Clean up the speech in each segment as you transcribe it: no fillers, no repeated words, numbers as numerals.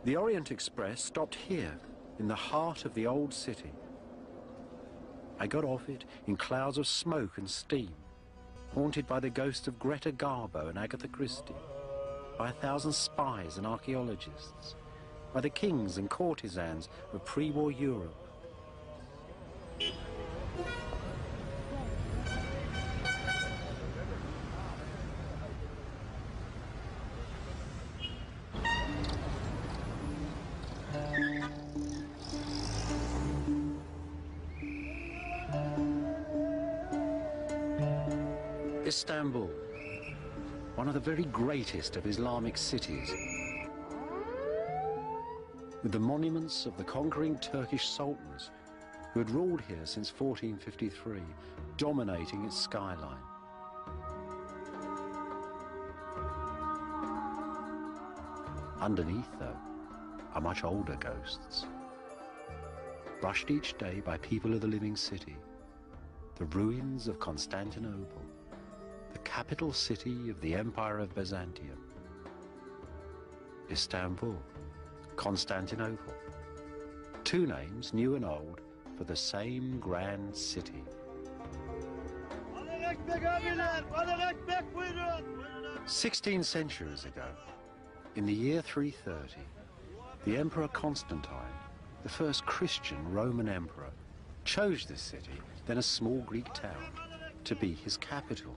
The Orient Express stopped here, in the heart of the old city. I got off it in clouds of smoke and steam, haunted by the ghosts of Greta Garbo and Agatha Christie, by 1,000 spies and archaeologists, by the kings and courtesans of pre-war Europe. Istanbul, one of the very greatest of Islamic cities, with the monuments of the conquering Turkish sultans who had ruled here since 1453, dominating its skyline. Underneath, though, are much older ghosts, brushed each day by people of the living city, the ruins of Constantinople, the capital city of the Empire of Byzantium. Istanbul, Constantinople, two names, new and old, for the same grand city. 16 centuries ago, in the year 330, the Emperor Constantine, the first Christian Roman emperor, chose this city, then a small Greek town, to be his capital.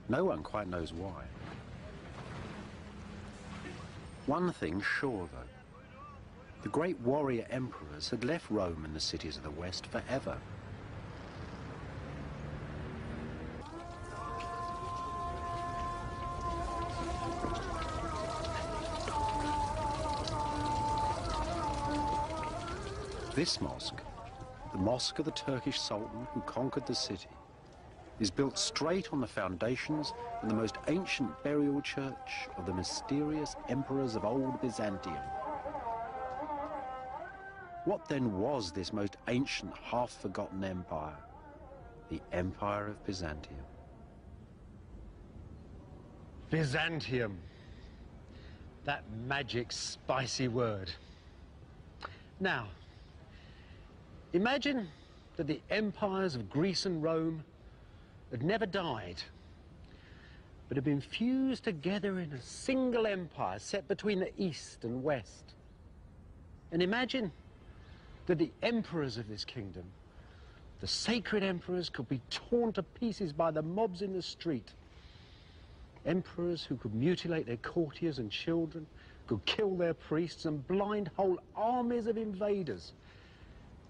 No one quite knows why. One thing's sure, though. The great warrior emperors had left Rome and the cities of the West forever. This mosque, the mosque of the Turkish Sultan who conquered the city, is built straight on the foundations of the most ancient burial church of the mysterious emperors of old Byzantium. What then was this most ancient, half-forgotten empire? The Empire of Byzantium. Byzantium. That magic, spicy word. Now, imagine that the empires of Greece and Rome had never died, but had been fused together in a single empire set between the East and West. And imagine that the emperors of this kingdom, the sacred emperors, could be torn to pieces by the mobs in the street. Emperors who could mutilate their courtiers and children, could kill their priests and blind whole armies of invaders.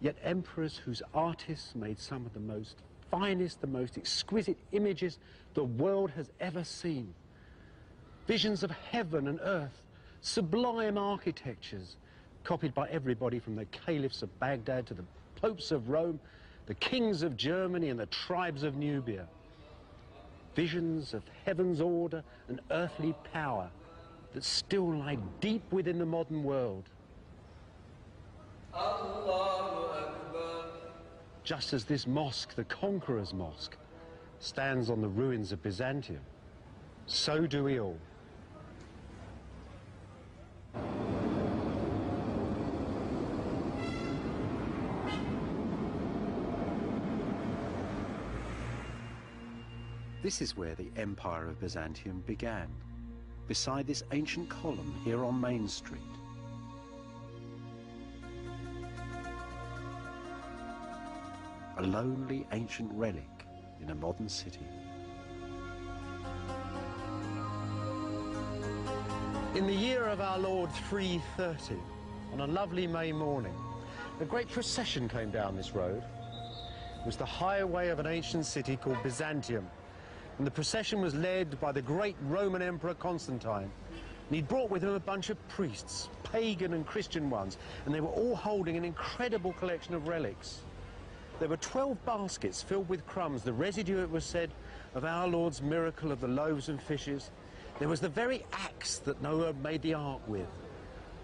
Yet emperors whose artists made some of the most finest, the most exquisite images the world has ever seen. Visions of heaven and earth, sublime architectures, copied by everybody from the caliphs of Baghdad to the popes of Rome, the kings of Germany and the tribes of Nubia. Visions of heaven's order and earthly power that still lie deep within the modern world. Just as this mosque, the Conqueror's Mosque, stands on the ruins of Byzantium, so do we all. This is where the Empire of Byzantium began, beside this ancient column here on Main Street. A lonely ancient relic in a modern city. In the year of our Lord 330, on a lovely May morning, a great procession came down this road. It was the highway of an ancient city called Byzantium, and the procession was led by the great Roman Emperor Constantine. And he'd brought with him a bunch of priests, pagan and Christian ones, and they were all holding an incredible collection of relics. There were 12 baskets filled with crumbs, the residue, it was said, of our Lord's miracle of the loaves and fishes. There was the very axe that Noah made the ark with.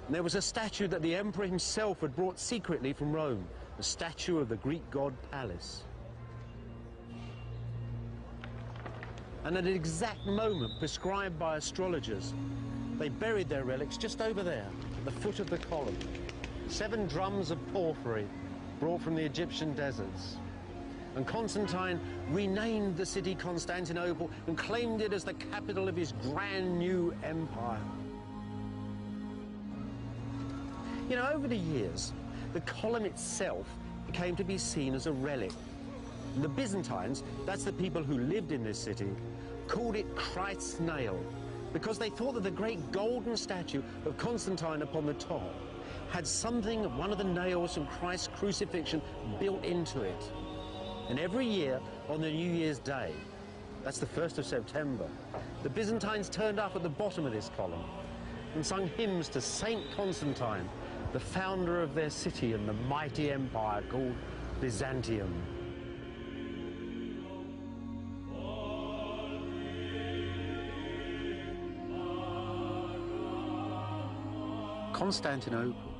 And there was a statue that the emperor himself had brought secretly from Rome, a statue of the Greek god Pallas. And at an exact moment prescribed by astrologers, They buried their relics just over there, at the foot of the column. 7 drums of porphyry brought from the Egyptian deserts. And Constantine renamed the city Constantinople and claimed it as the capital of his grand new empire. You know, over the years, the column itself came to be seen as a relic. And the Byzantines, that's the people who lived in this city, called it Christ's nail, because they thought that the great golden statue of Constantine upon the top had something of one of the nails from Christ's crucifixion built into it. And every year on the New Year's Day, that's the 1st of September, the Byzantines turned up at the bottom of this column and sung hymns to Saint Constantine, the founder of their city and the mighty empire called Byzantium. Constantinople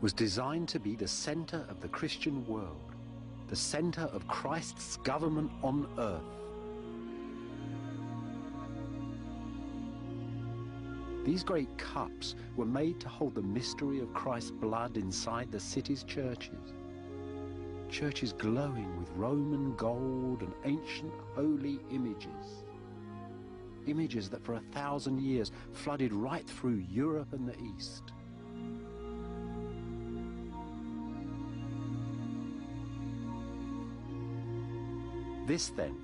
was designed to be the center of the Christian world, the center of Christ's government on earth. These great cups were made to hold the mystery of Christ's blood inside the city's churches. Churches glowing with Roman gold and ancient holy images. Images that for 1,000 years flooded right through Europe and the East. This, then,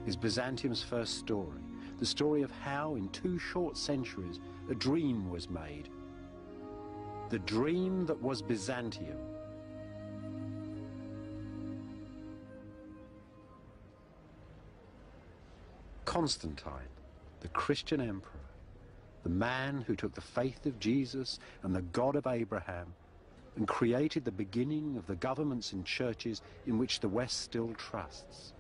is Byzantium's first story, the story of how, in 2 short centuries, a dream was made. The dream that was Byzantium. Constantine, the Christian emperor, the man who took the faith of Jesus and the God of Abraham and created the beginning of the governments and churches in which the West still trusts.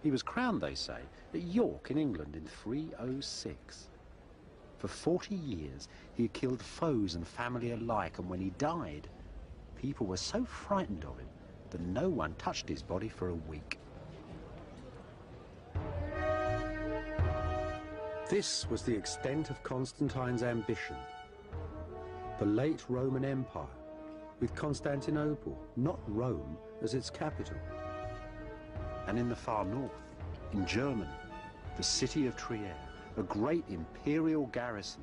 He was crowned, they say, at York in England in 306. For 40 years, he had killed foes and family alike, and when he died, people were so frightened of him that no one touched his body for a week. This was the extent of Constantine's ambition. The late Roman Empire, with Constantinople, not Rome, as its capital. And in the far north, in Germany, the city of Trier, a great imperial garrison.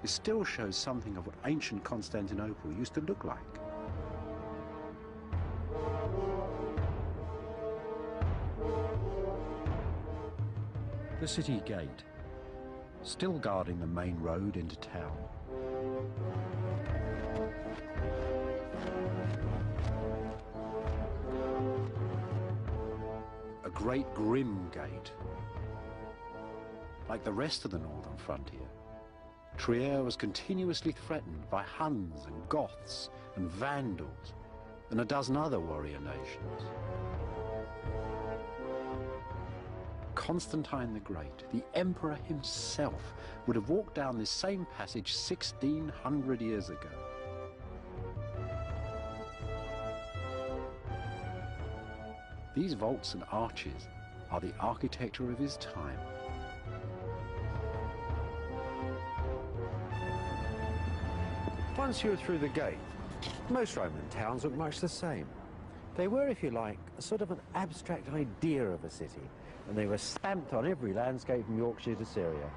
It still shows something of what ancient Constantinople used to look like. The city gate, still guarding the main road into town. A great grim gate. Like the rest of the northern frontier, Trier was continuously threatened by Huns and Goths and Vandals and a dozen other warrior nations. Constantine the Great, the emperor himself, would have walked down this same passage 1,600 years ago. These vaults and arches are the architecture of his time. Once you were through the gate, most Roman towns looked much the same. They were, if you like, a sort of an abstract idea of a city, and they were stamped on every landscape from Yorkshire to Syria.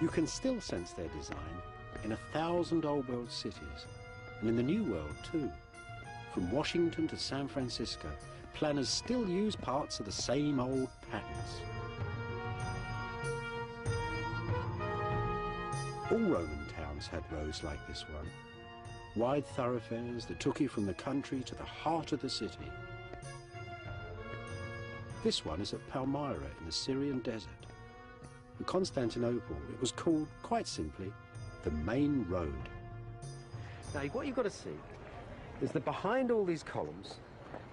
You can still sense their design in 1,000 old world cities, and in the New World too. From Washington to San Francisco, planners still use parts of the same old patterns. All Roman towns had roads like this one, wide thoroughfares that took you from the country to the heart of the city. This one is at Palmyra in the Syrian desert. In Constantinople, it was called, quite simply, the main road. Now, what you've got to see is that behind all these columns,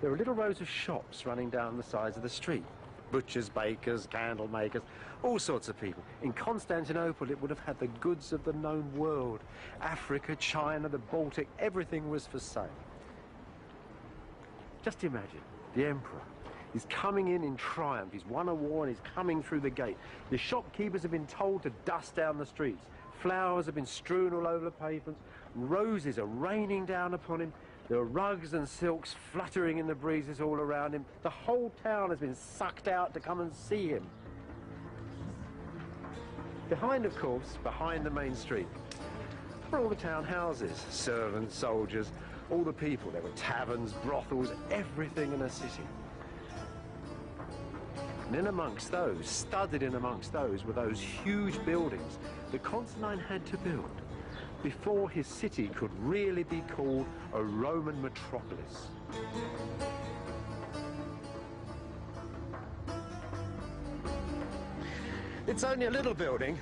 there are little rows of shops running down the sides of the street. Butchers, bakers, candle makers, all sorts of people. In Constantinople, it would have had the goods of the known world. Africa, China, the Baltic, everything was for sale. Just imagine, the emperor. He's coming in triumph. He's won a war and he's coming through the gate. The shopkeepers have been told to dust down the streets. Flowers have been strewn all over the pavements. Roses are raining down upon him. There are rugs and silks fluttering in the breezes all around him. The whole town has been sucked out to come and see him. Behind, of course, behind the main street, were all the town houses, servants, soldiers, all the people. There were taverns, brothels, everything in a city. And in amongst those, studded in amongst those, were those huge buildings that Constantine had to build before his city could really be called a Roman metropolis. It's only a little building,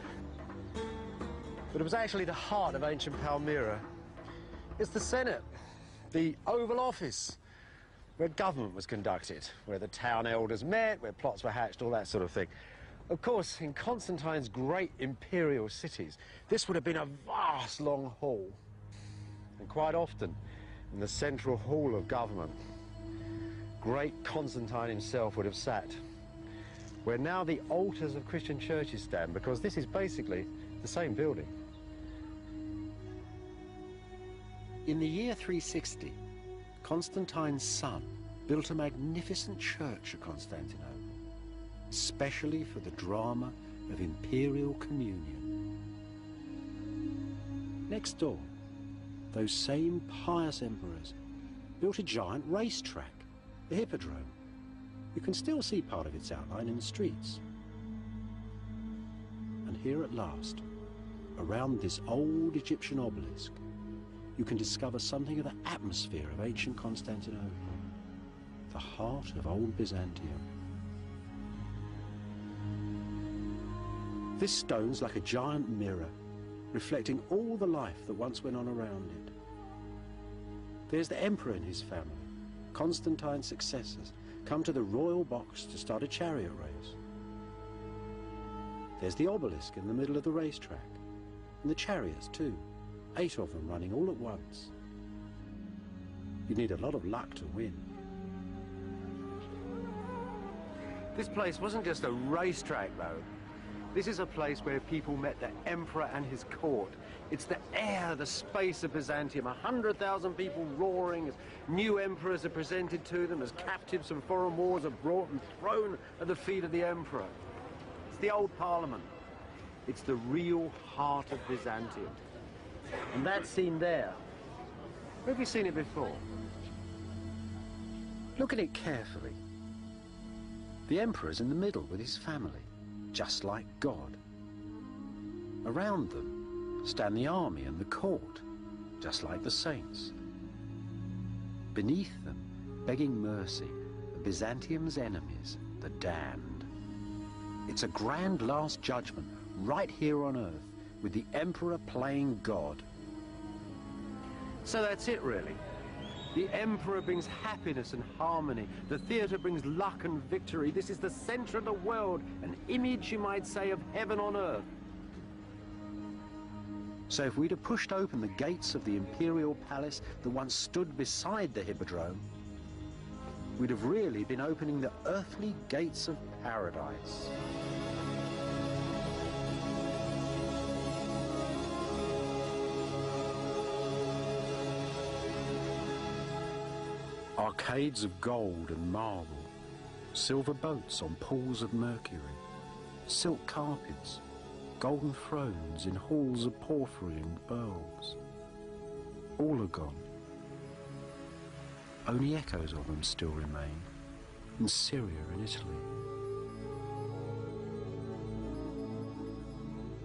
but it was actually the heart of ancient Palmyra. It's the Senate, the Oval Office, where government was conducted, where the town elders met, where plots were hatched, all that sort of thing. Of course, in Constantine's great imperial cities, this would have been a vast long hall. And quite often, in the central hall of government, great Constantine himself would have sat, where now the altars of Christian churches stand, because this is basically the same building. In the year 360, Constantine's son built a magnificent church at Constantinople, especially for the drama of imperial communion. Next door, those same pious emperors built a giant racetrack, the Hippodrome. You can still see part of its outline in the streets. And here at last, around this old Egyptian obelisk, you can discover something of the atmosphere of ancient Constantinople, the heart of old Byzantium. This stone's like a giant mirror, reflecting all the life that once went on around it. There's the emperor and his family, Constantine's successors, come to the royal box to start a chariot race. There's the obelisk in the middle of the racetrack, and the chariots too, 8 of them running all at once. You need a lot of luck to win. This place wasn't just a racetrack, though. This is a place where people met the emperor and his court. It's the air, the space of Byzantium. 100,000 people roaring as new emperors are presented to them, as captives from foreign wars are brought and thrown at the feet of the emperor. It's the old parliament. It's the real heart of Byzantium. And that scene there, where have you seen it before? Look at it carefully. The emperor's in the middle with his family, just like God. Around them stand the army and the court, just like the saints. Beneath them, begging mercy, are Byzantium's enemies, the damned. It's a grand last judgment right here on earth, with the emperor playing God. So that's it, really. The emperor brings happiness and harmony. The theatre brings luck and victory. This is the center of the world, an image, you might say, of heaven on earth. So if we'd have pushed open the gates of the imperial palace that once stood beside the Hippodrome, we'd have really been opening the earthly gates of paradise. Arcades of gold and marble, silver boats on pools of mercury, silk carpets, golden thrones in halls of porphyry and pearls. All are gone. Only echoes of them still remain in Syria and Italy.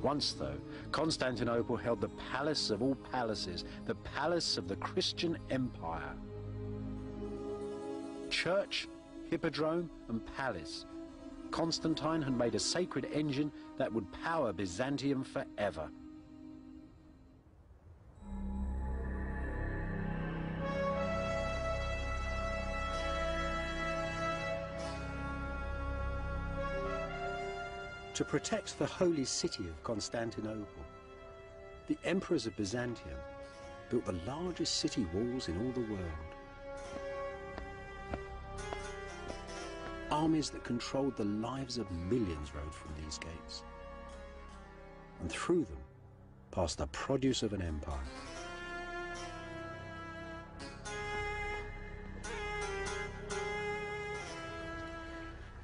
Once, though, Constantinople held the palace of all palaces, the palace of the Christian Empire. Church, hippodrome, and palace. Constantine had made a sacred engine that would power Byzantium forever. To protect the holy city of Constantinople, the emperors of Byzantium built the largest city walls in all the world. Armies that controlled the lives of millions rode from these gates, and through them passed the produce of an empire.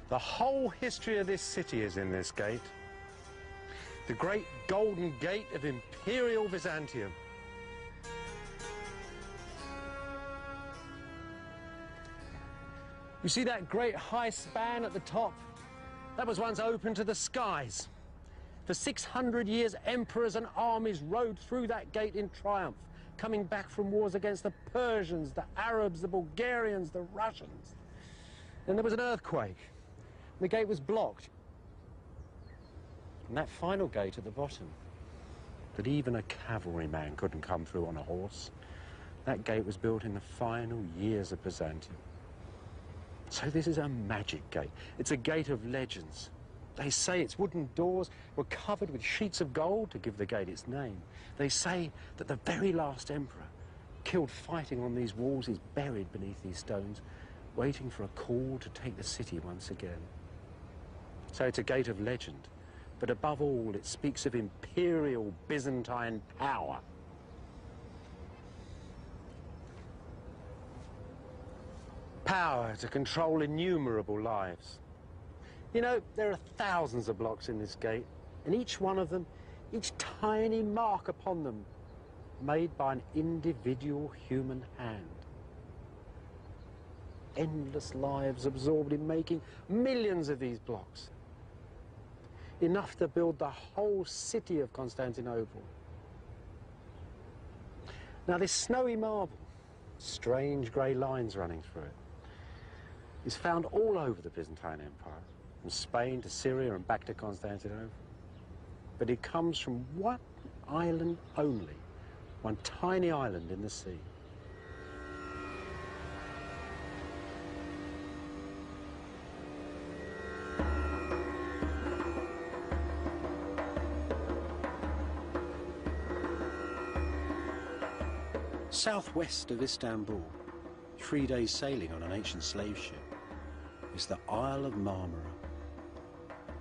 The whole history of this city is in this gate. The great Golden Gate of Imperial Byzantium. You see that great high span at the top? That was once open to the skies. For 600 years, emperors and armies rode through that gate in triumph, coming back from wars against the Persians, the Arabs, the Bulgarians, the Russians. Then there was an earthquake. The gate was blocked. And that final gate at the bottom, that even a cavalryman couldn't come through on a horse, that gate was built in the final years of Byzantium. So this is a magic gate. It's a gate of legends. They say its wooden doors were covered with sheets of gold to give the gate its name. They say that the very last emperor, killed fighting on these walls, is buried beneath these stones, waiting for a call to take the city once again. So it's a gate of legend, but above all, it speaks of imperial Byzantine power. Power to control innumerable lives. You know, there are thousands of blocks in this gate, and each one of them, each tiny mark upon them, made by an individual human hand. Endless lives absorbed in making millions of these blocks. Enough to build the whole city of Constantinople. Now this snowy marble, strange grey lines running through it, is found all over the Byzantine Empire, from Spain to Syria and back to Constantinople. But it comes from one island only, one tiny island in the sea. Southwest of Istanbul, 3 days sailing on an ancient slave ship, is the Isle of Marmara.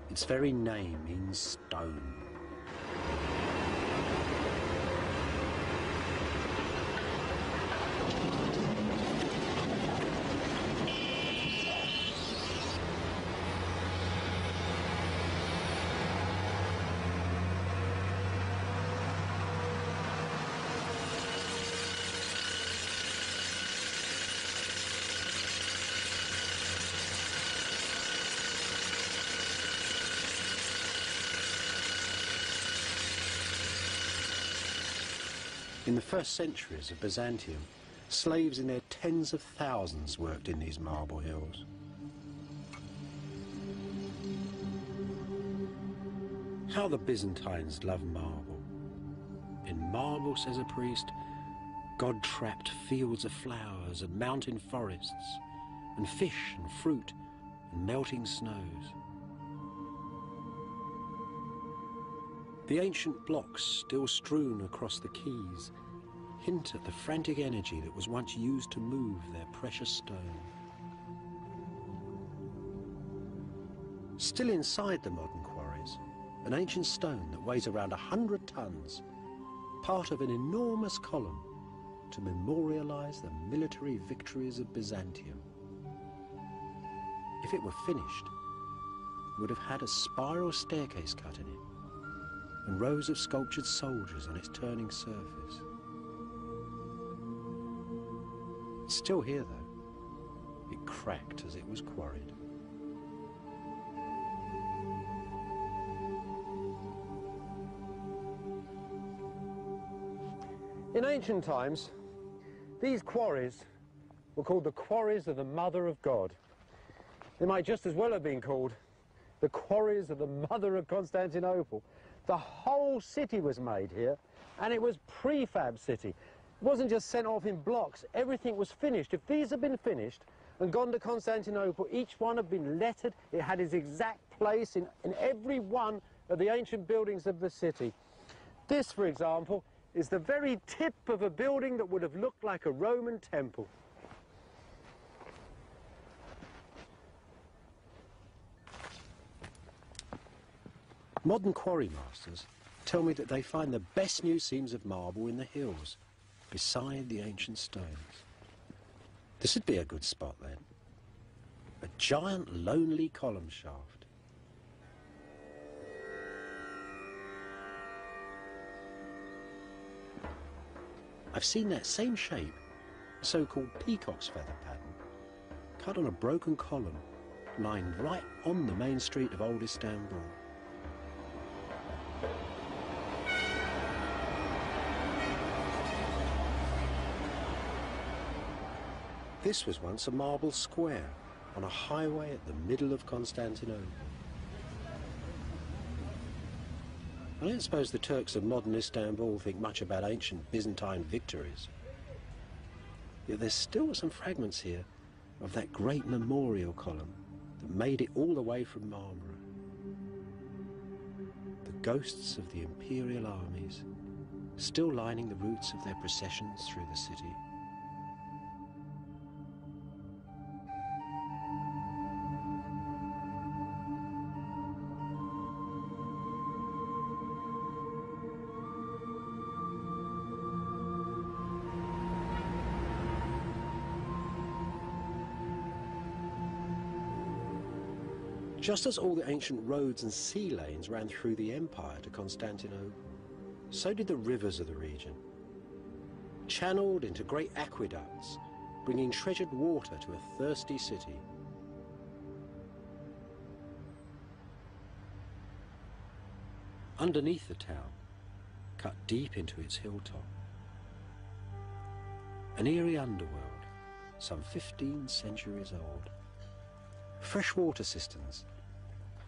Its very name means stone. In the first centuries of Byzantium, slaves in their tens of thousands worked in these marble hills. How the Byzantines love marble. In marble, says a priest, God trapped fields of flowers and mountain forests, and fish and fruit and melting snows. The ancient blocks still strewn across the quays hint at the frantic energy that was once used to move their precious stone. Still inside the modern quarries, an ancient stone that weighs around 100 tons, part of an enormous column to memorialize the military victories of Byzantium. If it were finished, it would have had a spiral staircase cut in it, and rows of sculptured soldiers on its turning surface. It's still here, though. It cracked as it was quarried. In ancient times, these quarries were called the quarries of the Mother of God. They might just as well have been called the quarries of the Mother of Constantinople. The whole city was made here, and it was prefab city. It wasn't just sent off in blocks. Everything was finished. If these had been finished and gone to Constantinople, each one had been lettered. It had its exact place in every one of the ancient buildings of the city. This, for example, is the very tip of a building that would have looked like a Roman temple. Modern quarry masters tell me that they find the best new seams of marble in the hills, beside the ancient stones. This would be a good spot then. A giant lonely column shaft. I've seen that same shape, so-called peacock's feather pattern, cut on a broken column, lying right on the main street of Old Istanbul. This was once a marble square on a highway at the middle of Constantinople. I don't suppose the Turks of modern Istanbul think much about ancient Byzantine victories. Yet there's still some fragments here of that great memorial column that made it all the way from Marmara. The ghosts of the imperial armies still lining the routes of their processions through the city. Just as all the ancient roads and sea lanes ran through the empire to Constantinople, so did the rivers of the region, channeled into great aqueducts, bringing treasured water to a thirsty city. Underneath the town, cut deep into its hilltop, an eerie underworld, some 15 centuries old. Fresh water cisterns,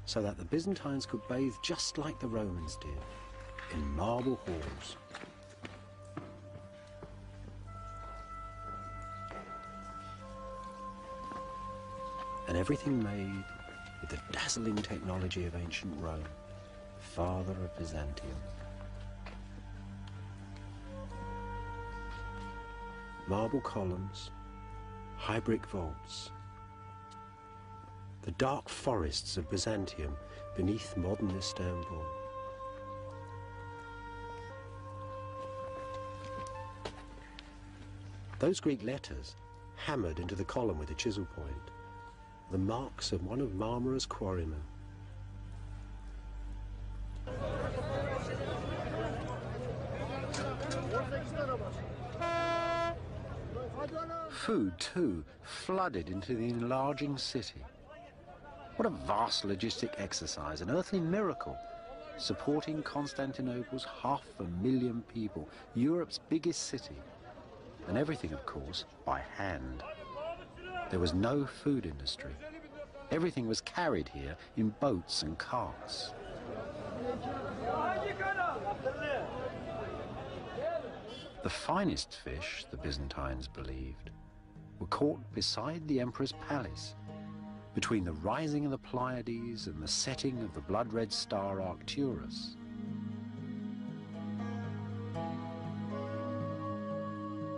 so that the Byzantines could bathe just like the Romans did, in marble halls. And everything made with the dazzling technology of ancient Rome, father of Byzantium. Marble columns, high brick vaults, the dark forests of Byzantium beneath modern Istanbul. Those Greek letters, hammered into the column with a chisel point, the marks of one of Marmara's quarrymen. Food, too, flooded into the enlarging city. What a vast logistic exercise, an earthly miracle, supporting Constantinople's 500,000 people, Europe's biggest city. And everything, of course, by hand. There was no food industry. Everything was carried here in boats and carts. The finest fish, the Byzantines believed, were caught beside the emperor's palace, between the rising of the Pleiades and the setting of the blood-red star Arcturus.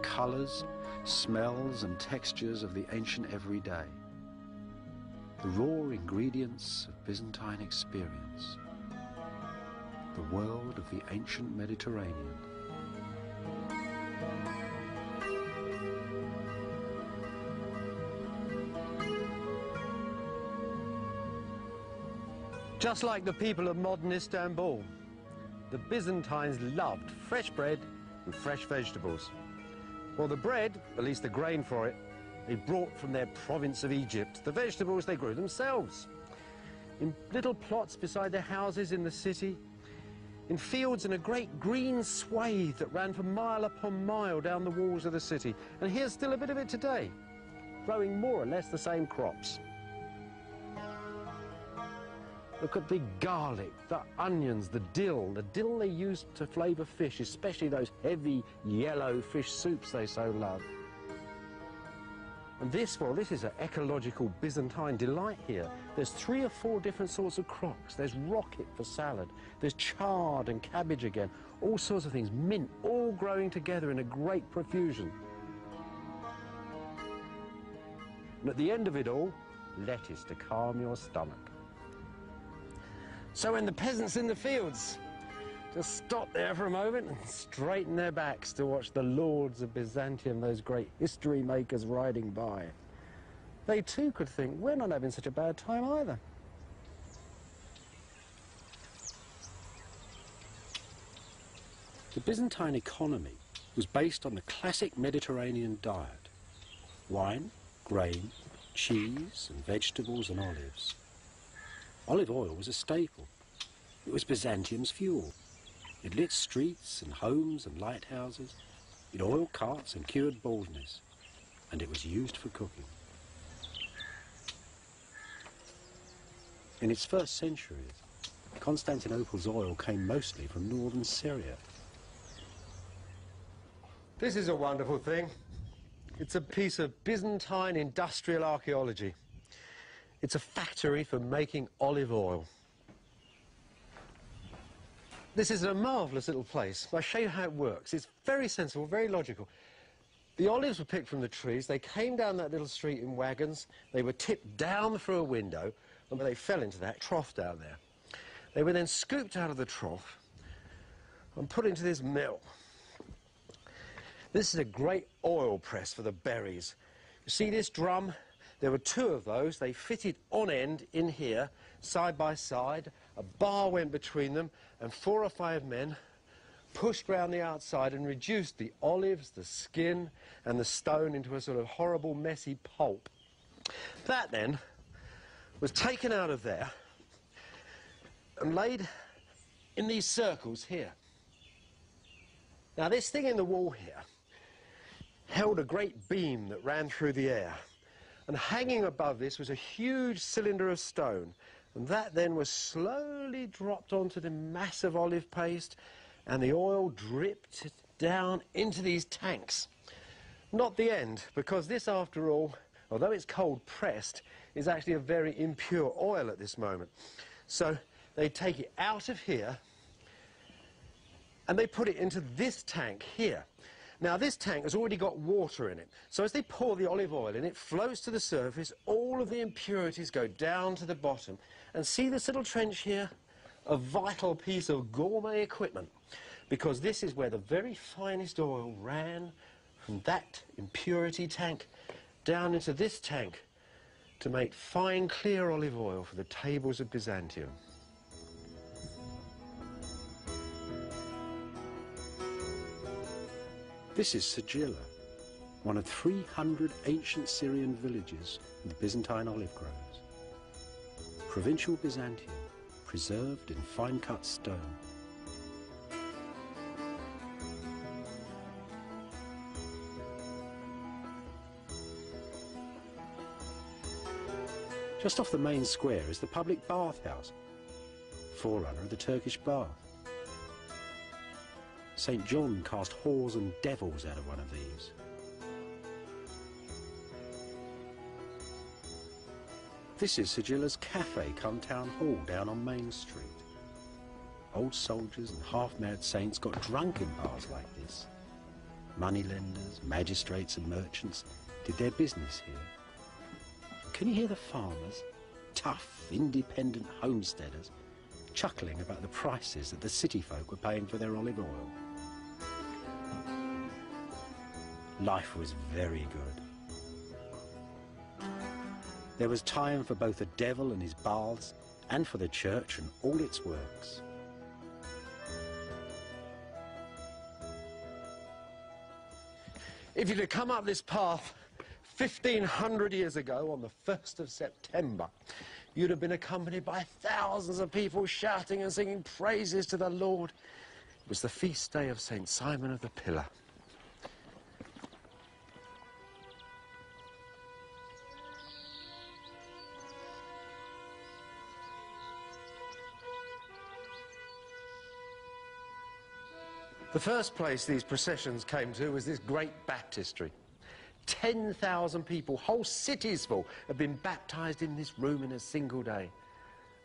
Colours, smells and textures of the ancient everyday. The raw ingredients of Byzantine experience. The world of the ancient Mediterranean. Just like the people of modern Istanbul, the Byzantines loved fresh bread and fresh vegetables. Well, the bread, at least the grain for it, they brought from their province of Egypt. The vegetables they grew themselves, in little plots beside their houses in the city, in fields in a great green swathe that ran for mile upon mile down the walls of the city. And here's still a bit of it today, growing more or less the same crops. Look at the garlic, the onions, the dill they used to flavour fish, especially those heavy yellow fish soups they so love. And this, well, this is an ecological Byzantine delight here. There's 3 or 4 different sorts of crocks. There's rocket for salad. There's chard and cabbage again. All sorts of things, mint, all growing together in a great profusion. And at the end of it all, lettuce to calm your stomach. So when the peasants in the fields just stop there for a moment and straighten their backs to watch the lords of Byzantium, those great history makers, riding by, they too could think, we're not having such a bad time either. The Byzantine economy was based on the classic Mediterranean diet: wine, grain, cheese and vegetables and olives. Olive oil was a staple. It was Byzantium's fuel. It lit streets and homes and lighthouses. It oiled carts and cured baldness. And it was used for cooking. In its first centuries, Constantinople's oil came mostly from northern Syria. This is a wonderful thing. It's a piece of Byzantine industrial archaeology. It's a factory for making olive oil. This is a marvellous little place. I'll show you how it works. It's very sensible, very logical. The olives were picked from the trees. They came down that little street in wagons. They were tipped down through a window, and they fell into that trough down there. They were then scooped out of the trough and put into this mill. This is a great oil press for the berries. You see this drum? There were 2 of those. They fitted on end in here, side by side. A bar went between them, and 4 or 5 men pushed round the outside and reduced the olives, the skin, and the stone into a sort of horrible, messy pulp. That then was taken out of there and laid in these circles here. Now, this thing in the wall here held a great beam that ran through the air. And hanging above this was a huge cylinder of stone. And that then was slowly dropped onto the massive olive paste, and the oil dripped down into these tanks. Not the end, because this, after all, although it's cold pressed, is actually a very impure oil at this moment. So they take it out of here, and they put it into this tank here. Now, this tank has already got water in it, so as they pour the olive oil in, it floats to the surface, all of the impurities go down to the bottom. And see this little trench here? A vital piece of gourmet equipment, because this is where the very finest oil ran from that impurity tank down into this tank to make fine, clear olive oil for the tables of Byzantium. This is Sigilla, one of 300 ancient Syrian villages with Byzantine olive groves. Provincial Byzantium, preserved in fine-cut stone. Just off the main square is the public bathhouse, forerunner of the Turkish bath. St. John cast whores and devils out of one of these. This is Sigilla's cafe come town hall down on Main Street. Old soldiers and half-mad saints got drunk in bars like this. Moneylenders, magistrates and merchants did their business here. Can you hear the farmers, tough, independent homesteaders, chuckling about the prices that the city folk were paying for their olive oil? Life was very good. There was time for both the devil and his baths, and for the church and all its works. If you'd have come up this path 1,500 years ago on the 1st of September, you'd have been accompanied by thousands of people shouting and singing praises to the Lord. It was the feast day of St. Simon of the Pillar. The first place these processions came to was this great baptistry. 10,000 people, whole cities full, had been baptized in this room in a single day.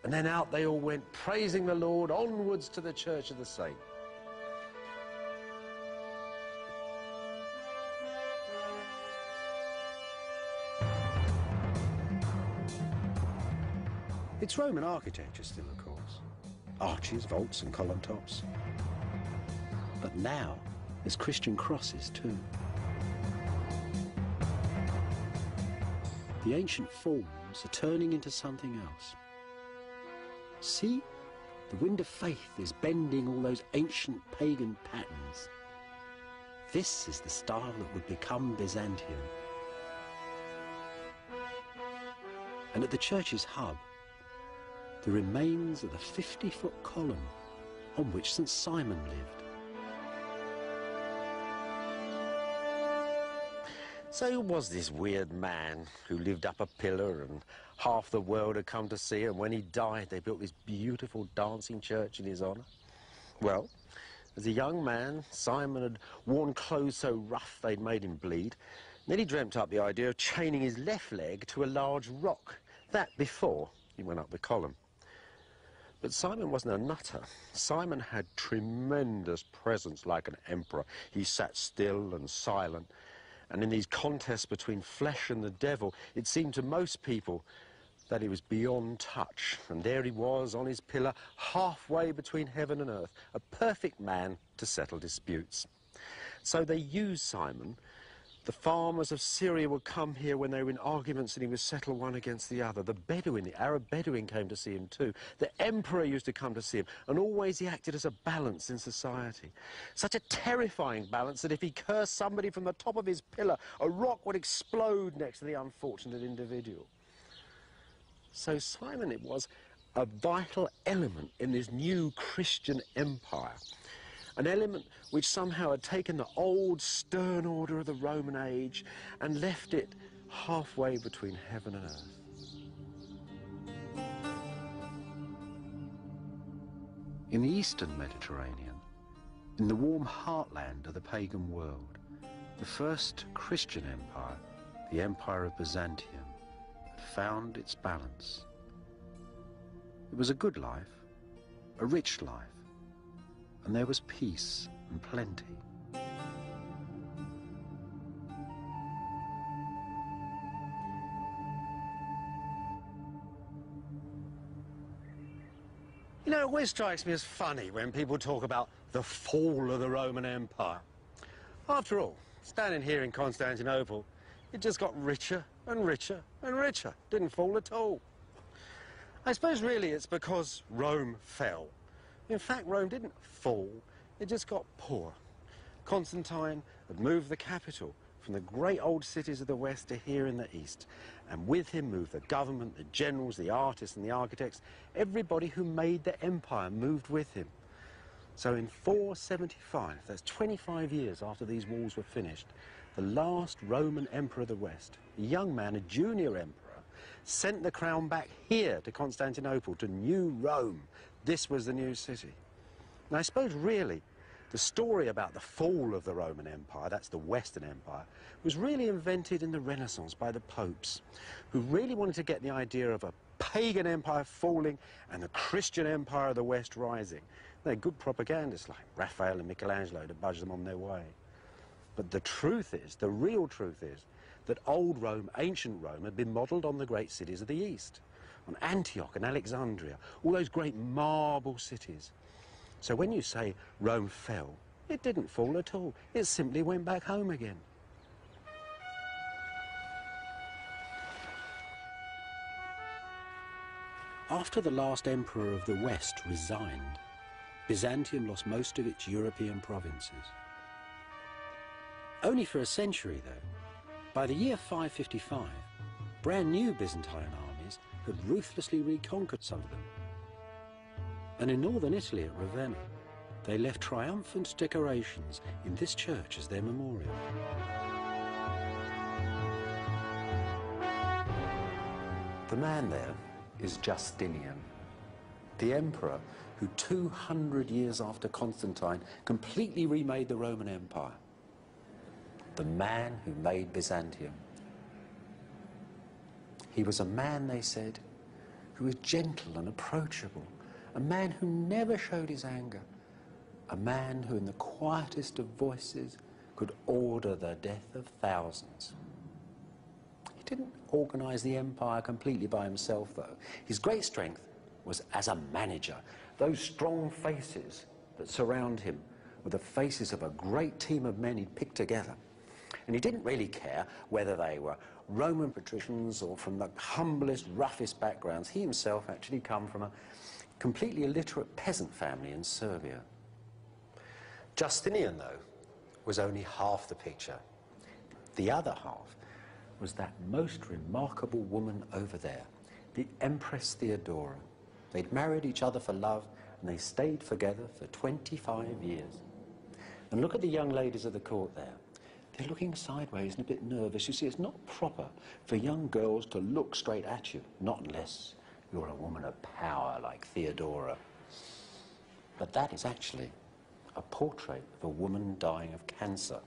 And then out they all went, praising the Lord, onwards to the Church of the Saints. It's Roman architecture still, of course. Arches, vaults and column tops. But now there's Christian crosses too. The ancient forms are turning into something else. See? The wind of faith is bending all those ancient pagan patterns. This is the style that would become Byzantium. And at the church's hub, the remains of the 50-foot column on which St. Simon lived. So who was this weird man who lived up a pillar and half the world had come to see him? When he died, they built this beautiful dancing church in his honour. Well, as a young man, Simon had worn clothes so rough they'd made him bleed. Then he dreamt up the idea of chaining his left leg to a large rock. That before he went up the column. But Simon wasn't a nutter. Simon had tremendous presence like an emperor. He sat still and silent. And in these contests between flesh and the devil, it seemed to most people that he was beyond touch. And there he was on his pillar, halfway between heaven and earth, a perfect man to settle disputes. So they used Simon. The farmers of Syria would come here when they were in arguments and he would settle one against the other. The Bedouin, the Arab Bedouin, came to see him too. The emperor used to come to see him, and always he acted as a balance in society. Such a terrifying balance that if he cursed somebody from the top of his pillar, a rock would explode next to the unfortunate individual. So Simon, it was a vital element in this new Christian empire. An element which somehow had taken the old stern order of the Roman age and left it halfway between heaven and earth. In the eastern Mediterranean, in the warm heartland of the pagan world, the first Christian empire, the Empire of Byzantium, had found its balance. It was a good life, a rich life, and there was peace and plenty. You know, it always strikes me as funny when people talk about the fall of the Roman Empire. After all, standing here in Constantinople, it just got richer and richer and richer. Didn't fall at all. I suppose really it's because Rome fell. In fact, Rome didn't fall, it just got poor. Constantine had moved the capital from the great old cities of the west to here in the east, and with him moved the government, the generals, the artists and the architects. Everybody who made the empire moved with him. So in 475, that's 25 years after these walls were finished, the last Roman emperor of the west, a young man, a junior emperor, sent the crown back here to Constantinople, to New Rome. This was the new city. And I suppose really the story about the fall of the Roman Empire, that's the Western Empire, was really invented in the Renaissance by the popes, who really wanted to get the idea of a pagan empire falling and the Christian empire of the West rising. They're good propagandists like Raphael and Michelangelo to budge them on their way. But the truth is, the real truth is, that old Rome, ancient Rome, had been modelled on the great cities of the East, on Antioch and Alexandria, all those great marble cities. So when you say Rome fell, it didn't fall at all. It simply went back home again. After the last emperor of the West resigned, Byzantium lost most of its European provinces. Only for a century, though. By the year 555, brand new Byzantine armies had ruthlessly reconquered some of them. And in northern Italy at Ravenna, they left triumphant decorations in this church as their memorial. The man there is Justinian, the emperor who 200 years after Constantine completely remade the Roman Empire. the man who made Byzantium. He was a man, they said, who was gentle and approachable, a man who never showed his anger, a man who in the quietest of voices could order the death of thousands. He didn't organize the empire completely by himself, though. His great strength was as a manager. Those strong faces that surround him were the faces of a great team of men he'd picked together. And he didn't really care whether they were Roman patricians or from the humblest, roughest backgrounds. He himself actually come from a completely illiterate peasant family in Serbia. Justinian, though, was only half the picture. The other half was that most remarkable woman over there, the Empress Theodora. They'd married each other for love, and they stayed together for 25 years. And look at the young ladies of the court there. They're looking sideways and a bit nervous. You see, it's not proper for young girls to look straight at you, not unless you're a woman of power like Theodora. But that is actually a portrait of a woman dying of cancer.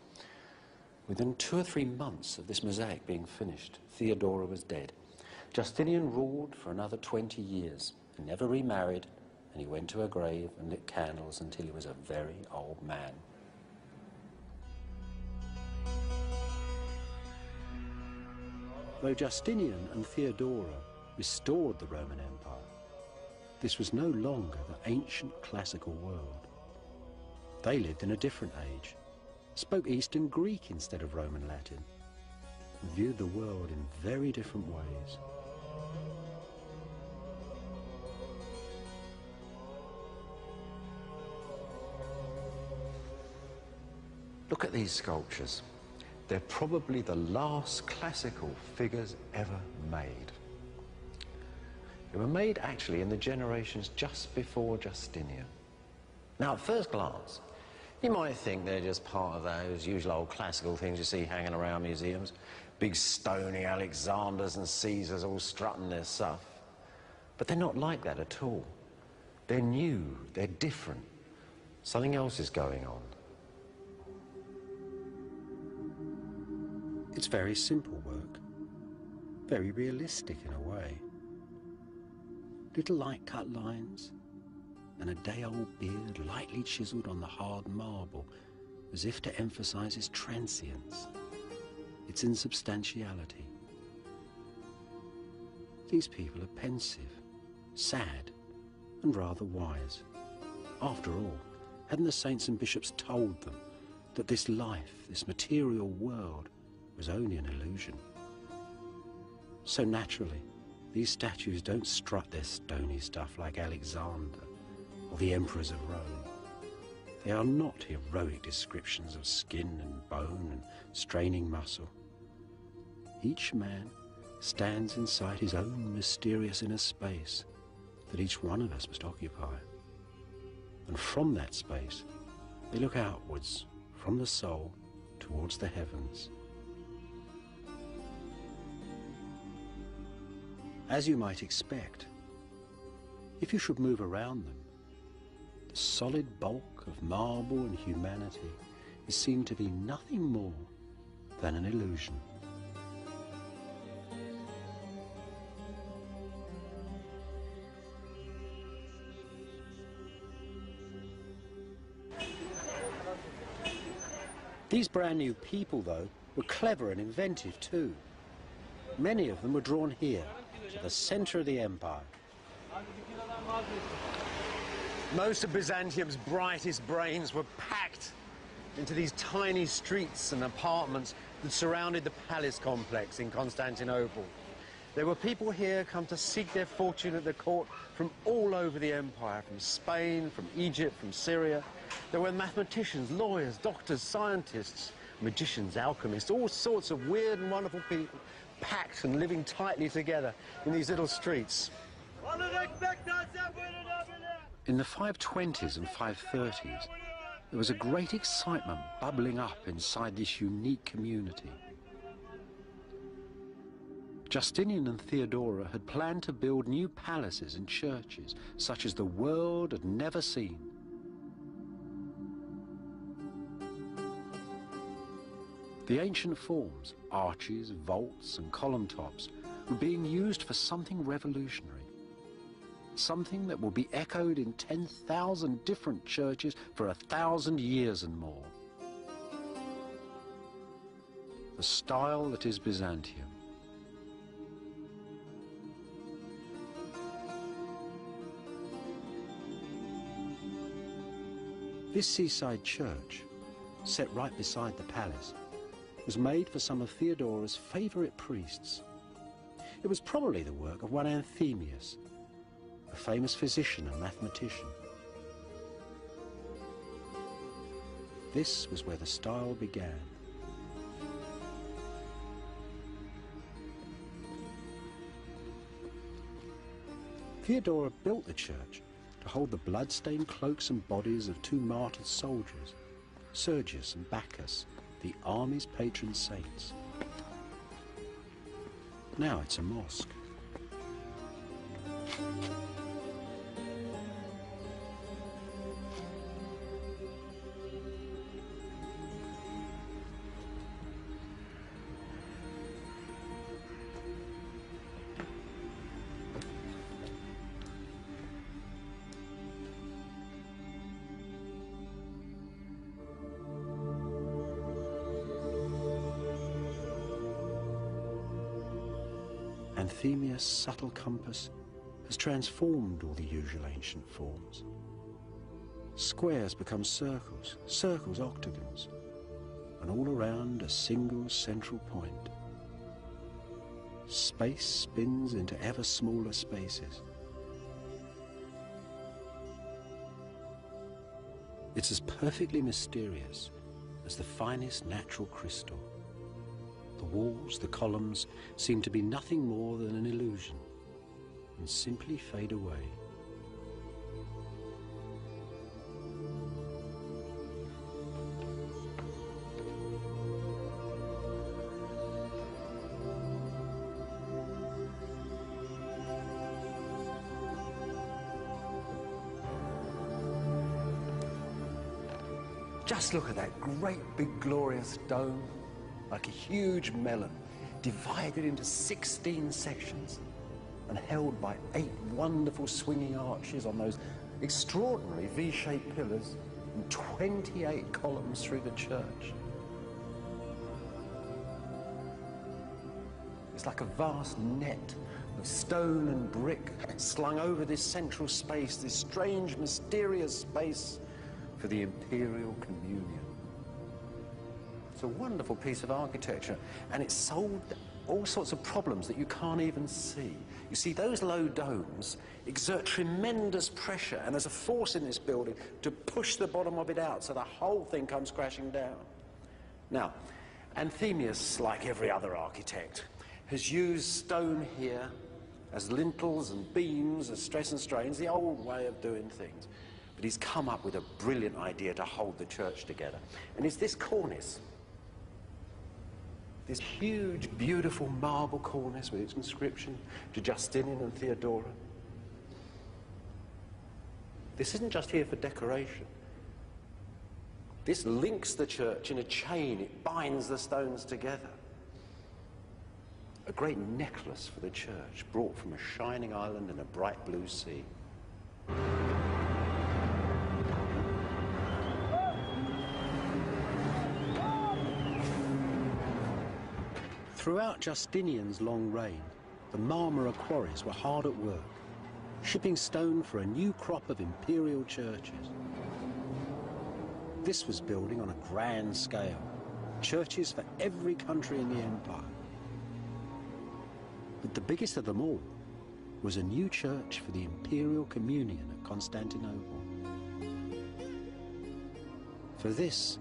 Within 2 or 3 months of this mosaic being finished, Theodora was dead. Justinian ruled for another 20 years. He never remarried, and he went to her grave and lit candles until he was a very old man. Though Justinian and Theodora restored the Roman Empire, this was no longer the ancient classical world. They lived in a different age, spoke Eastern Greek instead of Roman Latin, and viewed the world in very different ways. Look at these sculptures. They're probably the last classical figures ever made. They were made actually in the generations just before Justinian. Now, at first glance, you might think they're just part of those usual old classical things you see hanging around museums. Big stony Alexanders and Caesars all strutting their stuff. But they're not like that at all. They're new, they're different. Something else is going on. It's very simple work, very realistic in a way. Little light cut lines and a day-old beard lightly chiseled on the hard marble as if to emphasize its transience, its insubstantiality. These people are pensive, sad, and rather wise. After all, hadn't the saints and bishops told them that this life, this material world, was only an illusion? So naturally, these statues don't strut their stony stuff like Alexander or the emperors of Rome. They are not heroic descriptions of skin and bone and straining muscle. Each man stands inside his own mysterious inner space that each one of us must occupy. And from that space, they look outwards from the soul towards the heavens. As you might expect, if you should move around them, the solid bulk of marble and humanity is seen to be nothing more than an illusion. These brand new people, though, were clever and inventive too. Many of them were drawn here, to the center of the empire. Most of Byzantium's brightest brains were packed into these tiny streets and apartments that surrounded the palace complex in Constantinople. There were people here come to seek their fortune at the court from all over the empire, from Spain, from Egypt, from Syria. There were mathematicians, lawyers, doctors, scientists, magicians, alchemists, all sorts of weird and wonderful people, packed and living tightly together in these little streets. In the 520s and 530s, there was a great excitement bubbling up inside this unique community. Justinian and Theodora had planned to build new palaces and churches such as the world had never seen. The ancient forms, arches, vaults and column tops, were being used for something revolutionary. Something that will be echoed in 10,000 different churches for 1,000 years and more. The style that is Byzantium. This seaside church, set right beside the palace, was made for some of Theodora's favourite priests. It was probably the work of one Anthemius, a famous physician and mathematician. This was where the style began. Theodora built the church to hold the blood-stained cloaks and bodies of two martyred soldiers, Sergius and Bacchus, the army's patron saints. Now it's a mosque. Anthemius' subtle compass has transformed all the usual ancient forms. Squares become circles, circles octagons, and all around a single central point. Space spins into ever smaller spaces. It's as perfectly mysterious as the finest natural crystal. The walls, the columns, seem to be nothing more than an illusion and simply fade away. Just look at that great big glorious dome, like a huge melon, divided into 16 sections and held by 8 wonderful swinging arches on those extraordinary V-shaped pillars and 28 columns through the church. It's like a vast net of stone and brick slung over this central space, this strange, mysterious space for the imperial communion. It's a wonderful piece of architecture, and it solved all sorts of problems that you can't even see. You see, those low domes exert tremendous pressure, and there's a force in this building to push the bottom of it out so the whole thing comes crashing down. Now, Anthemius, like every other architect, has used stone here as lintels and beams, as stress and strains, the old way of doing things. But he's come up with a brilliant idea to hold the church together. And it's this cornice. This huge, beautiful marble cornice with its inscription to Justinian and Theodora. This isn't just here for decoration. This links the church in a chain. It binds the stones together. A great necklace for the church, brought from a shining island in a bright blue sea. Throughout Justinian's long reign, the Marmara quarries were hard at work, shipping stone for a new crop of imperial churches. This was building on a grand scale, churches for every country in the empire. But the biggest of them all was a new church for the imperial communion at Constantinople. For this,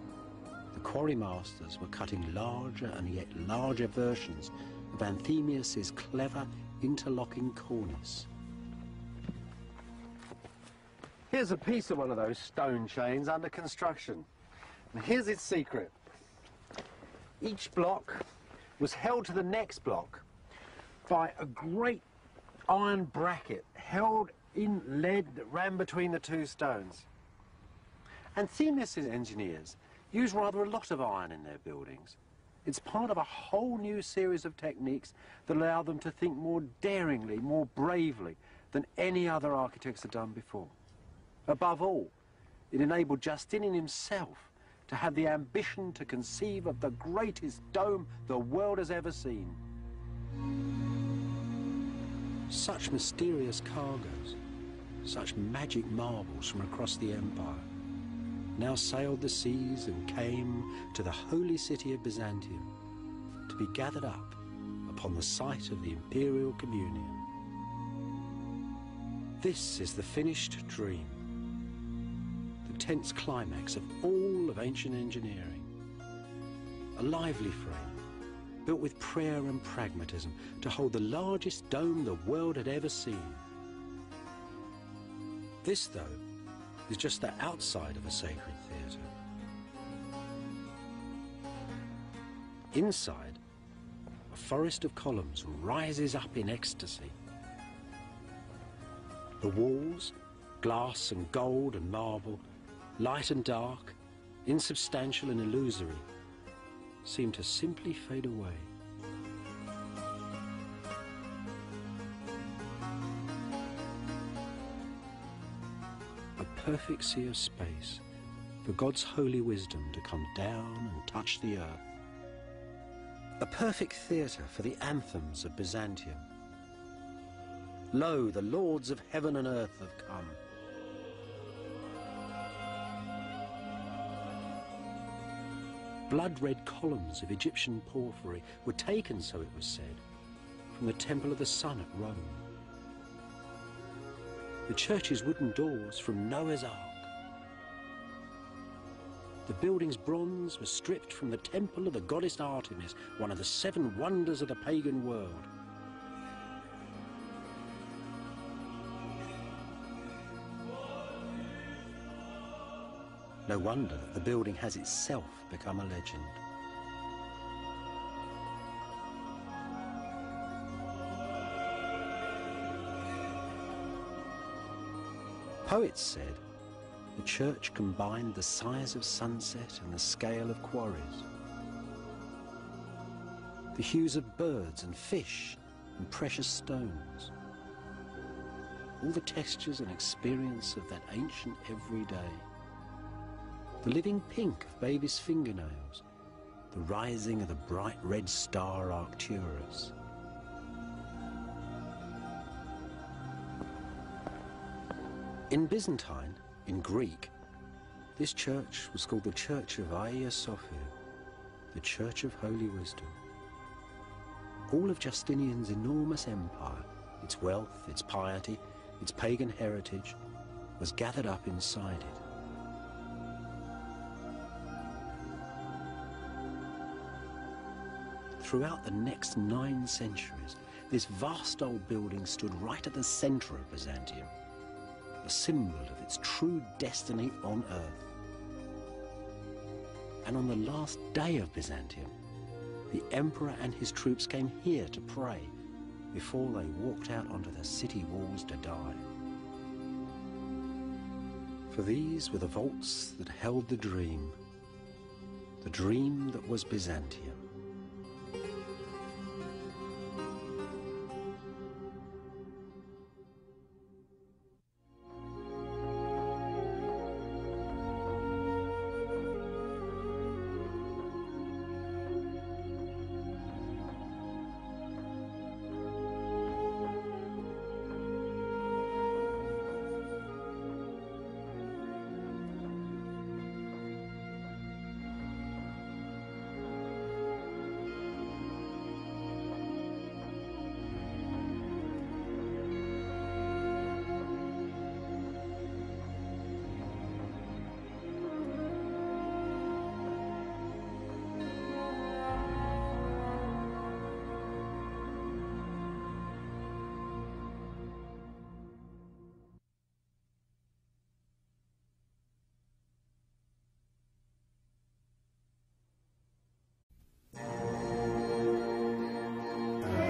the quarry masters were cutting larger and yet larger versions of Anthemius's clever interlocking cornice. Here's a piece of one of those stone chains under construction. And here's its secret. Each block was held to the next block by a great iron bracket held in lead that ran between the two stones. Anthemius's engineers use rather a lot of iron in their buildings. It's part of a whole new series of techniques that allow them to think more daringly, more bravely than any other architects had done before. Above all, it enabled Justinian himself to have the ambition to conceive of the greatest dome the world has ever seen. Such mysterious cargoes, such magic marvels from across the empire, now sailed the seas and came to the holy city of Byzantium to be gathered up upon the site of the imperial communion. This is the finished dream, the tense climax of all of ancient engineering. A lively frame, built with prayer and pragmatism to hold the largest dome the world had ever seen. This, though, is just the outside of a sacred theatre. Inside, a forest of columns rises up in ecstasy. The walls, glass and gold and marble, light and dark, insubstantial and illusory, seem to simply fade away. A perfect sea of space for God's holy wisdom to come down and touch the earth. A perfect theatre for the anthems of Byzantium. Lo, the lords of heaven and earth have come. Blood-red columns of Egyptian porphyry were taken, so it was said, from the Temple of the Sun at Rome. The church's wooden doors from Noah's Ark. The building's bronze was stripped from the temple of the goddess Artemis, one of the 7 wonders of the pagan world. No wonder that the building has itself become a legend. Poets said the church combined the size of sunset and the scale of quarries, the hues of birds and fish and precious stones, all the textures and experience of that ancient everyday. The living pink of baby's fingernails, the rising of the bright red star Arcturus. In Byzantine, in Greek, this church was called the Church of Hagia Sophia, the Church of Holy Wisdom. All of Justinian's enormous empire, its wealth, its piety, its pagan heritage, was gathered up inside it. Throughout the next 9 centuries, this vast old building stood right at the centre of Byzantium, a symbol of its true destiny on earth. And on the last day of Byzantium, the emperor and his troops came here to pray before they walked out onto the city walls to die. For these were the vaults that held the dream that was Byzantium.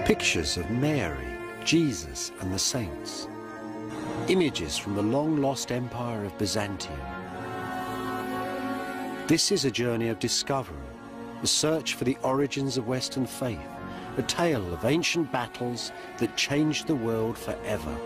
Pictures of Mary, Jesus and the saints. Images from the long-lost empire of Byzantium. This is a journey of discovery, the search for the origins of Western faith, a tale of ancient battles that changed the world forever.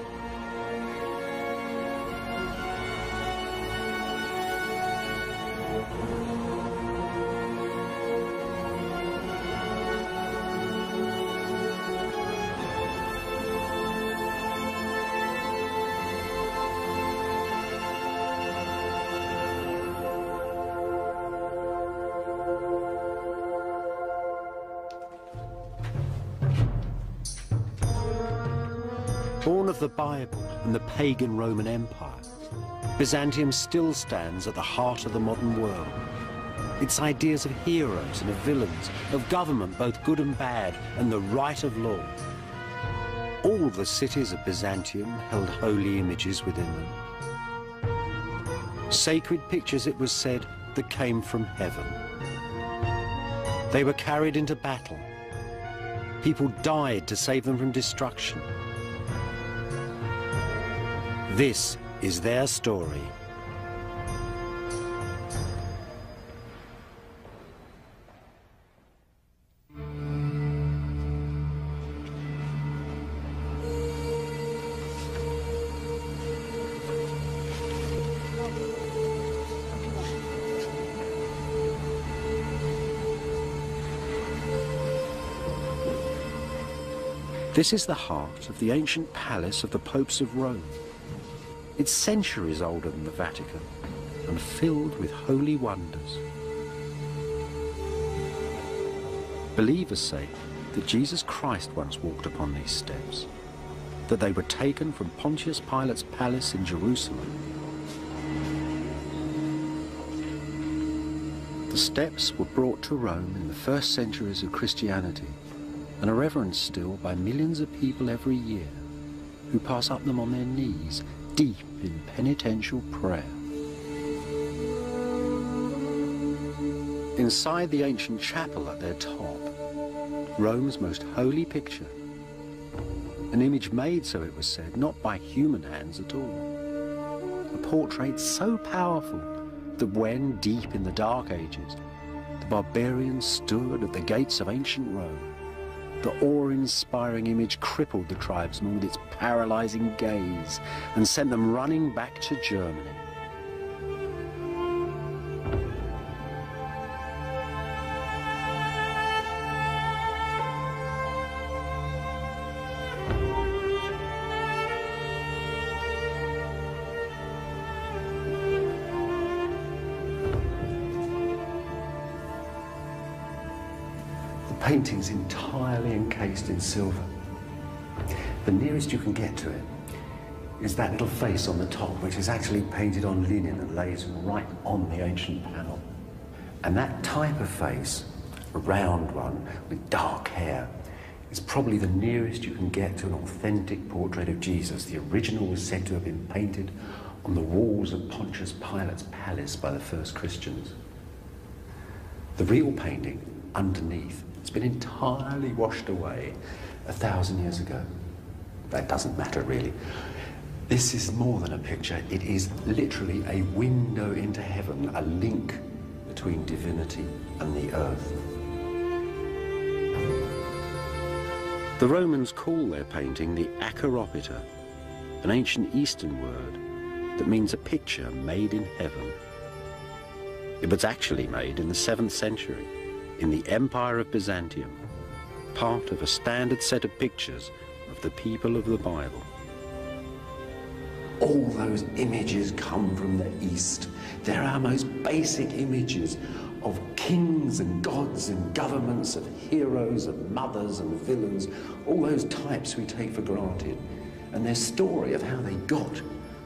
Born of the Bible and the pagan Roman Empire, Byzantium still stands at the heart of the modern world. Its ideas of heroes and of villains, of government both good and bad, and the right of law. All the cities of Byzantium held holy images within them. Sacred pictures, it was said, that came from heaven. They were carried into battle. People died to save them from destruction. This is their story. This is the heart of the ancient palace of the popes of Rome. It's centuries older than the Vatican and filled with holy wonders. Believers say that Jesus Christ once walked upon these steps, that they were taken from Pontius Pilate's palace in Jerusalem. The steps were brought to Rome in the first centuries of Christianity and are reverenced still by millions of people every year who pass up them on their knees, deep in penitential prayer. Inside the ancient chapel at their top, Rome's most holy picture, an image made, so it was said, not by human hands at all. A portrait so powerful that when, deep in the Dark Ages, the barbarians stood at the gates of ancient Rome, the awe-inspiring image crippled the tribesmen with its paralyzing gaze and sent them running back to Germany. The painting's entirely encased in silver. The nearest you can get to it is that little face on the top, which is actually painted on linen and lays right on the ancient panel. And that type of face, a round one with dark hair, is probably the nearest you can get to an authentic portrait of Jesus. The original was said to have been painted on the walls of Pontius Pilate's palace by the first Christians. The real painting, underneath, it's been entirely washed away 1,000 years ago. That doesn't matter, really. This is more than a picture. It is literally a window into heaven, a link between divinity and the earth. The Romans call their painting the Acheropita, an ancient Eastern word that means a picture made in heaven. It was actually made in the 7th century in the Empire of Byzantium, part of a standard set of pictures of the people of the Bible. All those images come from the East. They're our most basic images of kings and gods and governments, of heroes and mothers and villains, all those types we take for granted. And their story of how they got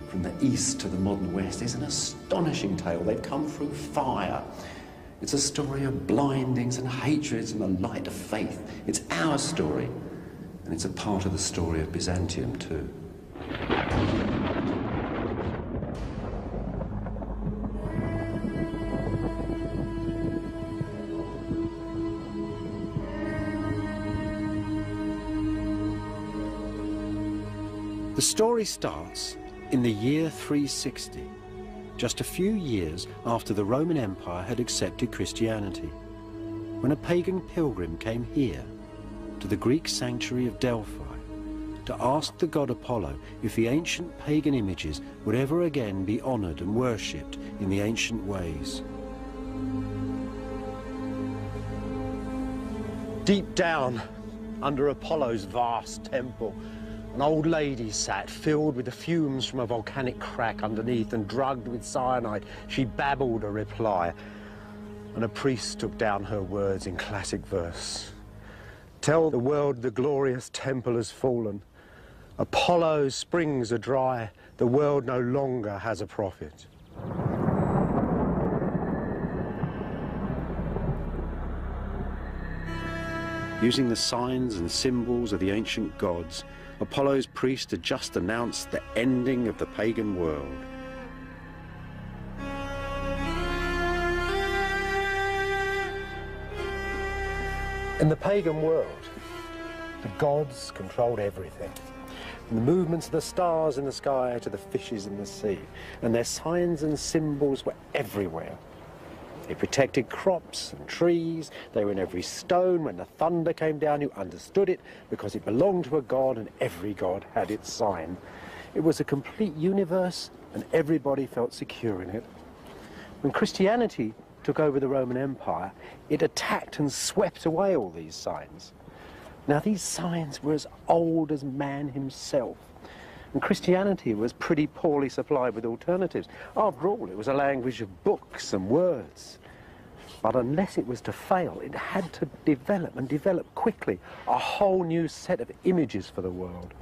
from the East to the modern West is an astonishing tale. They've come through fire. It's a story of blindings and hatreds and the light of faith. It's our story, and it's a part of the story of Byzantium too. The story starts in the year 360. Just a few years after the Roman Empire had accepted Christianity. when a pagan pilgrim came here, to the Greek sanctuary of Delphi, to ask the god Apollo if the ancient pagan images would ever again be honoured and worshipped in the ancient ways. Deep down, under Apollo's vast temple, an old lady sat, filled with the fumes from a volcanic crack underneath and drugged with cyanide. She babbled a reply, and a priest took down her words in classic verse. Tell the world the glorious temple has fallen. Apollo's springs are dry. The world no longer has a prophet. Using the signs and symbols of the ancient gods, Apollo's priest had just announced the ending of the pagan world. In the pagan world, the gods controlled everything. From the movements of the stars in the sky to the fishes in the sea. And their signs and symbols were everywhere. They protected crops and trees. They were in every stone. When the thunder came down, you understood it because it belonged to a god, and every god had its sign. It was a complete universe, and everybody felt secure in it. When Christianity took over the Roman Empire, it attacked and swept away all these signs. Now, these signs were as old as man himself. And Christianity was pretty poorly supplied with alternatives. After all, it was a language of books and words. But unless it was to fail, it had to develop, and develop quickly, a whole new set of images for the world.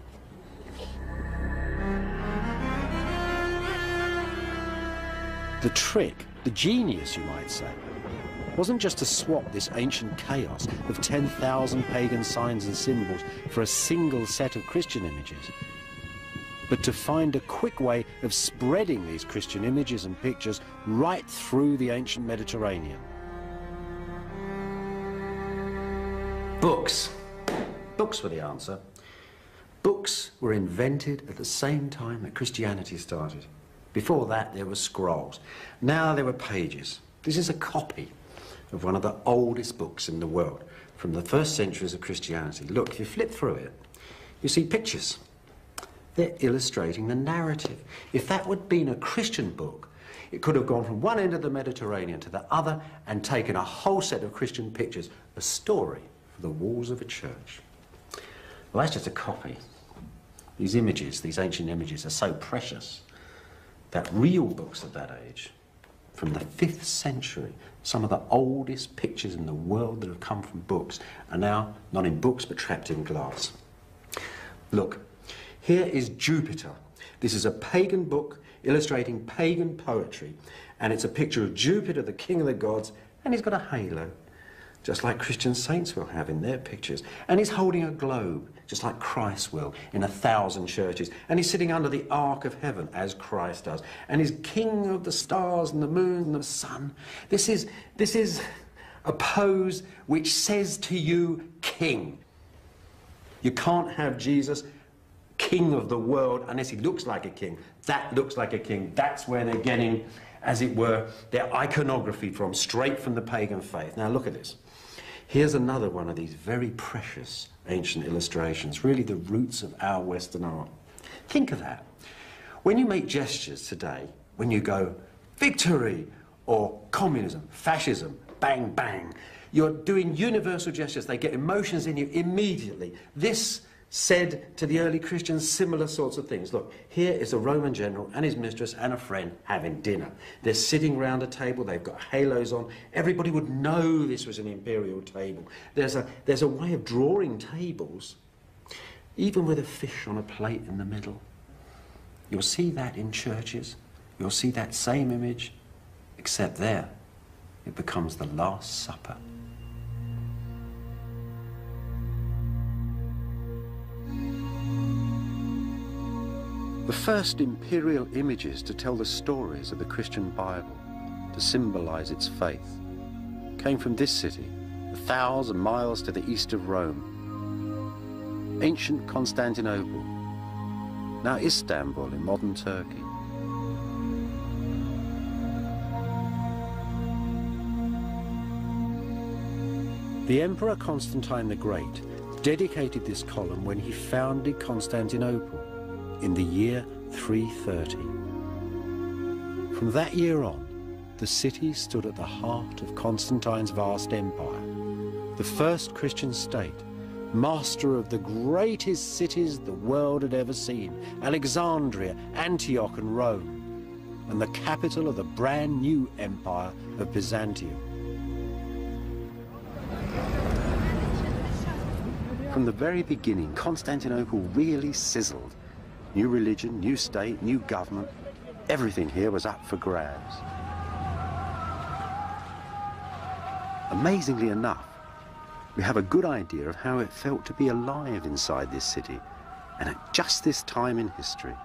The trick, the genius, you might say, wasn't just to swap this ancient chaos of 10,000 pagan signs and symbols for a single set of Christian images, but to find a quick way of spreading these Christian images and pictures right through the ancient Mediterranean. Books. Books were the answer. Books were invented at the same time that Christianity started. Before that, there were scrolls. Now there were pages. This is a copy of one of the oldest books in the world, from the first centuries of Christianity. Look, if you flip through it, you see pictures. They're illustrating the narrative. If that had been a Christian book, it could have gone from one end of the Mediterranean to the other and taken a whole set of Christian pictures, a story for the walls of a church. Well, that's just a copy. These images, these ancient images, are so precious that real books of that age, from the 5th century, some of the oldest pictures in the world that have come from books, are now not in books but trapped in glass. Look. Here is Jupiter. This is a pagan book illustrating pagan poetry, and it's a picture of Jupiter, the king of the gods, and he's got a halo, just like Christian saints will have in their pictures. And he's holding a globe, just like Christ will in 1,000 churches. And he's sitting under the ark of heaven, as Christ does. And he's king of the stars and the moon and the sun. This is a pose which says to you, king. You can't have Jesus king of the world unless he looks like a king. That looks like a king. That's where they're getting, as it were, their iconography from, straight from the pagan faith. Now look at this. Here's another one of these very precious ancient illustrations, really the roots of our Western art. Think of that. When you make gestures today, when you go victory or communism, fascism, bang, bang, you're doing universal gestures. They get emotions in you immediately. This said to the early Christians similar sorts of things. Look, here is a Roman general and his mistress and a friend having dinner. They're sitting round a table, they've got halos on. Everybody would know this was an imperial table. There's a way of drawing tables, even with a fish on a plate in the middle. You'll see that in churches. You'll see that same image, except there it becomes the Last Supper. The first imperial images to tell the stories of the Christian Bible, to symbolize its faith, came from this city, 1,000 miles to the east of Rome. Ancient Constantinople, now Istanbul in modern Turkey. The Emperor Constantine the Great dedicated this column when he founded Constantinople in the year 330. From that year on, the city stood at the heart of Constantine's vast empire, the first Christian state, master of the greatest cities the world had ever seen, Alexandria, Antioch and Rome, and the capital of the brand new empire of Byzantium. From the very beginning, Constantinople really sizzled. New religion, new state, new government, everything here was up for grabs. Amazingly enough, we have a good idea of how it felt to be alive inside this city, and at just this time in history.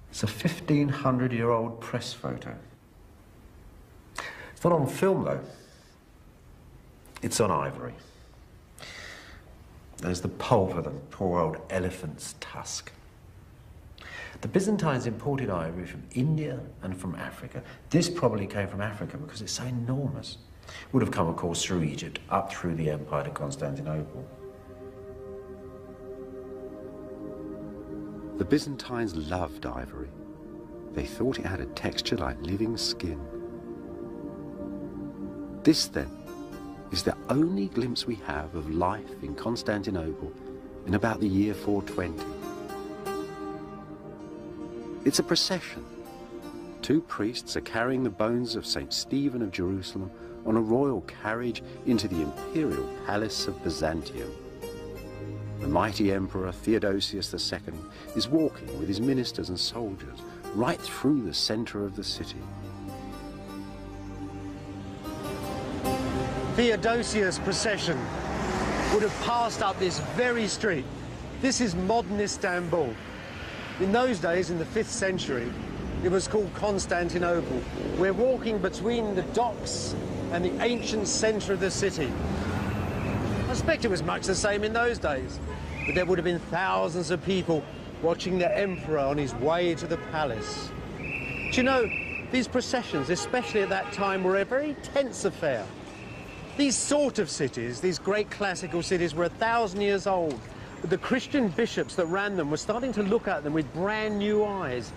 It's a 1,500-year-old press photo. It's not on film, though. It's on ivory. There's the pulp of the poor old elephant's tusk. The Byzantines imported ivory from India and from Africa. This probably came from Africa because it's so enormous. Would have come, of course, through Egypt, up through the empire to Constantinople. The Byzantines loved ivory. They thought it had a texture like living skin. This, then, is the only glimpse we have of life in Constantinople in about the year 420. It's a procession. Two priests are carrying the bones of St. Stephen of Jerusalem on a royal carriage into the imperial palace of Byzantium. The mighty emperor Theodosius II is walking with his ministers and soldiers right through the center of the city. Theodosius' procession would have passed up this very street. This is modern Istanbul. In those days, in the 5th century, it was called Constantinople. We're walking between the docks and the ancient centre of the city. I suspect it was much the same in those days, but there would have been thousands of people watching the emperor on his way to the palace. Do you know, these processions, especially at that time, were a very tense affair. These sort of cities, these great classical cities, were 1,000 years old. But the Christian bishops that ran them were starting to look at them with brand new eyes.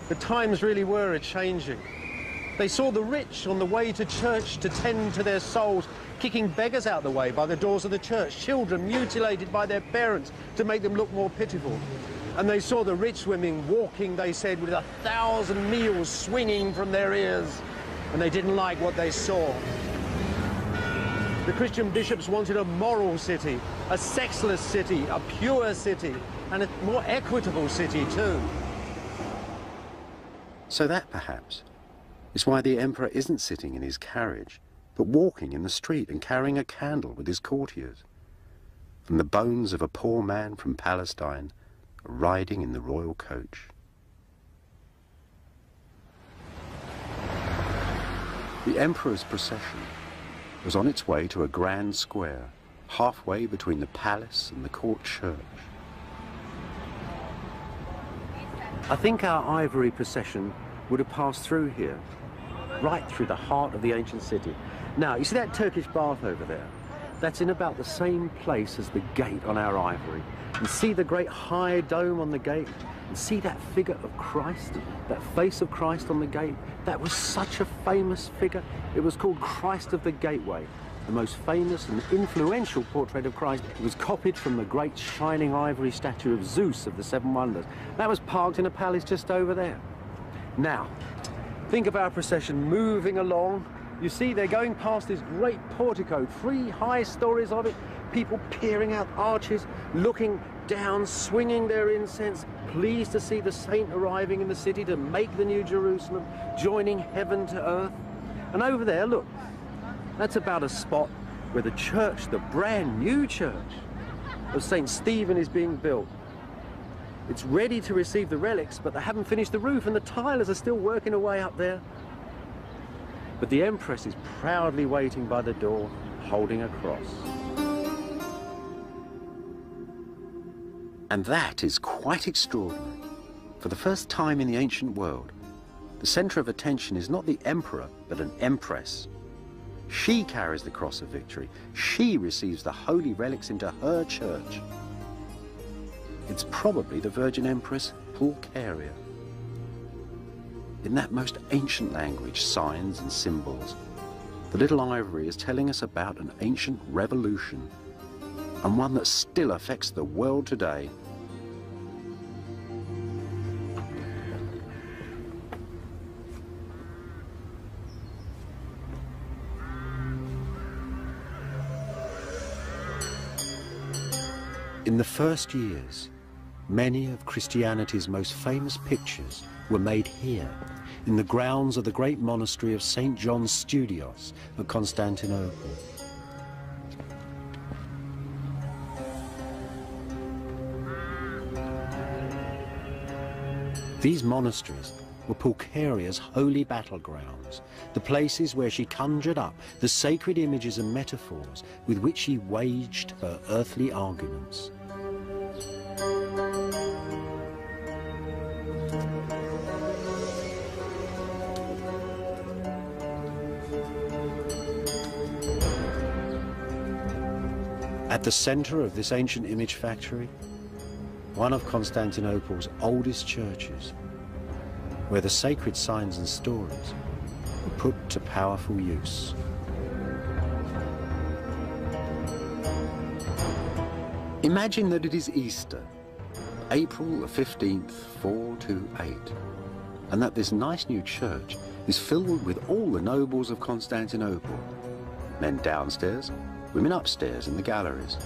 The times really were a-changing. They saw the rich on the way to church to tend to their souls, kicking beggars out the way by the doors of the church, children mutilated by their parents to make them look more pitiful. And they saw the rich women walking, they said, with 1,000 meals swinging from their ears. And they didn't like what they saw. The Christian bishops wanted a moral city, a sexless city, a pure city, and a more equitable city too. So that, perhaps, is why the emperor isn't sitting in his carriage, but walking in the street and carrying a candle with his courtiers. And the bones of a poor man from Palestine are riding in the royal coach. The emperor's procession was on its way to a grand square, halfway between the palace and the court church. I think our ivory procession would have passed through here, right through the heart of the ancient city. Now, you see that Turkish bath over there? That's in about the same place as the gate on our ivory. And see the great high dome on the gate? And see that figure of Christ, that face of Christ on the gate? That was such a famous figure. It was called Christ of the Gateway, the most famous and influential portrait of Christ. It was copied from the great shining ivory statue of Zeus of the Seven Wonders. That was parked in a palace just over there. Now, think of our procession moving along. You see, they're going past this great portico, 3 high stories of it, people peering out arches, looking down, swinging their incense, pleased to see the saint arriving in the city to make the new Jerusalem, joining heaven to earth. And over there, look, that's about a spot where the church, the brand new church of St. Stephen is being built. It's ready to receive the relics, but they haven't finished the roof and the tilers are still working away up there. But the Empress is proudly waiting by the door, holding a cross. And that is quite extraordinary. For the first time in the ancient world, the center of attention is not the emperor, but an empress. She carries the cross of victory. She receives the holy relics into her church. It's probably the Virgin Empress Pulcheria. In that most ancient language, signs and symbols, the little ivory is telling us about an ancient revolution, and one that still affects the world today. In the first years, many of Christianity's most famous pictures were made here, in the grounds of the great monastery of St. John Studios at Constantinople. These monasteries were Pulcheria's holy battlegrounds, the places where she conjured up the sacred images and metaphors with which she waged her earthly arguments. At the center of this ancient image factory, one of Constantinople's oldest churches, where the sacred signs and stories were put to powerful use. Imagine that it is Easter, April the 15th, 428, and that this nice new church is filled with all the nobles of Constantinople, men downstairs, women upstairs in the galleries.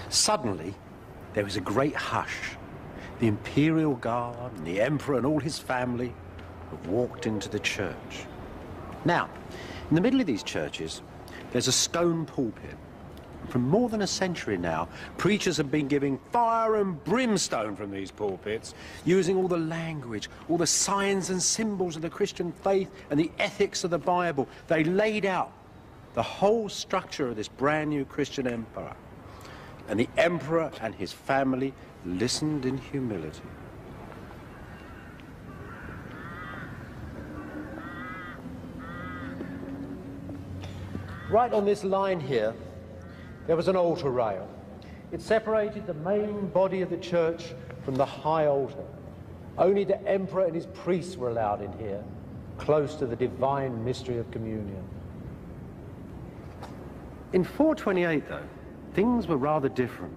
Suddenly, there was a great hush. The imperial guard and the emperor and all his family have walked into the church. Now, in the middle of these churches, there's a stone pulpit. For more than a century now, preachers have been giving fire and brimstone from these pulpits, using all the language, all the signs and symbols of the Christian faith and the ethics of the Bible. They laid out the whole structure of this brand new Christian empire. And the emperor and his family listened in humility. Right on this line here, there was an altar rail. It separated the main body of the church from the high altar. Only the emperor and his priests were allowed in here, close to the divine mystery of communion. In 428, though, things were rather different.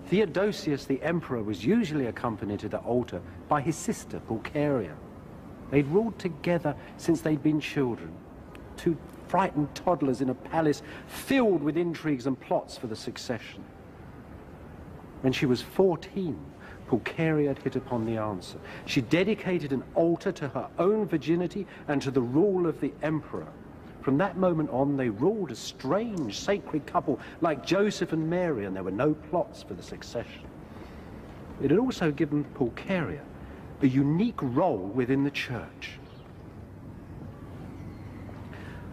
Theodosius, the emperor, was usually accompanied to the altar by his sister, Pulcheria. They'd ruled together since they'd been children, two frightened toddlers in a palace filled with intrigues and plots for the succession. When she was 14, Pulcheria had hit upon the answer. She dedicated an altar to her own virginity and to the rule of the emperor. From that moment on, they ruled a strange, sacred couple like Joseph and Mary, and there were no plots for the succession. It had also given Pulcheria a unique role within the church.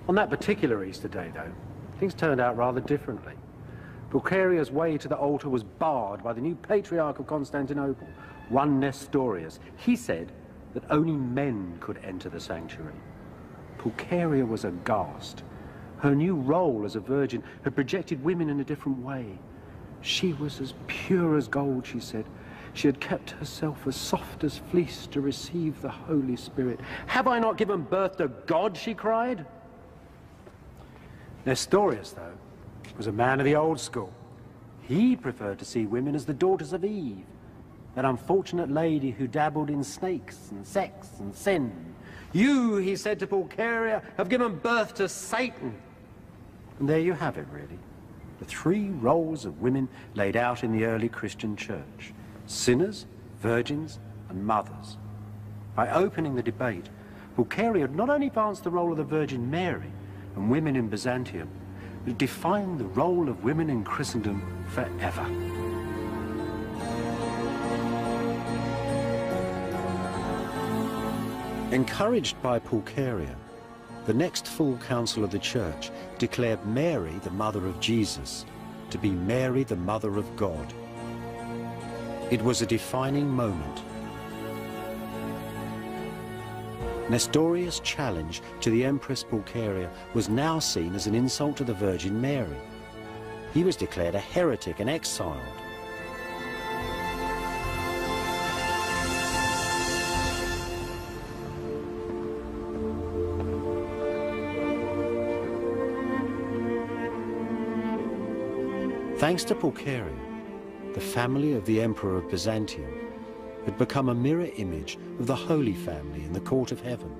On that particular Easter day, though, things turned out rather differently. Pulcheria's way to the altar was barred by the new Patriarch of Constantinople, one Nestorius. He said that only men could enter the sanctuary. Pulcheria was aghast. Her new role as a virgin had projected women in a different way. She was as pure as gold, she said. She had kept herself as soft as fleece to receive the Holy Spirit. "Have I not given birth to God?" she cried. Nestorius, though, was a man of the old school. He preferred to see women as the daughters of Eve, that unfortunate lady who dabbled in snakes and sex and sin. "You," he said to Pulcheria, "have given birth to Satan." And there you have it, really. The three roles of women laid out in the early Christian church: sinners, virgins, and mothers. By opening the debate, Pulcheria had not only advanced the role of the Virgin Mary and women in Byzantium, but defined the role of women in Christendom forever. Encouraged by Pulcheria, the next full council of the church declared Mary, the mother of Jesus, to be Mary, the mother of God. It was a defining moment. Nestorius' challenge to the Empress Pulcheria was now seen as an insult to the Virgin Mary. He was declared a heretic and exiled. Thanks to Pulcheria, the family of the Emperor of Byzantium had become a mirror image of the Holy Family in the court of heaven.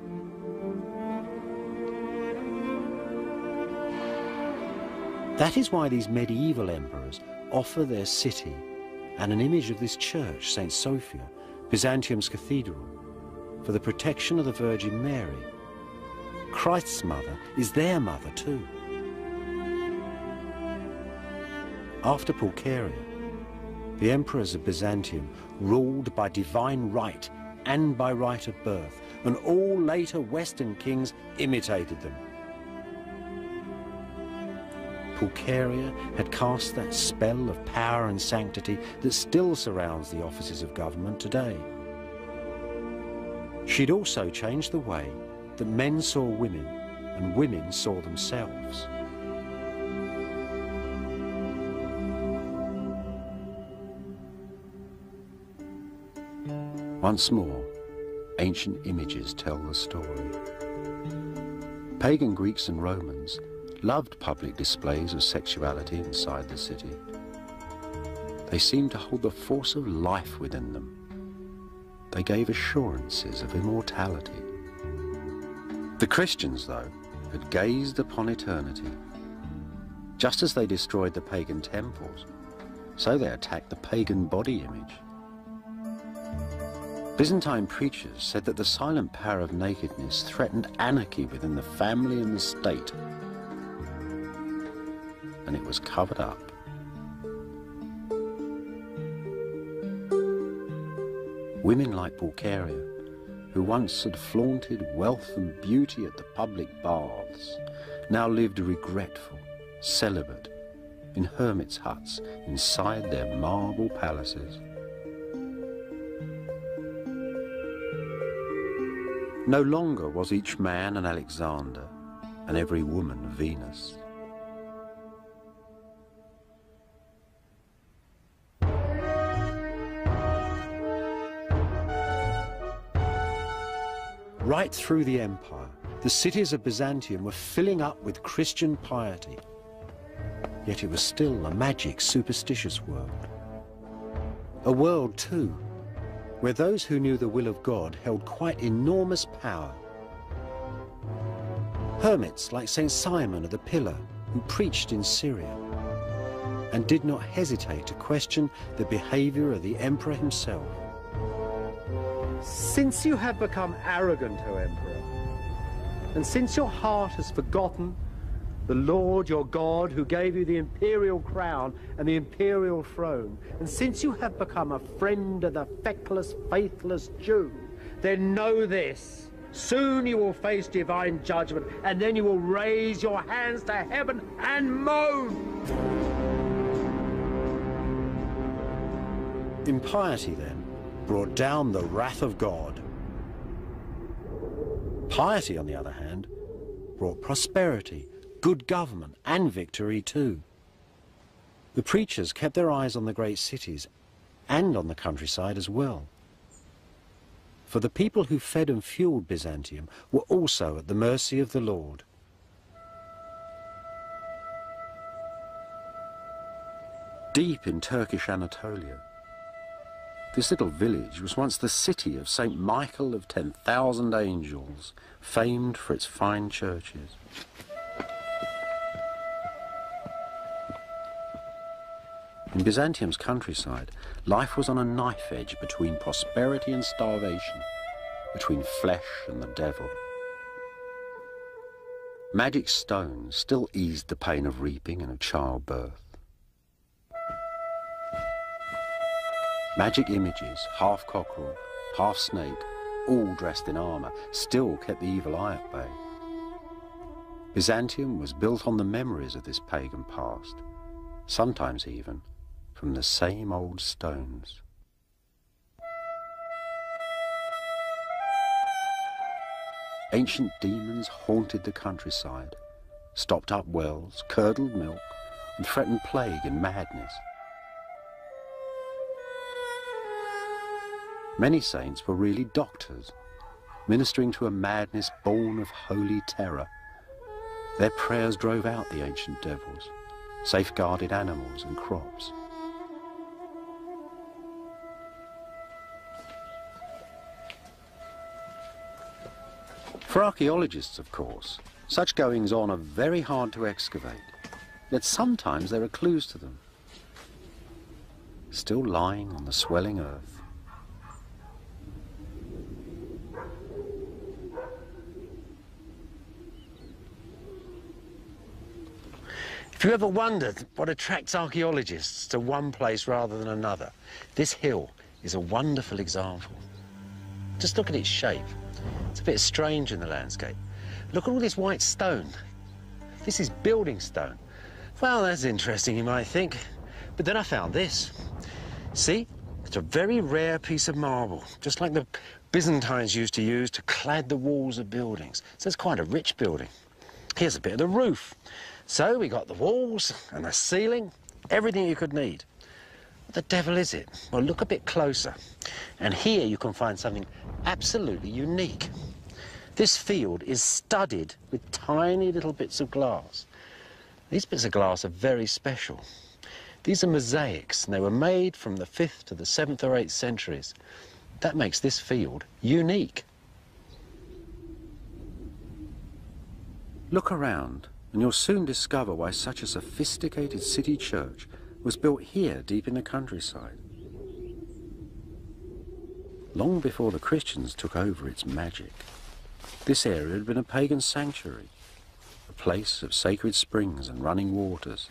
That is why these medieval emperors offer their city and an image of this church, St. Sophia, Byzantium's cathedral, for the protection of the Virgin Mary. Christ's mother is their mother too. After Pulcheria, the emperors of Byzantium ruled by divine right and by right of birth, and all later Western kings imitated them. Pulcheria had cast that spell of power and sanctity that still surrounds the offices of government today. She'd also changed the way that men saw women and women saw themselves. Once more, ancient images tell the story. Pagan Greeks and Romans loved public displays of sexuality inside the city. They seemed to hold the force of life within them. They gave assurances of immortality. The Christians, though, had gazed upon eternity. Just as they destroyed the pagan temples, so they attacked the pagan body image. Byzantine preachers said that the silent power of nakedness threatened anarchy within the family and the state, and it was covered up. Women like Pulcheria, who once had flaunted wealth and beauty at the public baths, now lived regretful, celibate, in hermits' huts inside their marble palaces. No longer was each man an Alexander and every woman Venus. Right through the empire, the cities of Byzantium were filling up with Christian piety. Yet it was still a magic, superstitious world. A world, too, where those who knew the will of God held quite enormous power. Hermits like St. Simon of the Pillar, who preached in Syria, and did not hesitate to question the behavior of the emperor himself. Since you have become arrogant, O Emperor, and since your heart has forgotten the Lord your God who gave you the imperial crown and the imperial throne, and since you have become a friend of the feckless, faithless Jew, then know this: soon you will face divine judgment, and then you will raise your hands to heaven and moan. Impiety, then, brought down the wrath of God. Piety, on the other hand, brought prosperity, good government, and victory too. The preachers kept their eyes on the great cities and on the countryside as well. For the people who fed and fueled Byzantium were also at the mercy of the Lord. Deep in Turkish Anatolia, this little village was once the city of St. Michael of 10,000 angels, famed for its fine churches. In Byzantium's countryside, life was on a knife edge between prosperity and starvation, between flesh and the devil. Magic stones still eased the pain of reaping and of childbirth. Magic images, half cockerel, half snake, all dressed in armour, still kept the evil eye at bay. Byzantium was built on the memories of this pagan past, sometimes even from the same old stones. ancient demons haunted the countryside, stopped up wells, curdled milk, and threatened plague and madness. Many saints were really doctors, ministering to a madness born of holy terror. Their prayers drove out the ancient devils, safeguarded animals and crops. For archaeologists, of course, such goings-on are very hard to excavate, yet sometimes there are clues to them, still lying on the swelling earth. If you ever wondered what attracts archaeologists to one place rather than another, this hill is a wonderful example. Just look at its shape. It's a bit strange in the landscape. Look at all this white stone. This is building stone. Well, that's interesting, you might think. But then I found this. See? It's a very rare piece of marble, just like the Byzantines used to use to clad the walls of buildings. So it's quite a rich building. Here's a bit of the roof. So we got the walls and the ceiling, everything you could need. What the devil is it? Well, look a bit closer. And here you can find something absolutely unique. This field is studded with tiny little bits of glass. These bits of glass are very special. These are mosaics, and they were made from the 5th to the 7th or 8th centuries. That makes this field unique. Look around, and you'll soon discover why such a sophisticated city church was built here deep in the countryside. Long before the Christians took over its magic, this area had been a pagan sanctuary, a place of sacred springs and running waters,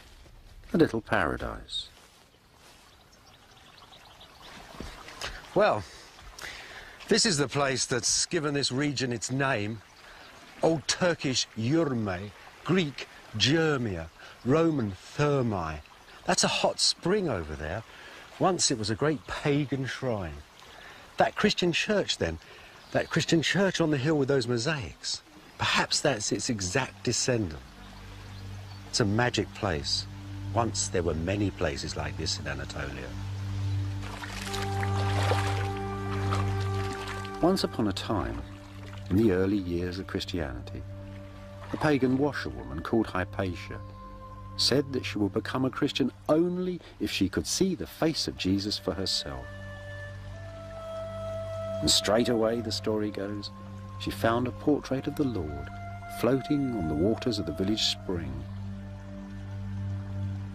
a little paradise. Well, this is the place that's given this region its name. Old Turkish Yurme, Greek Germia, Roman Thermae. That's a hot spring over there. Once it was a great pagan shrine. That Christian church then, that Christian church on the hill with those mosaics, perhaps that's its exact descendant. It's a magic place. Once there were many places like this in Anatolia. Once upon a time, in the early years of Christianity, a pagan washerwoman called Hypatia said that she would become a Christian only if she could see the face of Jesus for herself. And straight away, the story goes, she found a portrait of the Lord floating on the waters of the village spring.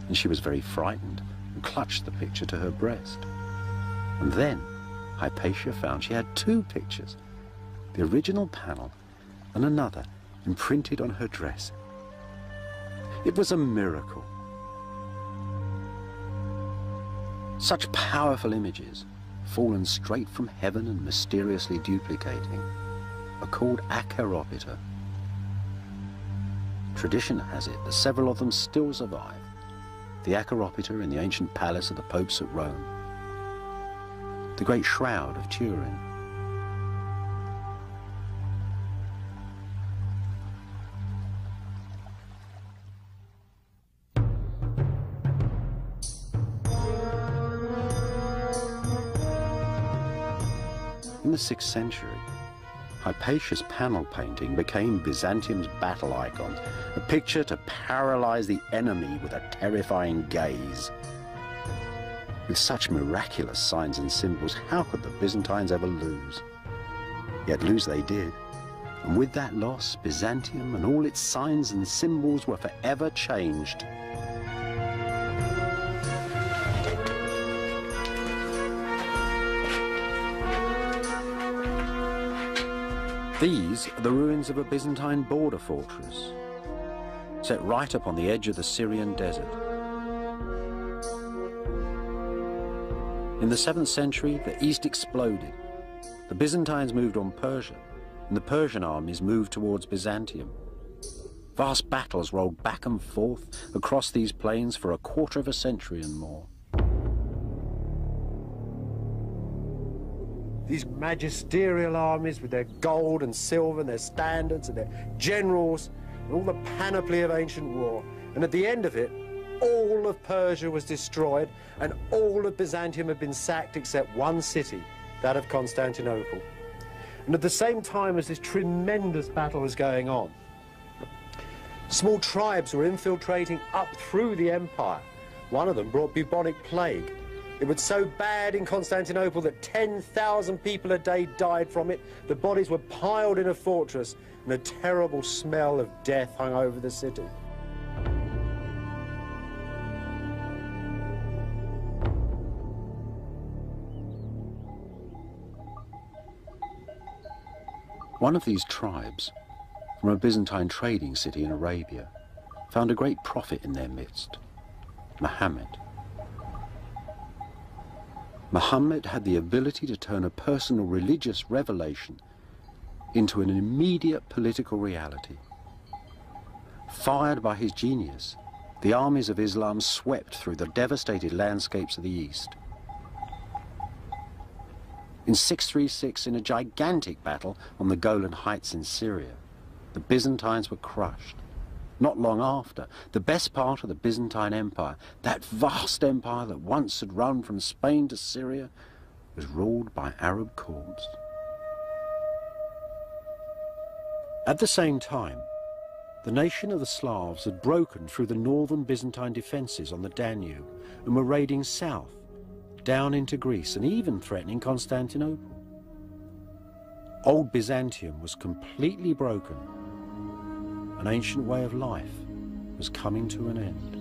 And she was very frightened and clutched the picture to her breast. And then Hypatia found she had two pictures, the original panel and another imprinted on her dress. It was a miracle. Such powerful images, fallen straight from heaven and mysteriously duplicating, are called acheropita. Tradition has it that several of them still survive. The acheropita in the ancient palace of the popes at Rome, the great shroud of Turin. In the 6th century, Hypatia's panel painting became Byzantium's battle icon, a picture to paralyze the enemy with a terrifying gaze. With such miraculous signs and symbols, how could the Byzantines ever lose? Yet lose they did, and with that loss, Byzantium and all its signs and symbols were forever changed. These are the ruins of a Byzantine border fortress, set right up on the edge of the Syrian desert. In the 7th century, the east exploded. The Byzantines moved on Persia, and the Persian armies moved towards Byzantium. Vast battles rolled back and forth across these plains for a quarter of a century and more. These magisterial armies with their gold and silver and their standards and their generals and all the panoply of ancient war. And at the end of it, all of Persia was destroyed and all of Byzantium had been sacked except one city, that of Constantinople. And at the same time as this tremendous battle was going on, small tribes were infiltrating up through the empire. One of them brought bubonic plague. It was so bad in Constantinople that 10,000 people a day died from it. The bodies were piled in a fortress and a terrible smell of death hung over the city. One of these tribes, from a Byzantine trading city in Arabia, found a great prophet in their midst, Muhammad. Muhammad had the ability to turn a personal religious revelation into an immediate political reality. Fired by his genius, the armies of Islam swept through the devastated landscapes of the East. In 636, in a gigantic battle on the Golan Heights in Syria, the Byzantines were crushed. Not long after, the best part of the Byzantine Empire, that vast empire that once had run from Spain to Syria, was ruled by Arab courts. At the same time, the nation of the Slavs had broken through the northern Byzantine defences on the Danube and were raiding south, down into Greece and even threatening Constantinople. Old Byzantium was completely broken. An ancient way of life was coming to an end.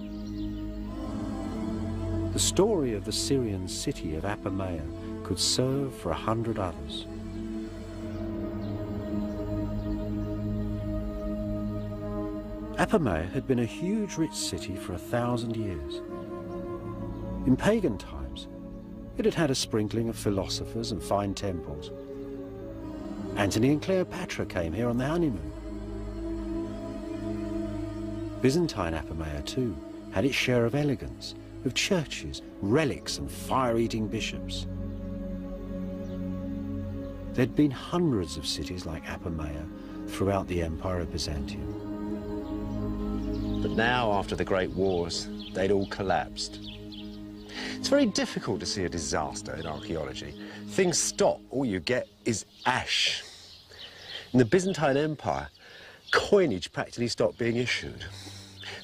The story of the Syrian city of Apamea could serve for 100 others. Apamea had been a huge rich city for 1,000 years. In pagan times, it had had a sprinkling of philosophers and fine temples. Antony and Cleopatra came here on their honeymoon. Byzantine Apamea, too, had its share of elegance, of churches, relics and fire-eating bishops. There'd been hundreds of cities like Apamea throughout the Empire of Byzantium. But now, after the Great Wars, they'd all collapsed. It's very difficult to see a disaster in archaeology. Things stop, all you get is ash. In the Byzantine Empire, coinage practically stopped being issued.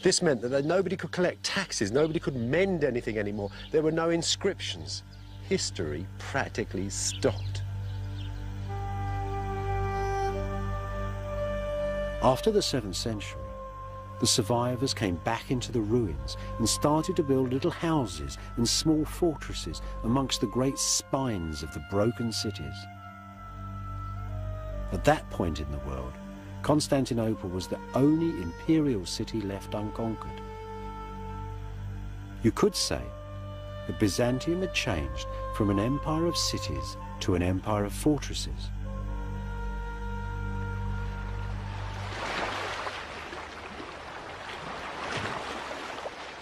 This meant that nobody could collect taxes, nobody could mend anything anymore. There were no inscriptions. History practically stopped. After the 7th century, the survivors came back into the ruins and started to build little houses and small fortresses amongst the great spines of the broken cities. At that point in the world, Constantinople was the only imperial city left unconquered. You could say that Byzantium had changed from an empire of cities to an empire of fortresses.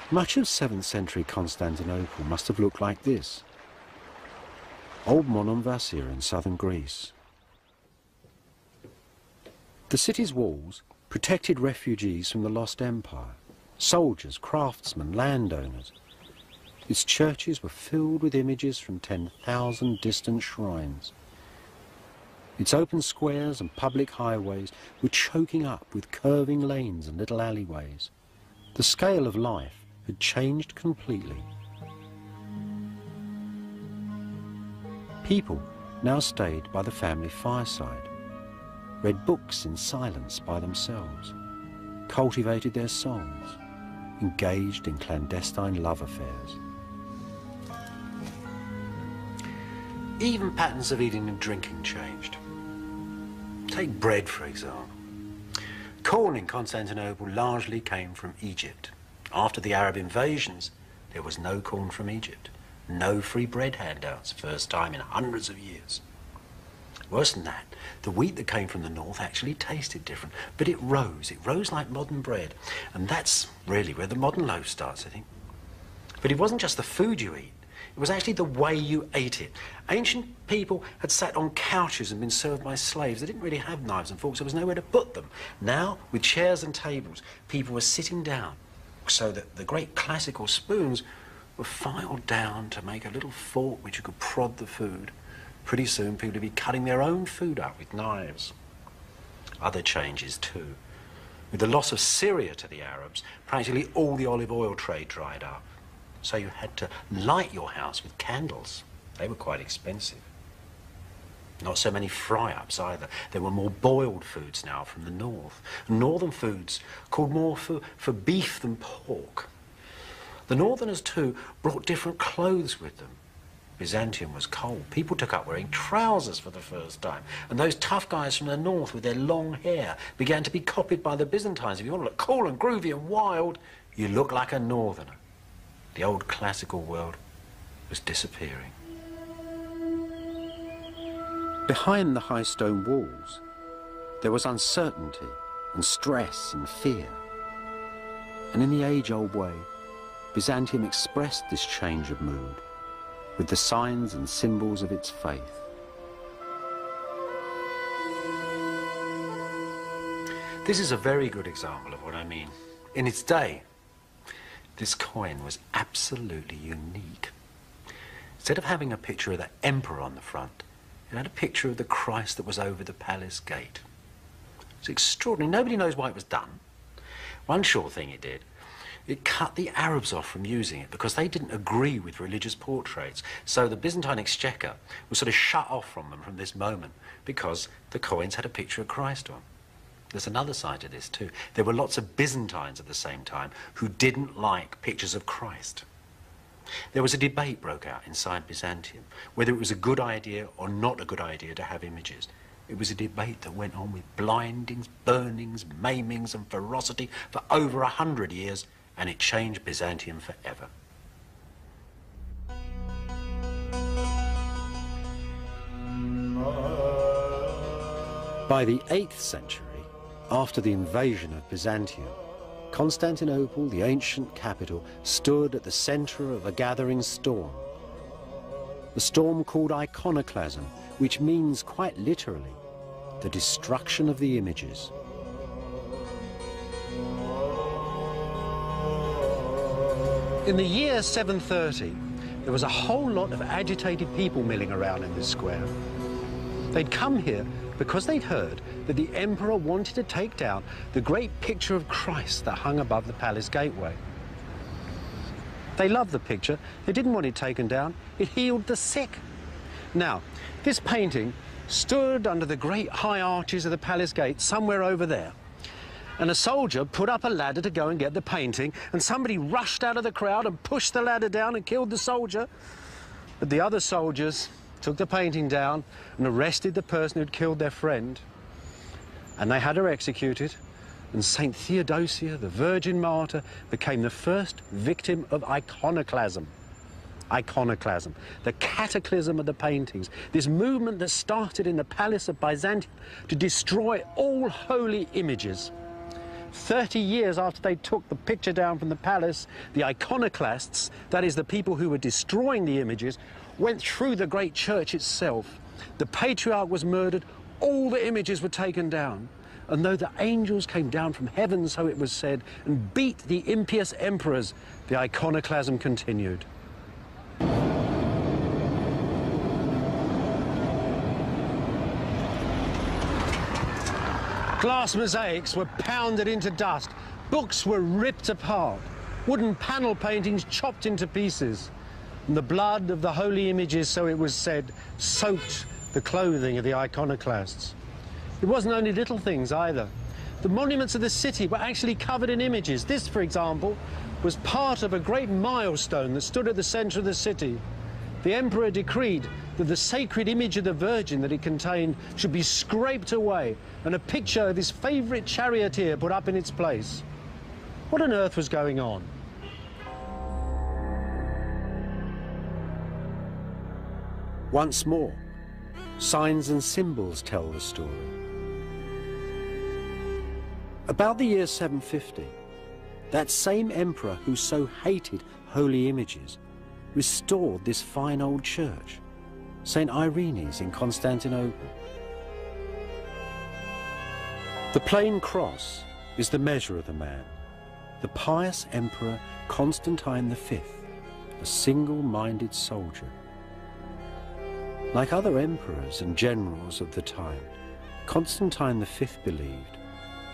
Much of 7th century Constantinople must have looked like this. Old Monemvasia in southern Greece. The city's walls protected refugees from the lost empire, soldiers, craftsmen, landowners. Its churches were filled with images from 10,000 distant shrines. Its open squares and public highways were choking up with curving lanes and little alleyways. The scale of life had changed completely. People now stayed by the family fireside, read books in silence by themselves, cultivated their souls, engaged in clandestine love affairs. Even patterns of eating and drinking changed. Take bread, for example. Corn in Constantinople largely came from Egypt. After the Arab invasions, there was no corn from Egypt. No free bread handouts, first time in hundreds of years. Worse than that, the wheat that came from the north actually tasted different, but it rose like modern bread. And that's really where the modern loaf starts, I think. But it wasn't just the food you eat, It was actually the way you ate it. Ancient people had sat on couches and been served by slaves. They didn't really have knives and forks. There was nowhere to put them. Now, with chairs and tables, people were sitting down so that the great classical spoons were filed down to make a little fork which you could prod the food. Pretty soon, people would be cutting their own food up with knives. Other changes, too. With the loss of Syria to the Arabs, practically all the olive oil trade dried up. So you had to light your house with candles. They were quite expensive. Not so many fry-ups either. There were more boiled foods now from the north. Northern foods called more for beef than pork. The northerners, too, brought different clothes with them. Byzantium was cold. People took up wearing trousers for the first time. And those tough guys from the north with their long hair began to be copied by the Byzantines. If you want to look cool and groovy and wild, you look like a northerner. The old classical world was disappearing. Behind the high stone walls, there was uncertainty and stress and fear. And in the age-old way, Byzantium expressed this change of mood with the signs and symbols of its faith. This is a very good example of what I mean. In its day, this coin was absolutely unique. Instead of having a picture of the emperor on the front, it had a picture of the Christ that was over the palace gate. It's extraordinary. Nobody knows why it was done. One sure thing it did. It cut the Arabs off from using it because they didn't agree with religious portraits. So the Byzantine exchequer was sort of shut off from them from this moment because the coins had a picture of Christ on. There's another side to this too. There were lots of Byzantines at the same time who didn't like pictures of Christ. There was a debate broke out inside Byzantium whether it was a good idea or not a good idea to have images. It was a debate that went on with blindings, burnings, maimings and ferocity for over 100 years, and it changed Byzantium forever. By the 8th century, after the invasion of Byzantium, Constantinople, the ancient capital, stood at the center of a gathering storm. A storm called iconoclasm, which means quite literally, the destruction of the images. In the year 730, there was a whole lot of agitated people milling around in this square. They'd come here because they'd heard that the emperor wanted to take down the great picture of Christ that hung above the palace gateway. They loved the picture. They didn't want it taken down. It healed the sick. Now, this painting stood under the great high arches of the palace gate somewhere over there. And a soldier put up a ladder to go and get the painting, and somebody rushed out of the crowd and pushed the ladder down and killed the soldier. But the other soldiers took the painting down and arrested the person who'd killed their friend. And they had her executed, and Saint Theodosia, the Virgin Martyr, became the first victim of iconoclasm. Iconoclasm, the cataclysm of the paintings, this movement that started in the palace of Byzantium to destroy all holy images. 30 years after they took the picture down from the palace, the iconoclasts, that is the people who were destroying the images, went through the great church itself. The patriarch was murdered, all the images were taken down. And though the angels came down from heaven, so it was said, and beat the impious emperors, the iconoclasm continued. Glass mosaics were pounded into dust, books were ripped apart, wooden panel paintings chopped into pieces, and the blood of the holy images, so it was said, soaked the clothing of the iconoclasts. It wasn't only little things either. The monuments of the city were actually covered in images. This, for example, was part of a great milestone that stood at the center of the city. The emperor decreed that the sacred image of the Virgin that it contained should be scraped away and a picture of his favorite charioteer put up in its place. What on earth was going on? Once more, signs and symbols tell the story. About the year 750, that same emperor who so hated holy images restored this fine old church, St. Irene's in Constantinople. The plain cross is the measure of the man. The pious Emperor Constantine V, a single-minded soldier. Like other emperors and generals of the time, Constantine V believed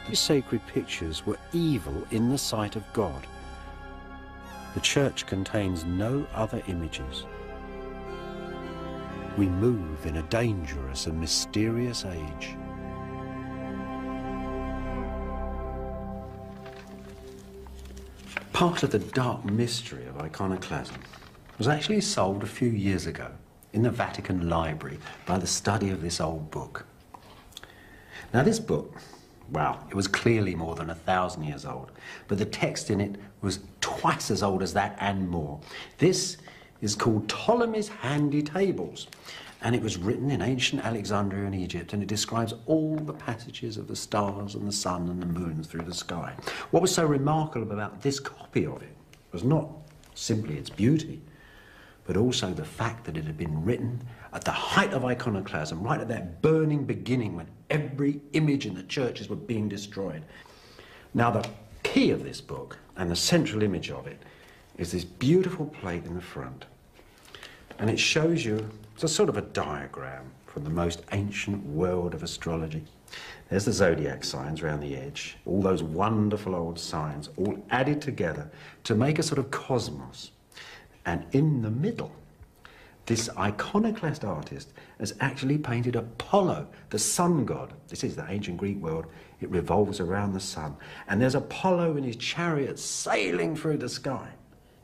the sacred pictures were evil in the sight of God. The church contains no other images. We move in a dangerous and mysterious age. Part of the dark mystery of iconoclasm was actually solved a few years ago in the Vatican Library by the study of this old book. Now this book, well, it was clearly more than 1,000 years old, but the text in it was twice as old as that and more. This is called Ptolemy's Handy Tables, and it was written in ancient Alexandria in Egypt, and it describes all the passages of the stars and the sun and the moon through the sky. What was so remarkable about this copy of it was not simply its beauty, but also the fact that it had been written at the height of iconoclasm, right at that burning beginning when every image in the churches were being destroyed. Now the key of this book and the central image of it is this beautiful plate in the front. And it shows you, it's a sort of a diagram from the most ancient world of astrology. There's the zodiac signs around the edge, all those wonderful old signs, all added together to make a sort of cosmos. And in the middle, this iconoclast artist has actually painted Apollo, the sun god. This is the ancient Greek world. It revolves around the sun. And there's Apollo in his chariot sailing through the sky.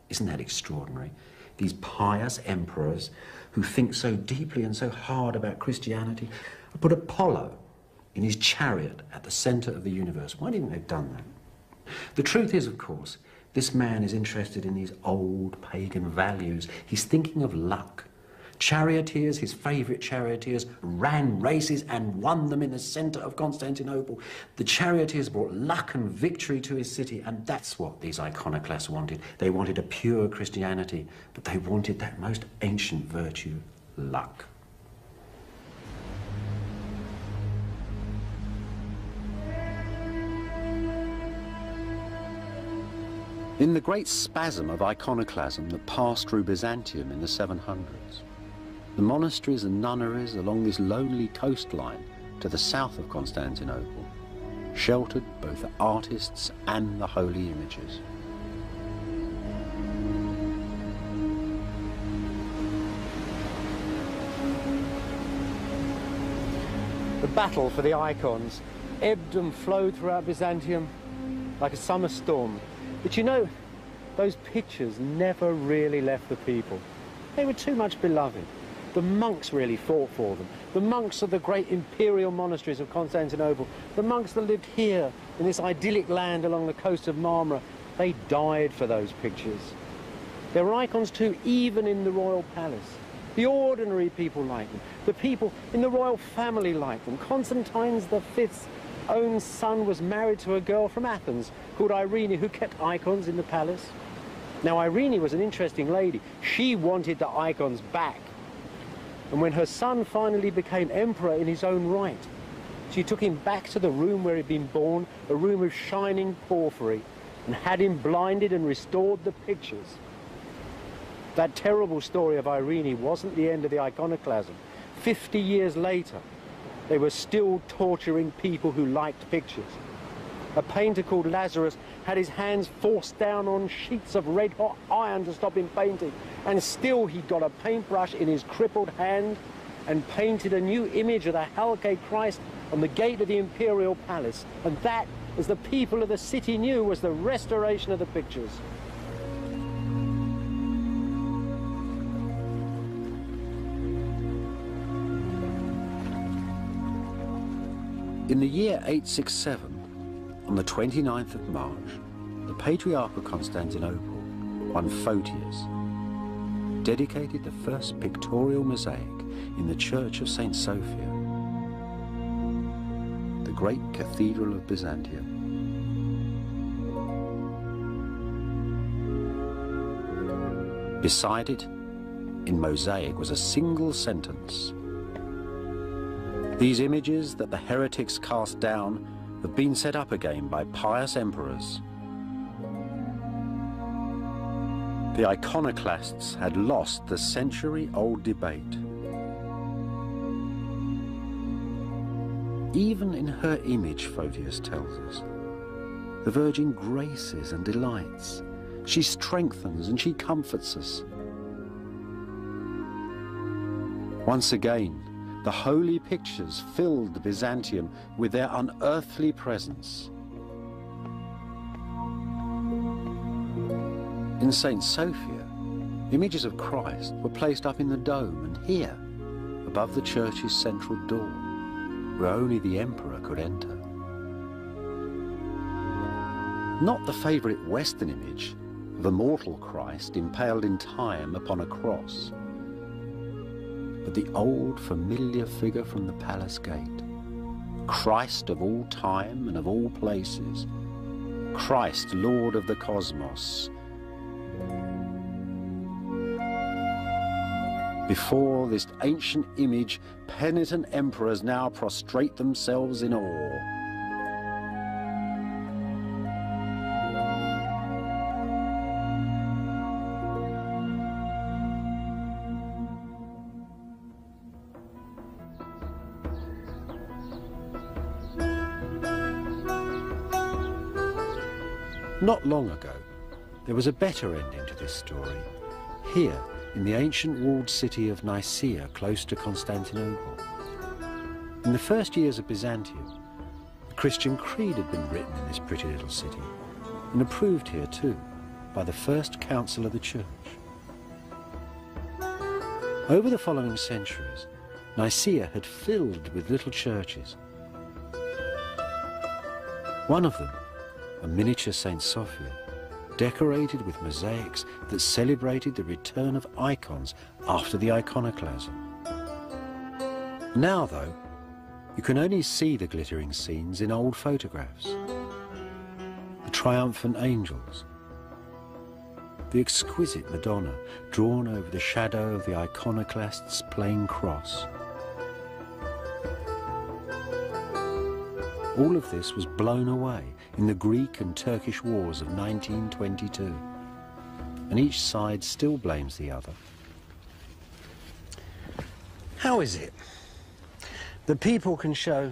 Isn't that extraordinary? These pious emperors who think so deeply and so hard about Christianity put Apollo in his chariot at the center of the universe. Why didn't they have done that? The truth is, of course, this man is interested in these old pagan values. He's thinking of luck. Charioteers, his favorite charioteers, ran races and won them in the center of Constantinople. The charioteers brought luck and victory to his city, and that's what these iconoclasts wanted. They wanted a pure Christianity, but they wanted that most ancient virtue, luck. In the great spasm of iconoclasm that passed through Byzantium in the 700s, the monasteries and nunneries along this lonely coastline to the south of Constantinople sheltered both the artists and the holy images. The battle for the icons ebbed and flowed throughout Byzantium like a summer storm. But you know, those pictures never really left the people. They were too much beloved. The monks really fought for them. The monks of the great imperial monasteries of Constantinople, the monks that lived here in this idyllic land along the coast of Marmara, they died for those pictures. There were icons too, even in the royal palace. The ordinary people liked them. The people in the royal family liked them. Constantine V's own son was married to a girl from Athens called Irene, who kept icons in the palace. Now, Irene was an interesting lady. She wanted the icons back. And when her son finally became emperor in his own right, she took him back to the room where he'd been born, a room of shining porphyry, and had him blinded and restored the pictures. That terrible story of Irene wasn't the end of the iconoclasm. 50 years later, they were still torturing people who liked pictures. A painter called Lazarus had his hands forced down on sheets of red-hot iron to stop him painting, and still he got a paintbrush in his crippled hand and painted a new image of the Halcate Christ on the gate of the imperial palace. And that, as the people of the city knew, was the restoration of the pictures. In the year 867, on the 29th of March, the Patriarch of Constantinople, one Photius, dedicated the first pictorial mosaic in the Church of St. Sophia, the great cathedral of Byzantium. Beside it, in mosaic, was a single sentence. These images that the heretics cast down have been set up again by pious emperors. The iconoclasts had lost the century-old debate. Even in her image, Photius tells us, the Virgin graces and delights. She strengthens and she comforts us. Once again, the holy pictures filled Byzantium with their unearthly presence. In St. Sophia, images of Christ were placed up in the dome and here, above the church's central door, where only the emperor could enter. Not the favourite Western image of a mortal Christ impaled in time upon a cross, but the old familiar figure from the palace gate, Christ of all time and of all places, Christ, Lord of the cosmos. Before this ancient image, penitent emperors now prostrate themselves in awe. Not long ago, there was a better ending to this story. Here, in the ancient walled city of Nicaea, close to Constantinople. In the first years of Byzantium, the Christian creed had been written in this pretty little city, and approved here too, by the first council of the church. Over the following centuries, Nicaea had filled with little churches. One of them, a miniature St. Sophia, decorated with mosaics that celebrated the return of icons after the iconoclasm. Now, though, you can only see the glittering scenes in old photographs. The triumphant angels, the exquisite Madonna drawn over the shadow of the iconoclast's plain cross. All of this was blown away in the Greek and Turkish wars of 1922, and each side still blames the other. How is it that people can show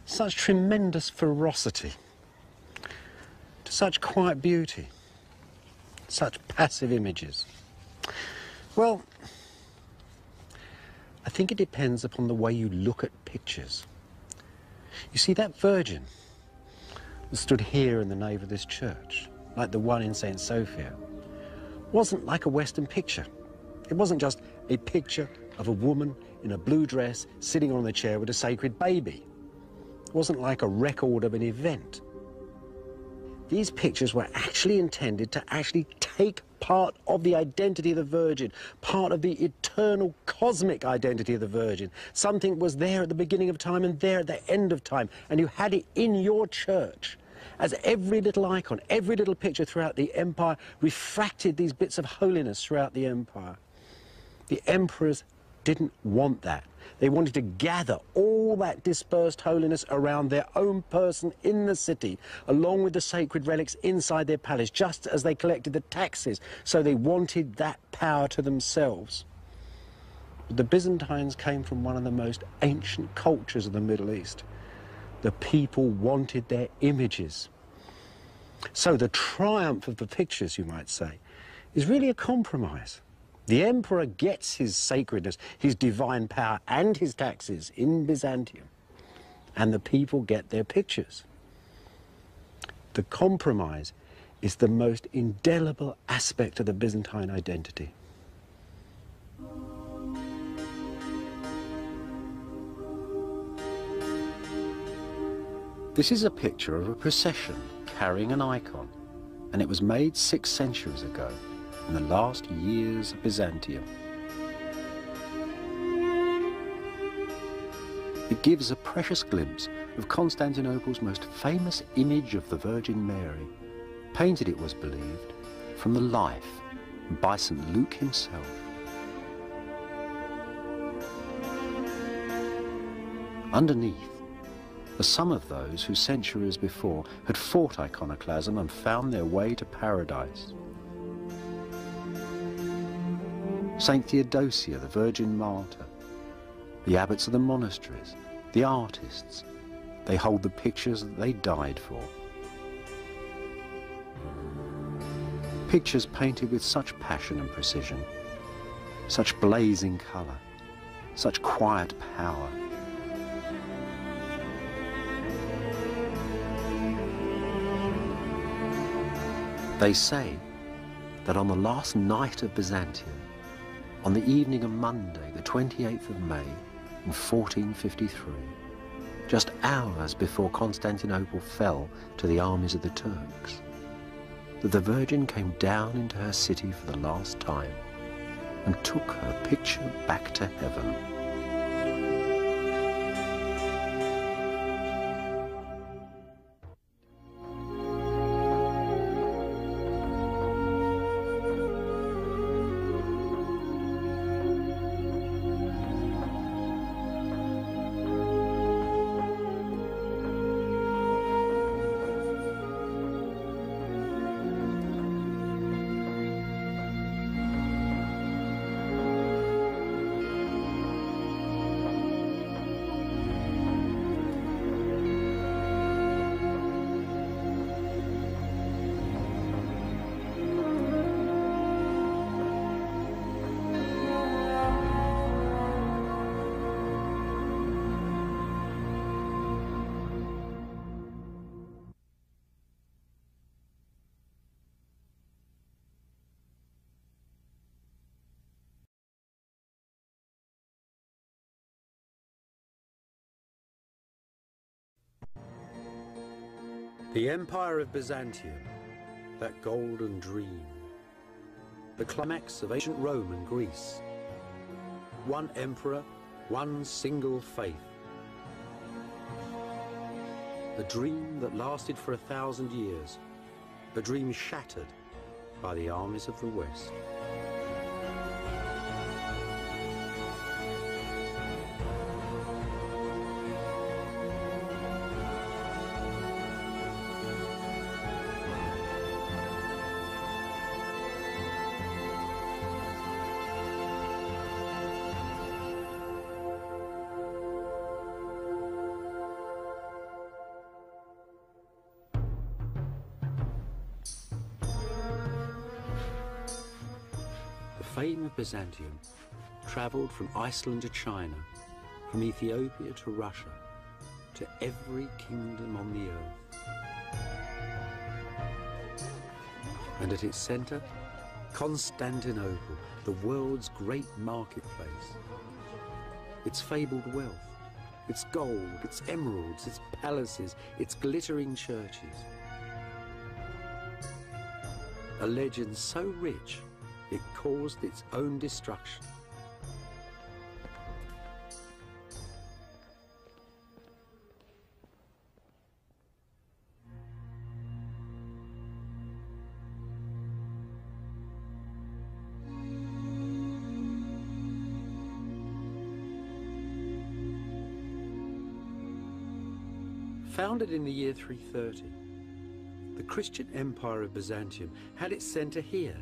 such tremendous ferocity to such quiet beauty, such passive images? Well, I think it depends upon the way you look at pictures. You see, that Virgin that stood here in the nave of this church, like the one in St. Sophia, wasn't like a Western picture. It wasn't just a picture of a woman in a blue dress sitting on the chair with a sacred baby. It wasn't like a record of an event. These pictures were actually intended to actually take part of the identity of the Virgin, part of the eternal cosmic identity of the Virgin. Something was there at the beginning of time and there at the end of time, and you had it in your church. As every little icon, every little picture throughout the empire refracted these bits of holiness throughout the empire. The emperors didn't want that. They wanted to gather all that dispersed holiness around their own person in the city, along with the sacred relics inside their palace, just as they collected the taxes. So they wanted that power to themselves. But the Byzantines came from one of the most ancient cultures of the Middle East. The people wanted their images. So the triumph of the pictures, you might say, is really a compromise. The emperor gets his sacredness, his divine power, and his taxes in Byzantium, and the people get their pictures. The compromise is the most indelible aspect of the Byzantine identity. This is a picture of a procession carrying an icon, and it was made 6 centuries ago, in the last years of Byzantium. It gives a precious glimpse of Constantinople's most famous image of the Virgin Mary, painted, it was believed, from the life and by St. Luke himself. Underneath are some of those who centuries before had fought iconoclasm and found their way to paradise. Saint Theodosia, the Virgin Martyr, the abbots of the monasteries, the artists, they hold the pictures that they died for. Pictures painted with such passion and precision, such blazing colour, such quiet power. They say that on the last night of Byzantium, on the evening of Monday, the 28th of May, in 1453, just hours before Constantinople fell to the armies of the Turks, that the Virgin came down into her city for the last time and took her picture back to heaven. The Empire of Byzantium, that golden dream, the climax of ancient Rome and Greece. One emperor, one single faith. A dream that lasted for 1,000 years, a dream shattered by the armies of the West. The fame of Byzantium travelled from Iceland to China, from Ethiopia to Russia, to every kingdom on the earth. And at its centre, Constantinople, the world's great marketplace. Its fabled wealth, its gold, its emeralds, its palaces, its glittering churches. A legend so rich it caused its own destruction. Founded in the year 330, the Christian Empire of Byzantium had its centre here,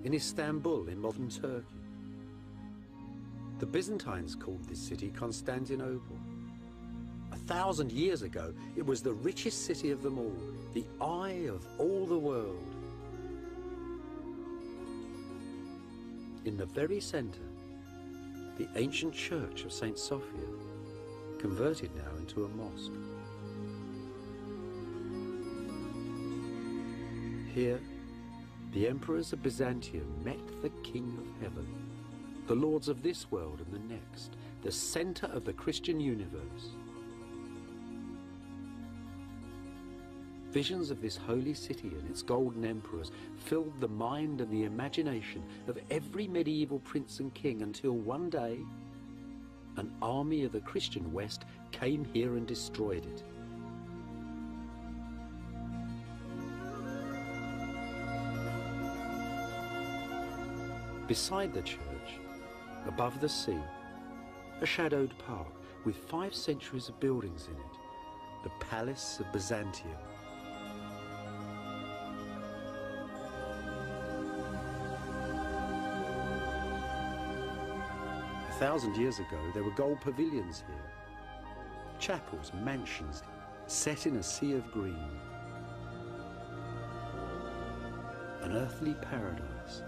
in Istanbul, in modern Turkey. The Byzantines called this city Constantinople. 1,000 years ago, it was the richest city of them all, the eye of all the world. In the very centre, the ancient church of St. Sophia, converted now into a mosque. Here, the emperors of Byzantium met the King of Heaven, the lords of this world and the next, the centre of the Christian universe. Visions of this holy city and its golden emperors filled the mind and the imagination of every medieval prince and king until one day, an army of the Christian West came here and destroyed it. Beside the church, above the sea, a shadowed park with 5 centuries of buildings in it, the Palace of Byzantium. A 1,000 years ago, there were gold pavilions here, chapels, mansions, set in a sea of green. An earthly paradise,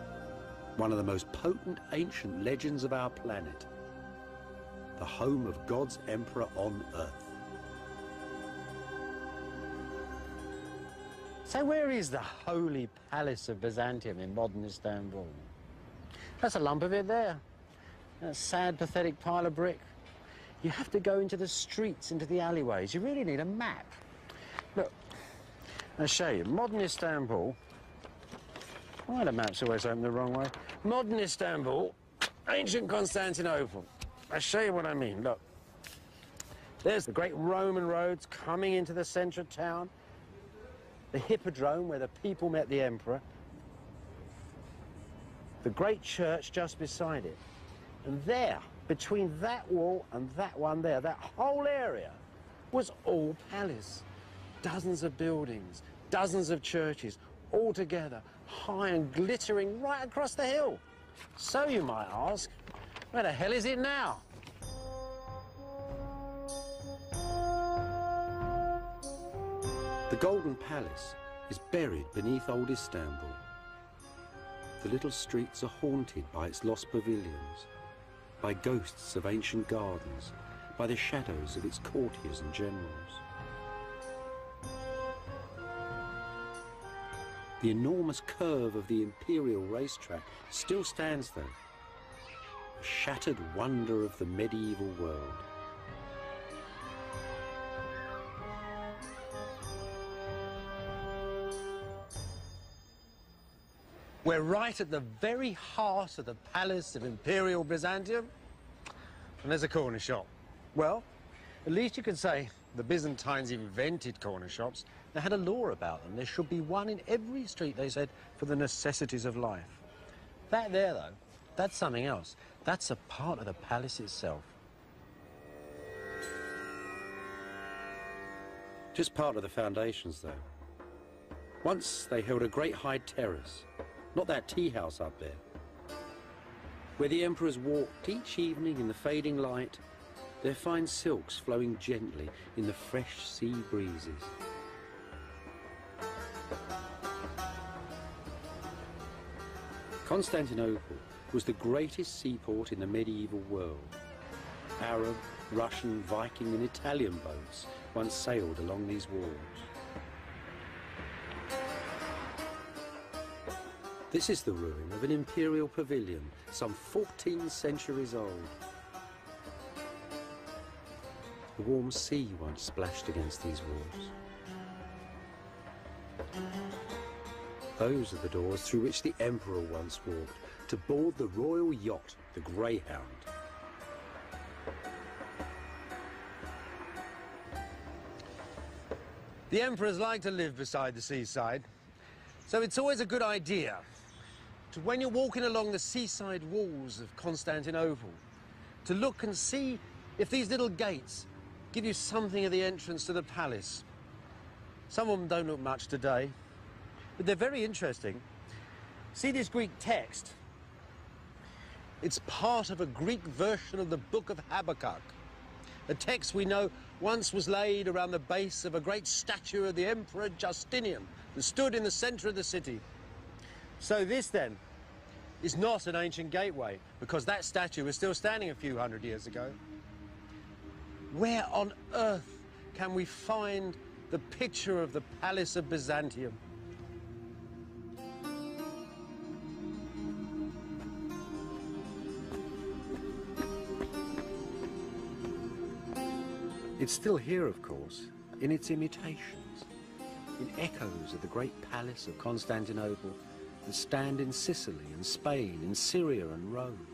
one of the most potent ancient legends of our planet, the home of God's emperor on earth. So where is the Holy Palace of Byzantium in modern Istanbul? That's a lump of it there. That sad, pathetic pile of brick. You have to go into the streets, into the alleyways. You really need a map. Look, I'll show you. Modern Istanbul. Why the map's always open the wrong way? Modern Istanbul, ancient Constantinople. I'll show you what I mean. Look, there's the great Roman roads coming into the centre of town. The Hippodrome, where the people met the emperor. The great church just beside it. And there, between that wall and that one there, that whole area was all palace. Dozens of buildings, dozens of churches, all together, high and glittering right across the hill. So you might ask, where the hell is it now? The Golden Palace is buried beneath old Istanbul. The little streets are haunted by its lost pavilions, by ghosts of ancient gardens, by the shadows of its courtiers and generals. The enormous curve of the imperial racetrack still stands there, a shattered wonder of the medieval world. We're right at the very heart of the Palace of Imperial Byzantium, and there's a corner shop. Well, at least you could say the Byzantines invented corner shops. They had a law about them. There should be one in every street, they said, for the necessities of life. That there, though, that's something else. That's a part of the palace itself. Just part of the foundations, though. Once they held a great high terrace, not that tea house up there, where the emperors walked each evening in the fading light, their fine silks flowing gently in the fresh sea breezes. Constantinople was the greatest seaport in the medieval world. Arab, Russian, Viking and Italian boats once sailed along these walls. This is the ruin of an imperial pavilion, some 14 centuries old. The warm sea once splashed against these walls. Those are the doors through which the emperor once walked to board the royal yacht, the Greyhound. The emperors like to live beside the seaside, so it's always a good idea to, when you're walking along the seaside walls of Constantinople, to look and see if these little gates give you something of the entrance to the palace. Some of them don't look much today, but they're very interesting. See this Greek text? It's part of a Greek version of the Book of Habakkuk, a text we know once was laid around the base of a great statue of the Emperor Justinian that stood in the centre of the city. So this, then, is not an ancient gateway, because that statue was still standing a few hundred years ago. Where on earth can we find the picture of the Palace of Byzantium? It's still here, of course, in its imitations, in echoes of the great palace of Constantinople that stand in Sicily and Spain, in Syria and Rome.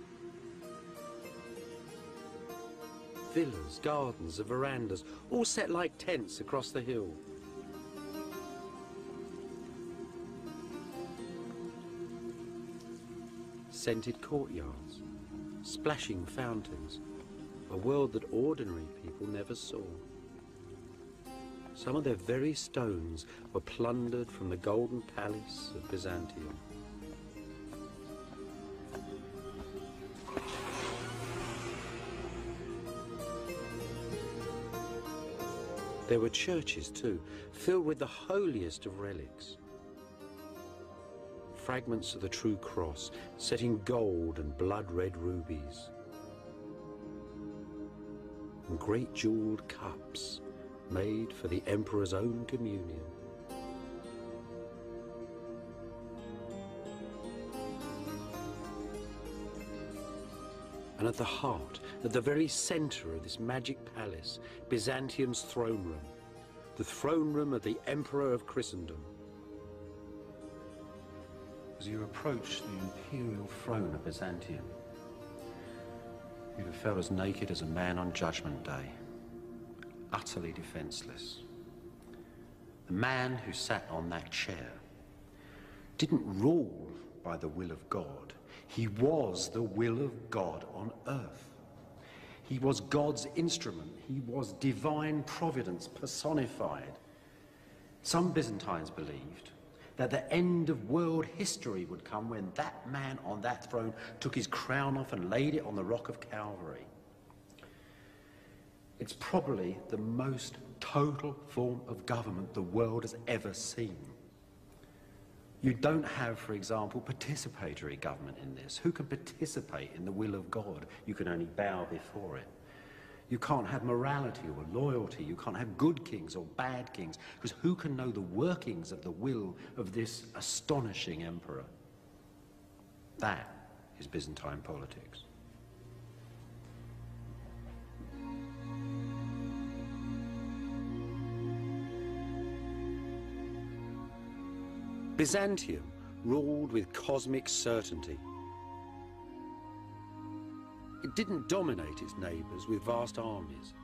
Villas, gardens and verandas, all set like tents across the hill. scented courtyards, splashing fountains, a world that ordinary people never saw. Some of their very stones were plundered from the golden palace of Byzantium. There were churches too, filled with the holiest of relics. Fragments of the true cross set in gold and blood-red rubies. And great jeweled cups made for the emperor's own communion. And at the heart, at the very center of this magic palace, Byzantium's throne room, the throne room of the Emperor of Christendom. As you approach the imperial throne of Byzantium, you'd have felt as naked as a man on Judgment Day, utterly defenseless. The man who sat on that chair didn't rule by the will of God. He was the will of God on earth. He was God's instrument. He was divine providence personified. Some Byzantines believed that the end of world history would come when that man on that throne took his crown off and laid it on the rock of Calvary. It's probably the most total form of government the world has ever seen. You don't have, for example, participatory government in this. Who can participate in the will of God? You can only bow before it. You can't have morality or loyalty. You can't have good kings or bad kings, because who can know the workings of the will of this astonishing emperor? That is Byzantine politics. Byzantium ruled with cosmic certainty. It didn't dominate its neighbours with vast armies,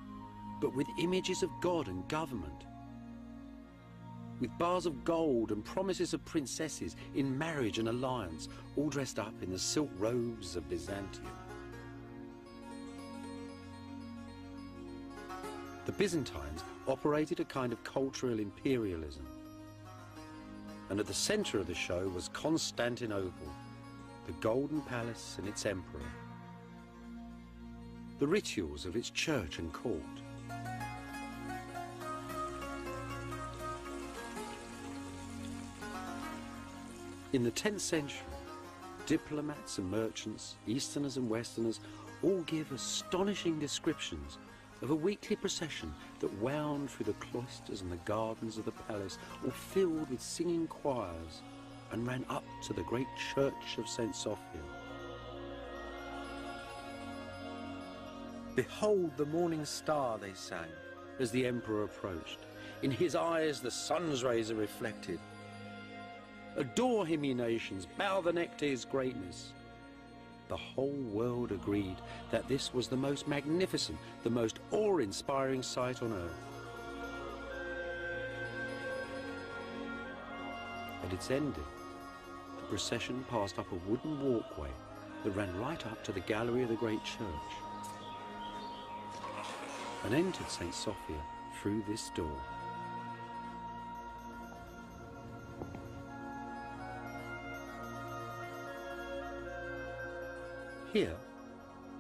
but with images of God and government, with bars of gold and promises of princesses in marriage and alliance, all dressed up in the silk robes of Byzantium. The Byzantines operated a kind of cultural imperialism, and at the centre of the show was Constantinople, the Golden Palace and its emperor, the rituals of its church and court. In the 10th century, diplomats and merchants, Easterners and Westerners, all give astonishing descriptions of a weekly procession that wound through the cloisters and the gardens of the palace, all filled with singing choirs, and ran up to the great church of St. Sophia. Behold the morning star, they sang, as the emperor approached. In his eyes the sun's rays are reflected. Adore him, ye nations, bow the neck to his greatness. The whole world agreed that this was the most magnificent, the most awe-inspiring sight on earth. At its ending, the procession passed up a wooden walkway that ran right up to the gallery of the great church, and entered St. Sophia through this door. Here,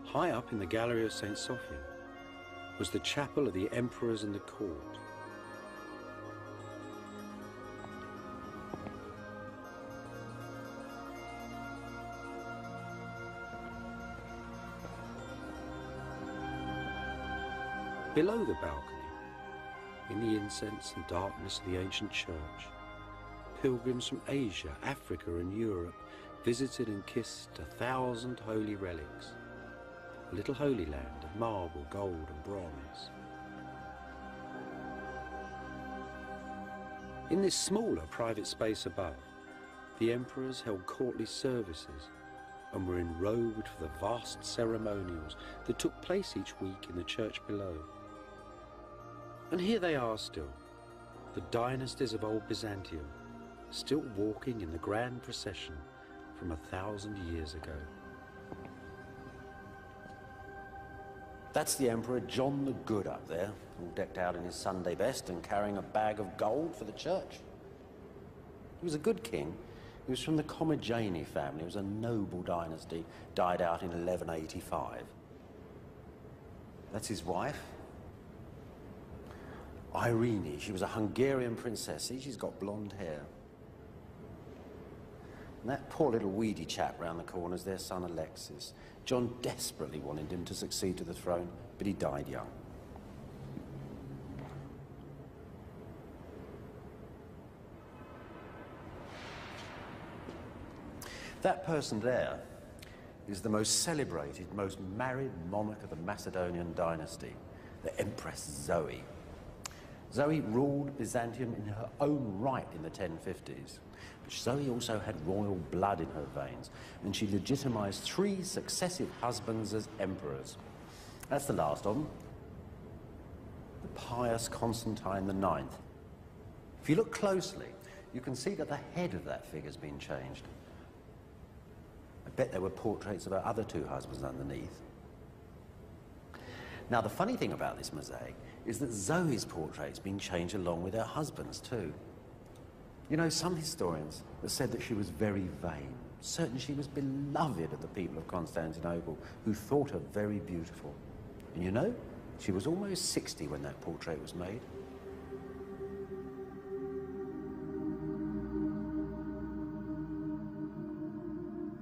high up in the gallery of St. Sophia, was the chapel of the emperors and the court. Below the balcony, in the incense and darkness of the ancient church, pilgrims from Asia, Africa and Europe visited and kissed 1,000 holy relics, a little holy land of marble, gold and bronze. In this smaller private space above, the emperors held courtly services and were enrobed for the vast ceremonials that took place each week in the church below. And here they are still, the dynasties of old Byzantium, still walking in the grand procession from 1,000 years ago. That's the Emperor John the Good up there, all decked out in his Sunday best and carrying a bag of gold for the church. He was a good king. He was from the Commagene family. It was a noble dynasty, died out in 1185. That's his wife, Irene. She was a Hungarian princess. See, she's got blonde hair. And that poor little weedy chap round the corner is their son Alexis. John desperately wanted him to succeed to the throne, but he died young. That person there is the most celebrated, most married monarch of the Macedonian dynasty, the Empress Zoe. Zoe ruled Byzantium in her own right in the 1050s. But Zoe also had royal blood in her veins, and she legitimized 3 successive husbands as emperors. That's the last of them, the pious Constantine IX. If you look closely, you can see that the head of that figure's been changed. I bet there were portraits of her other 2 husbands underneath. Now, the funny thing about this mosaic is that Zoe's portrait's been changed along with her husband's too. You know, some historians have said that she was very vain, certain she was beloved of the people of Constantinople, who thought her very beautiful. And you know, she was almost 60 when that portrait was made.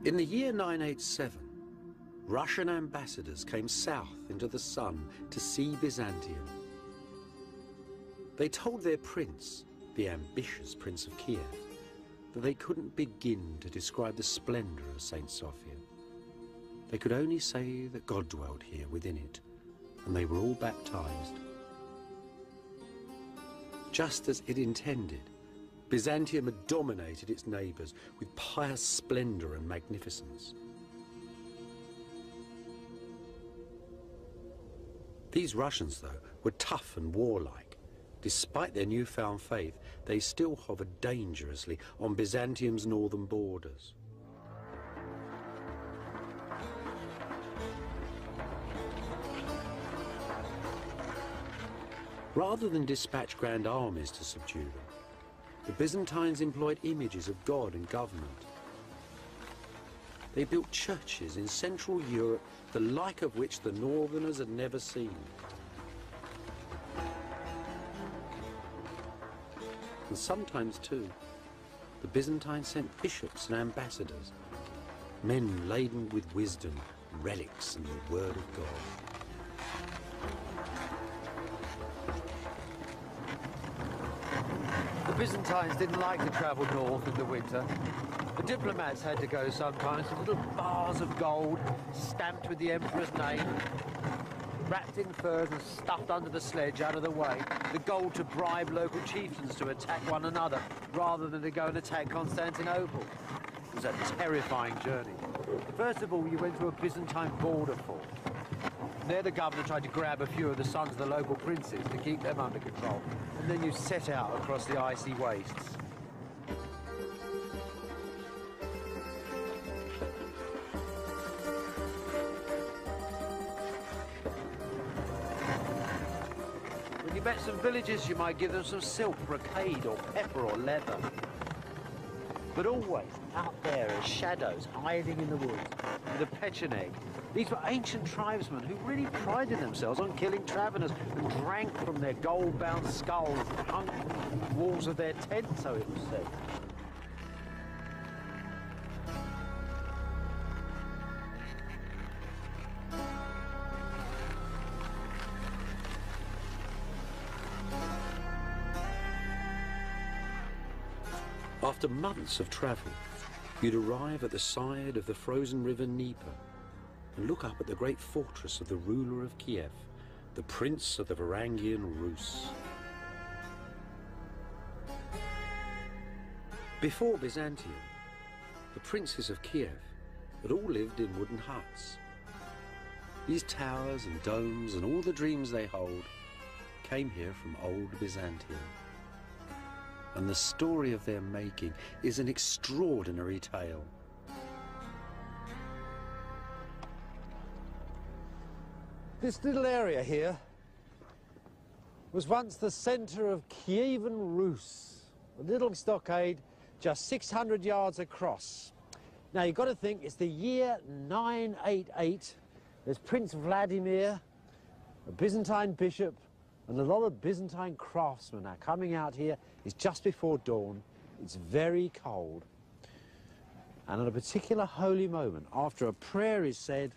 In the year 987, Russian ambassadors came south into the sun to see Byzantium. They told their prince, the ambitious Prince of Kiev, that they couldn't begin to describe the splendor of St. Sophia. They could only say that God dwelt here within it, and they were all baptized. Just as it intended, Byzantium had dominated its neighbors with pious splendor and magnificence. These Russians, though, were tough and warlike. Despite their newfound faith, they still hovered dangerously on Byzantium's northern borders. Rather than dispatch grand armies to subdue them, the Byzantines employed images of God and government. They built churches in Central Europe, the like of which the Northerners had never seen. And sometimes, too, the Byzantines sent bishops and ambassadors, men laden with wisdom, relics, and the word of God. The Byzantines didn't like to travel north in the winter. The diplomats had to go sometimes with little bars of gold stamped with the emperor's name, wrapped in furs and stuffed under the sledge out of the way. The gold to bribe local chieftains to attack one another rather than to go and attack Constantinople. It was a terrifying journey. First of all, you went to a Byzantine border fort. There the governor tried to grab a few of the sons of the local princes to keep them under control. And then you set out across the icy wastes. When you met some villagers, you might give them some silk, brocade, or pepper, or leather. But always out there as shadows hiding in the woods, the Pecheneg. These were ancient tribesmen who really prided themselves on killing travellers and drank from their gold-bound skulls that hung from the walls of their tents, so it was said. After months of travel, you'd arrive at the side of the frozen river Dnieper and look up at the great fortress of the ruler of Kiev, the prince of the Varangian Rus. Before Byzantium, the princes of Kiev had all lived in wooden huts. These towers and domes and all the dreams they hold came here from old Byzantium. And the story of their making is an extraordinary tale. This little area here was once the centre of Kievan Rus, a little stockade just 600 yards across. Now you've got to think it's the year 988. There's Prince Vladimir, a Byzantine bishop, and a lot of Byzantine craftsmen are coming out here. It's just before dawn. It's very cold. And at a particular holy moment, after a prayer is said,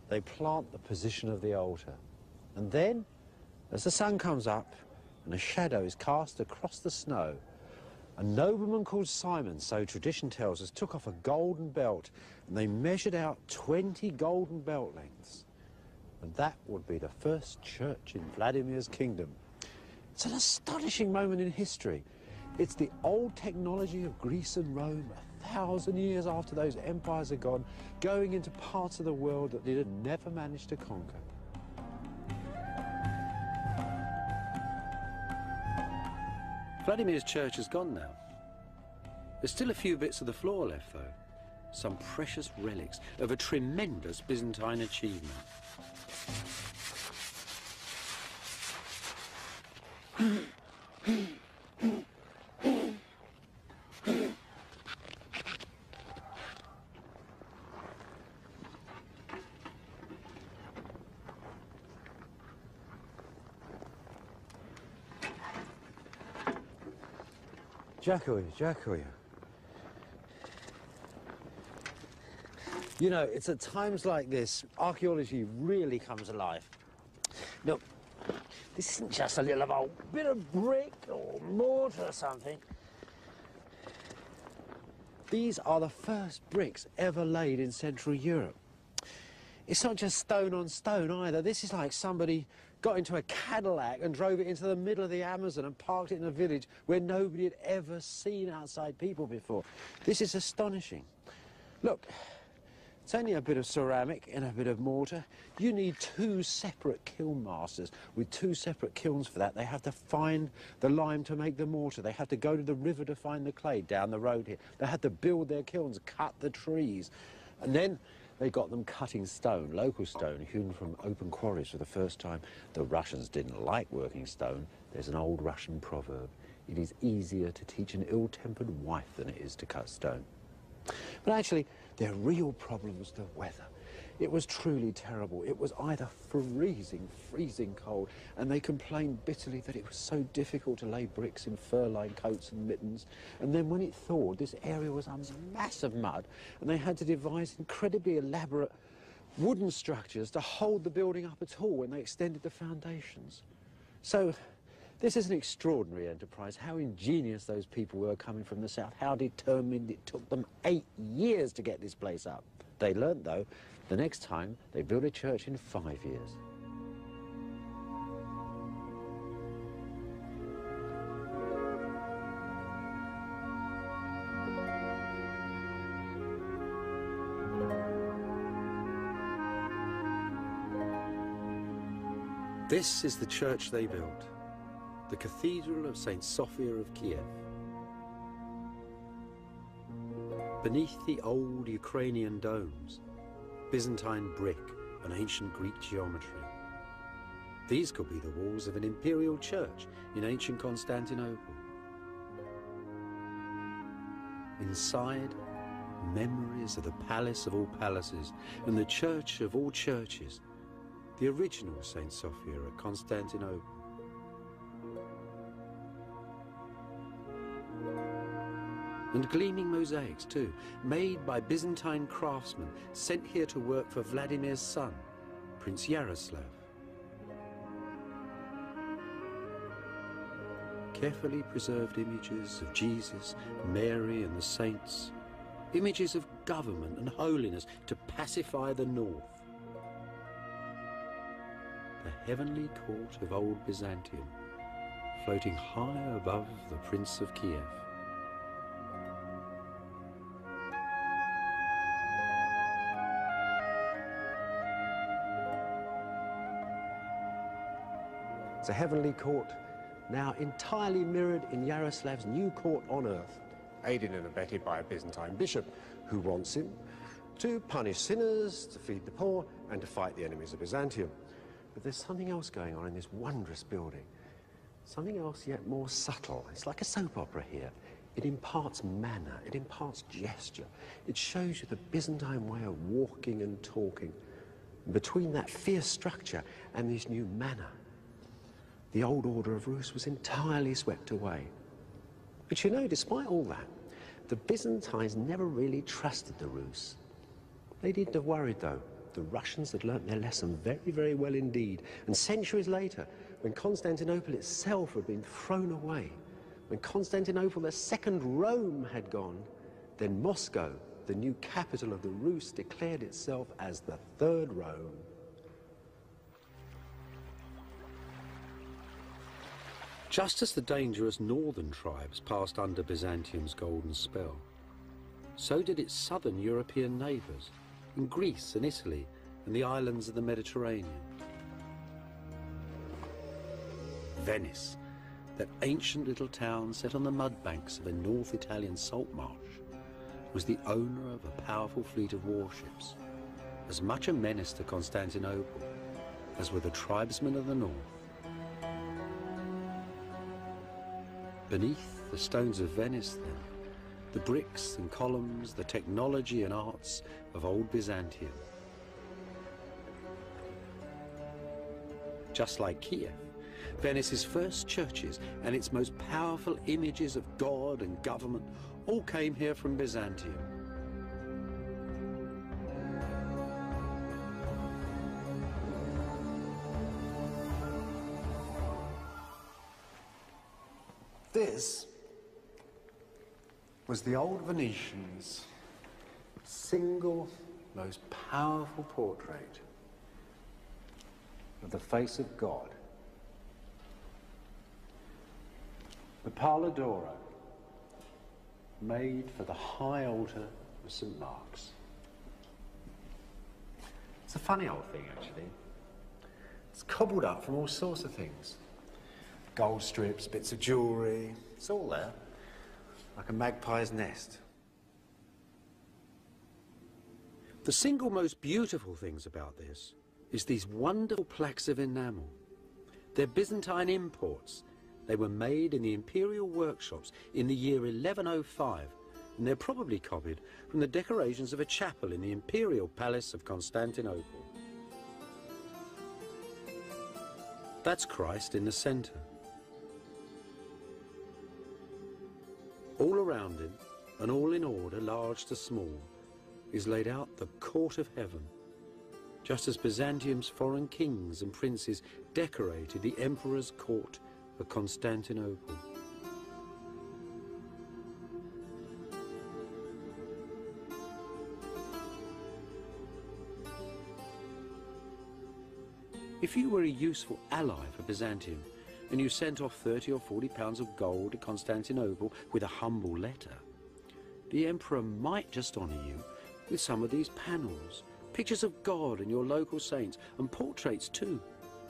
they plant the position of the altar. And then, as the sun comes up and a shadow is cast across the snow, a nobleman called Simon, so tradition tells us, took off a golden belt and they measured out 20 golden belt lengths. And that would be the first church in Vladimir's kingdom. It's an astonishing moment in history. It's the old technology of Greece and Rome, 1,000 years after those empires are gone, going into parts of the world that they had never managed to conquer. Vladimir's church is gone now. There's still a few bits of the floor left, though. Some precious relics of a tremendous Byzantine achievement. Dziękuję. You know, it's at times like this, archaeology really comes alive. Look, this isn't just a little old bit of brick or mortar or something. These are the first bricks ever laid in Central Europe. It's not just stone on stone either. This is like somebody got into a Cadillac and drove it into the middle of the Amazon and parked it in a village where nobody had ever seen outside people before. This is astonishing. Look, it's only a bit of ceramic and a bit of mortar. You need two separate kiln masters with two separate kilns for that. They have to find the lime to make the mortar. They have to go to the river to find the clay down the road here. They have to build their kilns, cut the trees. And then they got them cutting stone, local stone, hewn from open quarries for the first time. The Russians didn't like working stone. There's an old Russian proverb. It is easier to teach an ill-tempered wife than it is to cut stone. But actually, their real problem was the weather. It was truly terrible. It was either freezing cold, and they complained bitterly that it was so difficult to lay bricks in fur-lined coats and mittens. And then when it thawed, this area was a mass of mud, and they had to devise incredibly elaborate wooden structures to hold the building up at all when they extended the foundations. So this is an extraordinary enterprise. How ingenious those people were coming from the south, how determined. It took them 8 years to get this place up. They learnt, though, the next time they built a church in 5 years. This is the church they built, the Cathedral of St. Sophia of Kiev. Beneath the old Ukrainian domes, Byzantine brick and ancient Greek geometry. These could be the walls of an imperial church in ancient Constantinople. Inside, memories of the palace of all palaces and the church of all churches, the original St. Sophia at Constantinople. And gleaming mosaics too, made by Byzantine craftsmen sent here to work for Vladimir's son, Prince Yaroslav. Carefully preserved images of Jesus, Mary and the saints, images of government and holiness to pacify the north. The heavenly court of old Byzantium, floating high above the Prince of Kiev. It's a heavenly court, now entirely mirrored in Yaroslav's new court on earth, aided and abetted by a Byzantine bishop who wants him to punish sinners, to feed the poor, and to fight the enemies of Byzantium. But there's something else going on in this wondrous building. Something else yet more subtle. It's like a soap opera here. It imparts manner, it imparts gesture. It shows you the Byzantine way of walking and talking. And between that fierce structure and this new manner, the old order of Rus was entirely swept away. But you know, despite all that, the Byzantines never really trusted the Rus. They did have worried, though. The Russians had learnt their lesson very, very well indeed. And centuries later, when Constantinople itself had been thrown away, when Constantinople, the second Rome, had gone, then Moscow, the new capital of the Rus, declared itself as the third Rome. Just as the dangerous northern tribes passed under Byzantium's golden spell, so did its southern European neighbours, in Greece and Italy and the islands of the Mediterranean. Venice, that ancient little town set on the mud banks of a North Italian salt marsh, was the owner of a powerful fleet of warships, as much a menace to Constantinople as were the tribesmen of the north. Beneath the stones of Venice, then, the bricks and columns, the technology and arts of old Byzantium. Just like Kiev, Venice's first churches and its most powerful images of God and government all came here from Byzantium. This was the old Venetians' single most powerful portrait of the face of God. The Pala d'Oro, made for the high altar of St. Mark's. It's a funny old thing, actually. It's cobbled up from all sorts of things. Gold strips, bits of jewellery, it's all there, like a magpie's nest. The single most beautiful things about this is these wonderful plaques of enamel. They're Byzantine imports. They were made in the imperial workshops in the year 1105, and they're probably copied from the decorations of a chapel in the imperial palace of Constantinople. That's Christ in the centre. All around him, and all in order, large to small, is laid out the court of heaven, just as Byzantium's foreign kings and princes decorated the emperor's court of Constantinople. If you were a useful ally for Byzantium, and you sent off 30 or 40 pounds of gold to Constantinople with a humble letter, the emperor might just honour you with some of these panels, pictures of God and your local saints, and portraits too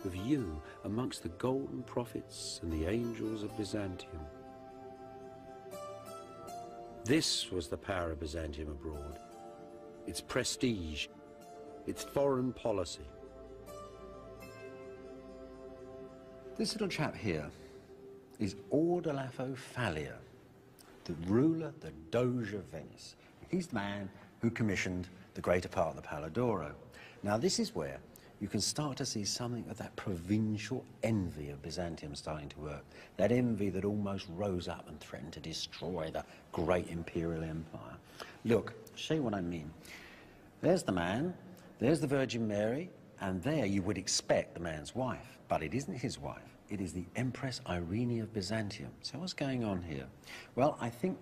of you amongst the golden prophets and the angels of Byzantium. This was the power of Byzantium abroad, its prestige, its foreign policy. This little chap here is Ordolafo Fallia, the ruler, the Doge of Venice. He's the man who commissioned the greater part of the Pala d'Oro. Now this is where you can start to see something of that provincial envy of Byzantium starting to work. That envy that almost rose up and threatened to destroy the great imperial empire. Look, I'll show you what I mean. There's the man, there's the Virgin Mary, and there you would expect the man's wife. But it isn't his wife. It is the Empress Irene of Byzantium. So what's going on here? Well, I think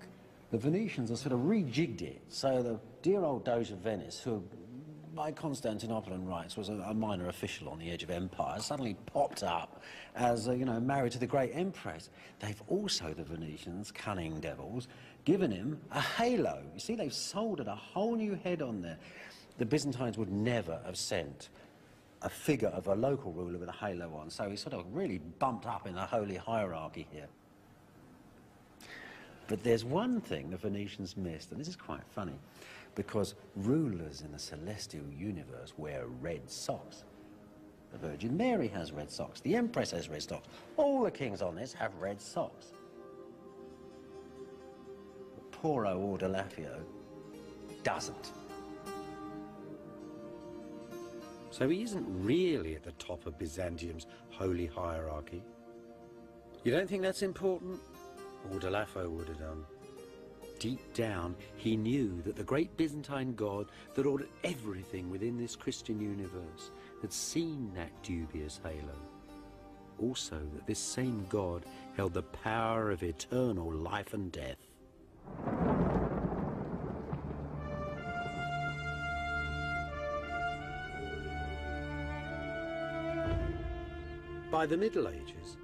the Venetians have sort of rejigged it. So the dear old Doge of Venice, who by Constantinopolitan rights was a minor official on the edge of empire, suddenly popped up as, you know, married to the great empress. They've also, the Venetians, cunning devils, given him a halo. You see, they've soldered a whole new head on there. The Byzantines would never have sent a figure of a local ruler with a halo on, so he's sort of really bumped up in the holy hierarchy here. But there's one thing the Phoenicians missed, and this is quite funny, because rulers in the celestial universe wear red socks. The Virgin Mary has red socks, the Empress has red socks, all the kings on this have red socks. But poor old Ordelafio doesn't. So he isn't really at the top of Byzantium's holy hierarchy. You don't think that's important? Ordelafo would have done. Deep down, he knew that the great Byzantine God that ordered everything within this Christian universe had seen that dubious halo. Also that this same God held the power of eternal life and death. By the Middle Ages,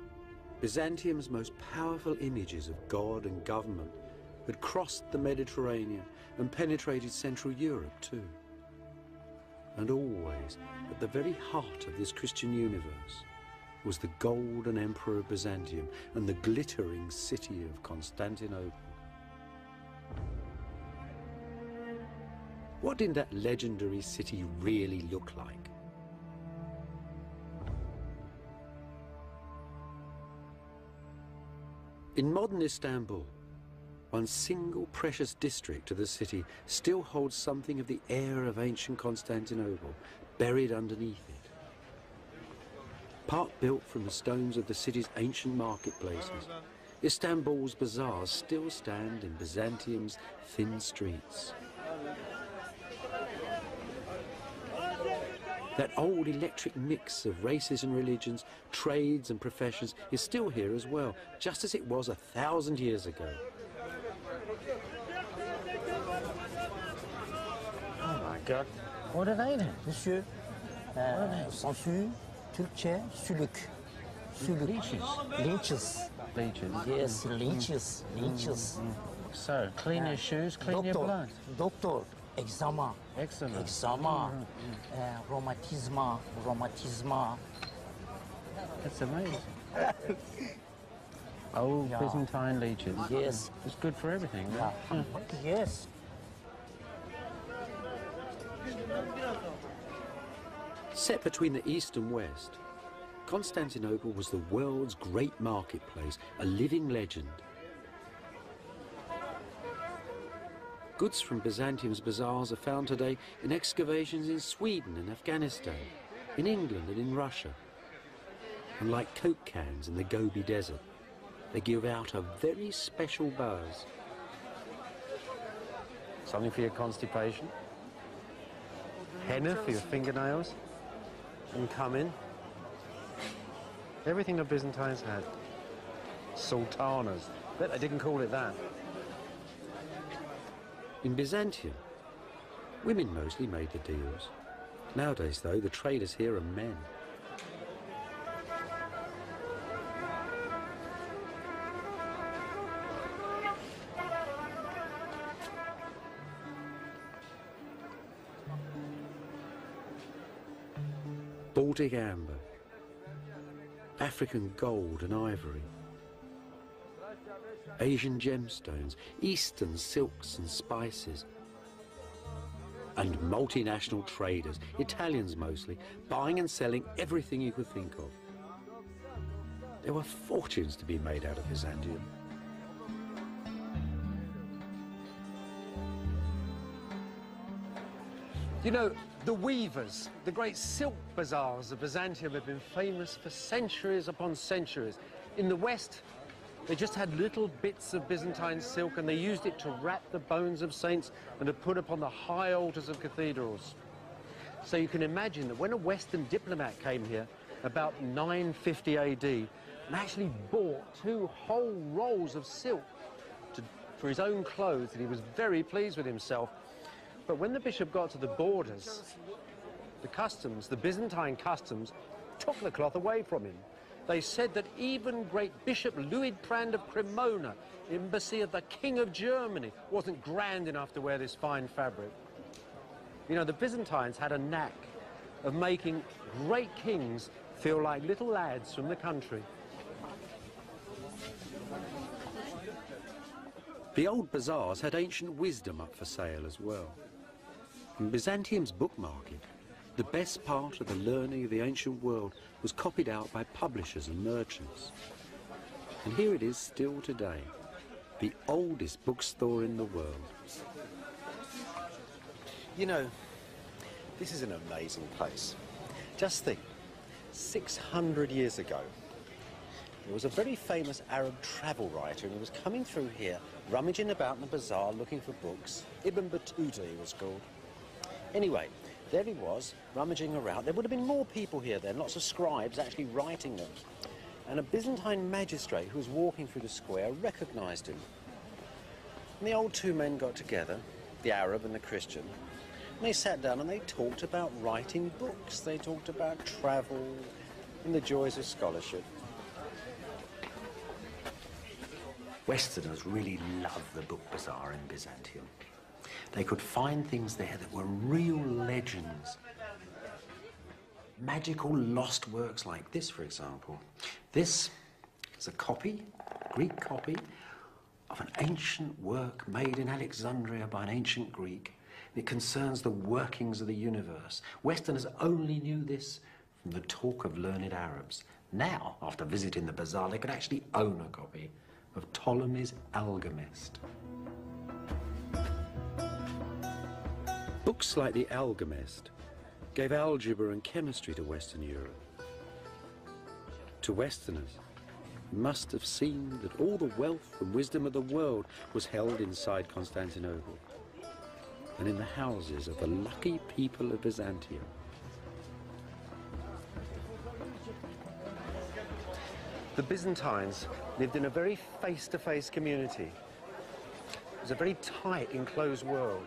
Byzantium's most powerful images of God and government had crossed the Mediterranean and penetrated Central Europe too. And always, at the very heart of this Christian universe, was the golden emperor of Byzantium and the glittering city of Constantinople. What did that legendary city really look like? In modern Istanbul, one single precious district of the city still holds something of the air of ancient Constantinople buried underneath it. Part built from the stones of the city's ancient marketplaces, Istanbul's bazaars still stand in Byzantium's thin streets. That old electric mix of races and religions, trades and professions is still here as well, just as it was 1,000 years ago. Oh my God. What are they then? Monsieur, sansü, Türkçe, sülük. Sülük. Leeches. Leeches. Leeches. Yes, leeches. Leeches. So, clean your shoes, clean your blood. Doctor, eczema. Eczema. Eczema. Rheumatisma. That's amazing. Old Yeah. Byzantine leeches. Yes. It's good for everything. Yeah. Right? Yes. Set between the east and west, Constantinople was the world's great marketplace, a living legend. Goods from Byzantium's bazaars are found today in excavations in Sweden and Afghanistan, in England and in Russia. And like Coke cans in the Gobi Desert, they give out a very special buzz. Something for your constipation. Henna for your fingernails. And come in. Everything the Byzantines had. Sultanas. Bet they didn't call it that. In Byzantium, women mostly made the deals. Nowadays, though, the traders here are men. Baltic amber, African gold and ivory, Asian gemstones, Eastern silks and spices, and multinational traders, Italians mostly, buying and selling everything you could think of. There were fortunes to be made out of Byzantium. You know, the weavers, the great silk bazaars of Byzantium have been famous for centuries upon centuries. In the West, they just had little bits of Byzantine silk and they used it to wrap the bones of saints and to put upon the high altars of cathedrals. So you can imagine that when a Western diplomat came here about 950 AD and actually bought 2 whole rolls of silk for his own clothes, that he was very pleased with himself. But when the bishop got to the borders, the customs, the Byzantine customs, took the cloth away from him. They said that even great Bishop Luidprand of Cremona, embassy of the King of Germany, wasn't grand enough to wear this fine fabric. You know, the Byzantines had a knack of making great kings feel like little lads from the country. The old bazaars had ancient wisdom up for sale as well. In Byzantium's book market, the best part of the learning of the ancient world was copied out by publishers and merchants. And here it is still today, the oldest bookstore in the world. You know, this is an amazing place. Just think, 600 years ago, there was a very famous Arab travel writer who was coming through here, rummaging about in the bazaar looking for books. Ibn Battuta he was called. Anyway, there he was, rummaging around. There would have been more people here then, lots of scribes actually writing them. And a Byzantine magistrate who was walking through the square recognised him. And the old two men got together, the Arab and the Christian, and they sat down and they talked about writing books. They talked about travel and the joys of scholarship. Westerners really loved the book bazaar in Byzantium. They could find things there that were real legends. Magical lost works like this, for example. This is a copy, a Greek copy, of an ancient work made in Alexandria by an ancient Greek. It concerns the workings of the universe. Westerners only knew this from the talk of learned Arabs. Now, after visiting the bazaar, they could actually own a copy of Ptolemy's Alchemist. Books like the Alchemist gave algebra and chemistry to Western Europe. To Westerners, it must have seemed that all the wealth and wisdom of the world was held inside Constantinople and in the houses of the lucky people of Byzantium. The Byzantines lived in a very face-to-face community. It was a very tight, enclosed world.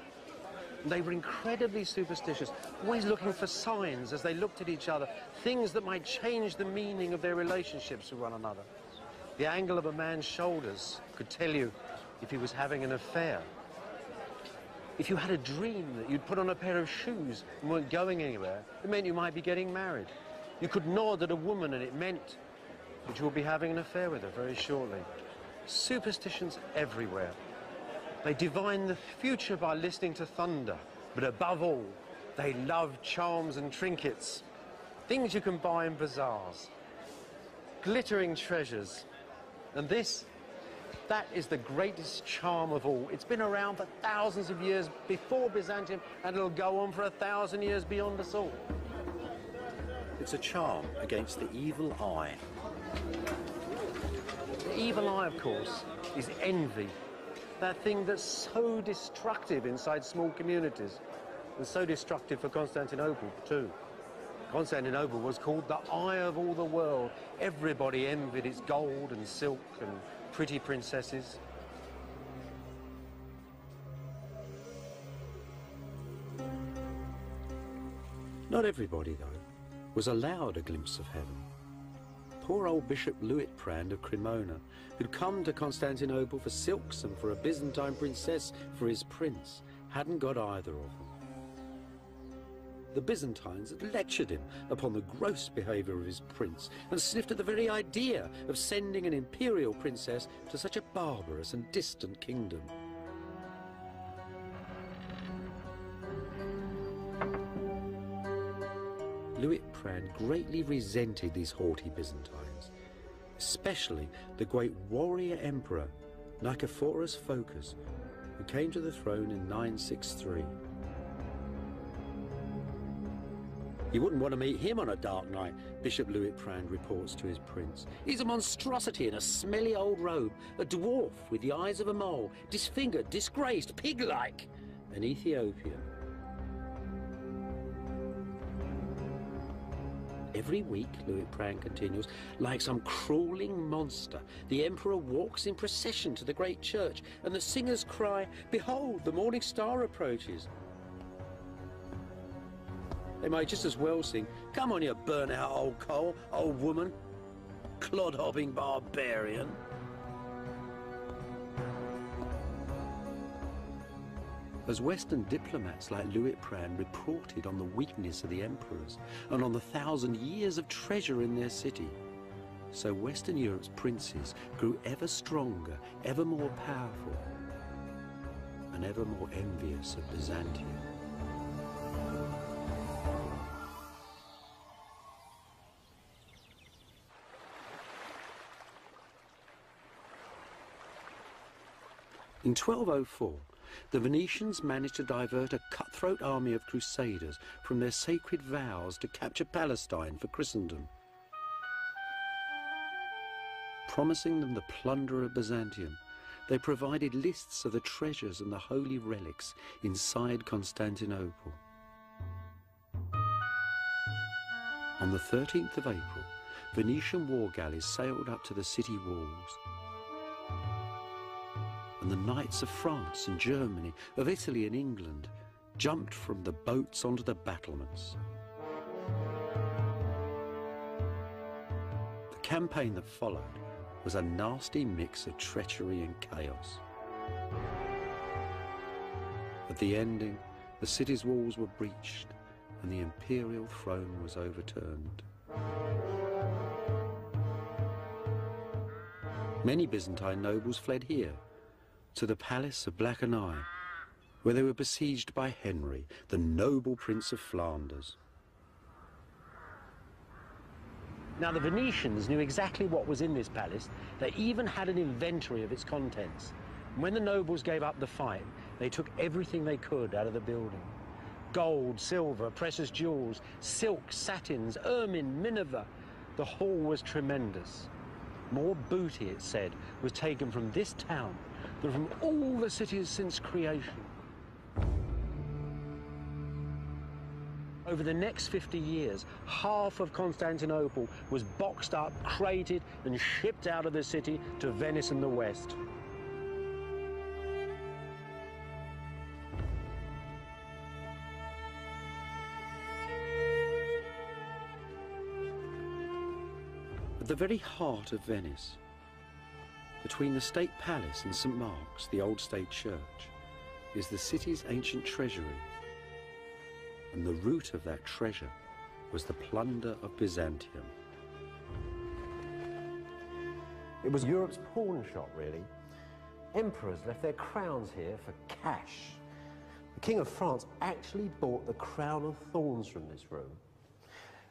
They were incredibly superstitious, always looking for signs as they looked at each other, things that might change the meaning of their relationships with one another. The angle of a man's shoulders could tell you if he was having an affair. If you had a dream that you'd put on a pair of shoes and weren't going anywhere, it meant you might be getting married. You could nod at a woman and it meant that you would be having an affair with her very shortly. Superstitions everywhere. They divined the future by listening to thunder, but above all, they loved charms and trinkets, things you can buy in bazaars, glittering treasures. And that is the greatest charm of all. It's been around for thousands of years before Byzantium, and it'll go on for 1,000 years beyond us all. It's a charm against the evil eye. The evil eye, of course, is envy. That thing that's so destructive inside small communities, and so destructive for Constantinople too. Constantinople was called the eye of all the world. Everybody envied its gold and silk and pretty princesses. Not everybody, though, was allowed a glimpse of heaven. Poor old Bishop Luitprand of Cremona, who'd come to Constantinople for silks and for a Byzantine princess for his prince, hadn't got either of them. The Byzantines had lectured him upon the gross behaviour of his prince and sniffed at the very idea of sending an imperial princess to such a barbarous and distant kingdom. Luitprand greatly resented these haughty Byzantines, especially the great warrior emperor Nicephorus Phocas, who came to the throne in 963. You wouldn't want to meet him on a dark night, Bishop Luitprand reports to his prince. He's a monstrosity in a smelly old robe, a dwarf with the eyes of a mole, disfigured, disgraced, pig-like, an Ethiopian. Every week, Luitprand continues, like some crawling monster, the emperor walks in procession to the great church, and the singers cry, "Behold, the morning star approaches." They might just as well sing, "Come on, you burnt-out old coal, old woman, clod-hopping barbarian." As Western diplomats like Luitprand reported on the weakness of the emperors and on the 1,000 years of treasure in their city, so Western Europe's princes grew ever stronger, ever more powerful, and ever more envious of Byzantium. In 1204, the Venetians managed to divert a cutthroat army of crusaders from their sacred vows to capture Palestine for Christendom, promising them the plunder of Byzantium. They provided lists of the treasures and the holy relics inside Constantinople. On the 13th of April, Venetian war galleys sailed up to the city walls. And the knights of France and Germany, of Italy and England, jumped from the boats onto the battlements. The campaign that followed was a nasty mix of treachery and chaos. At the ending, the city's walls were breached and the imperial throne was overturned. Many Byzantine nobles fled here, to the palace of Black and Eye, where they were besieged by Henry, the noble Prince of Flanders. Now, the Venetians knew exactly what was in this palace. They even had an inventory of its contents. And when the nobles gave up the fight, they took everything they could out of the building. Gold, silver, precious jewels, silk, satins, ermine, minever. The haul was tremendous. More booty, it said, was taken from this town than from all the cities since creation. Over the next 50 years, half of Constantinople was boxed up, crated, and shipped out of the city to Venice and the West. At the very heart of Venice, between the State Palace and St. Mark's, the old state church, is the city's ancient treasury. And the root of that treasure was the plunder of Byzantium. It was Europe's pawn shop, really. Emperors left their crowns here for cash. The King of France actually bought the crown of thorns from this room.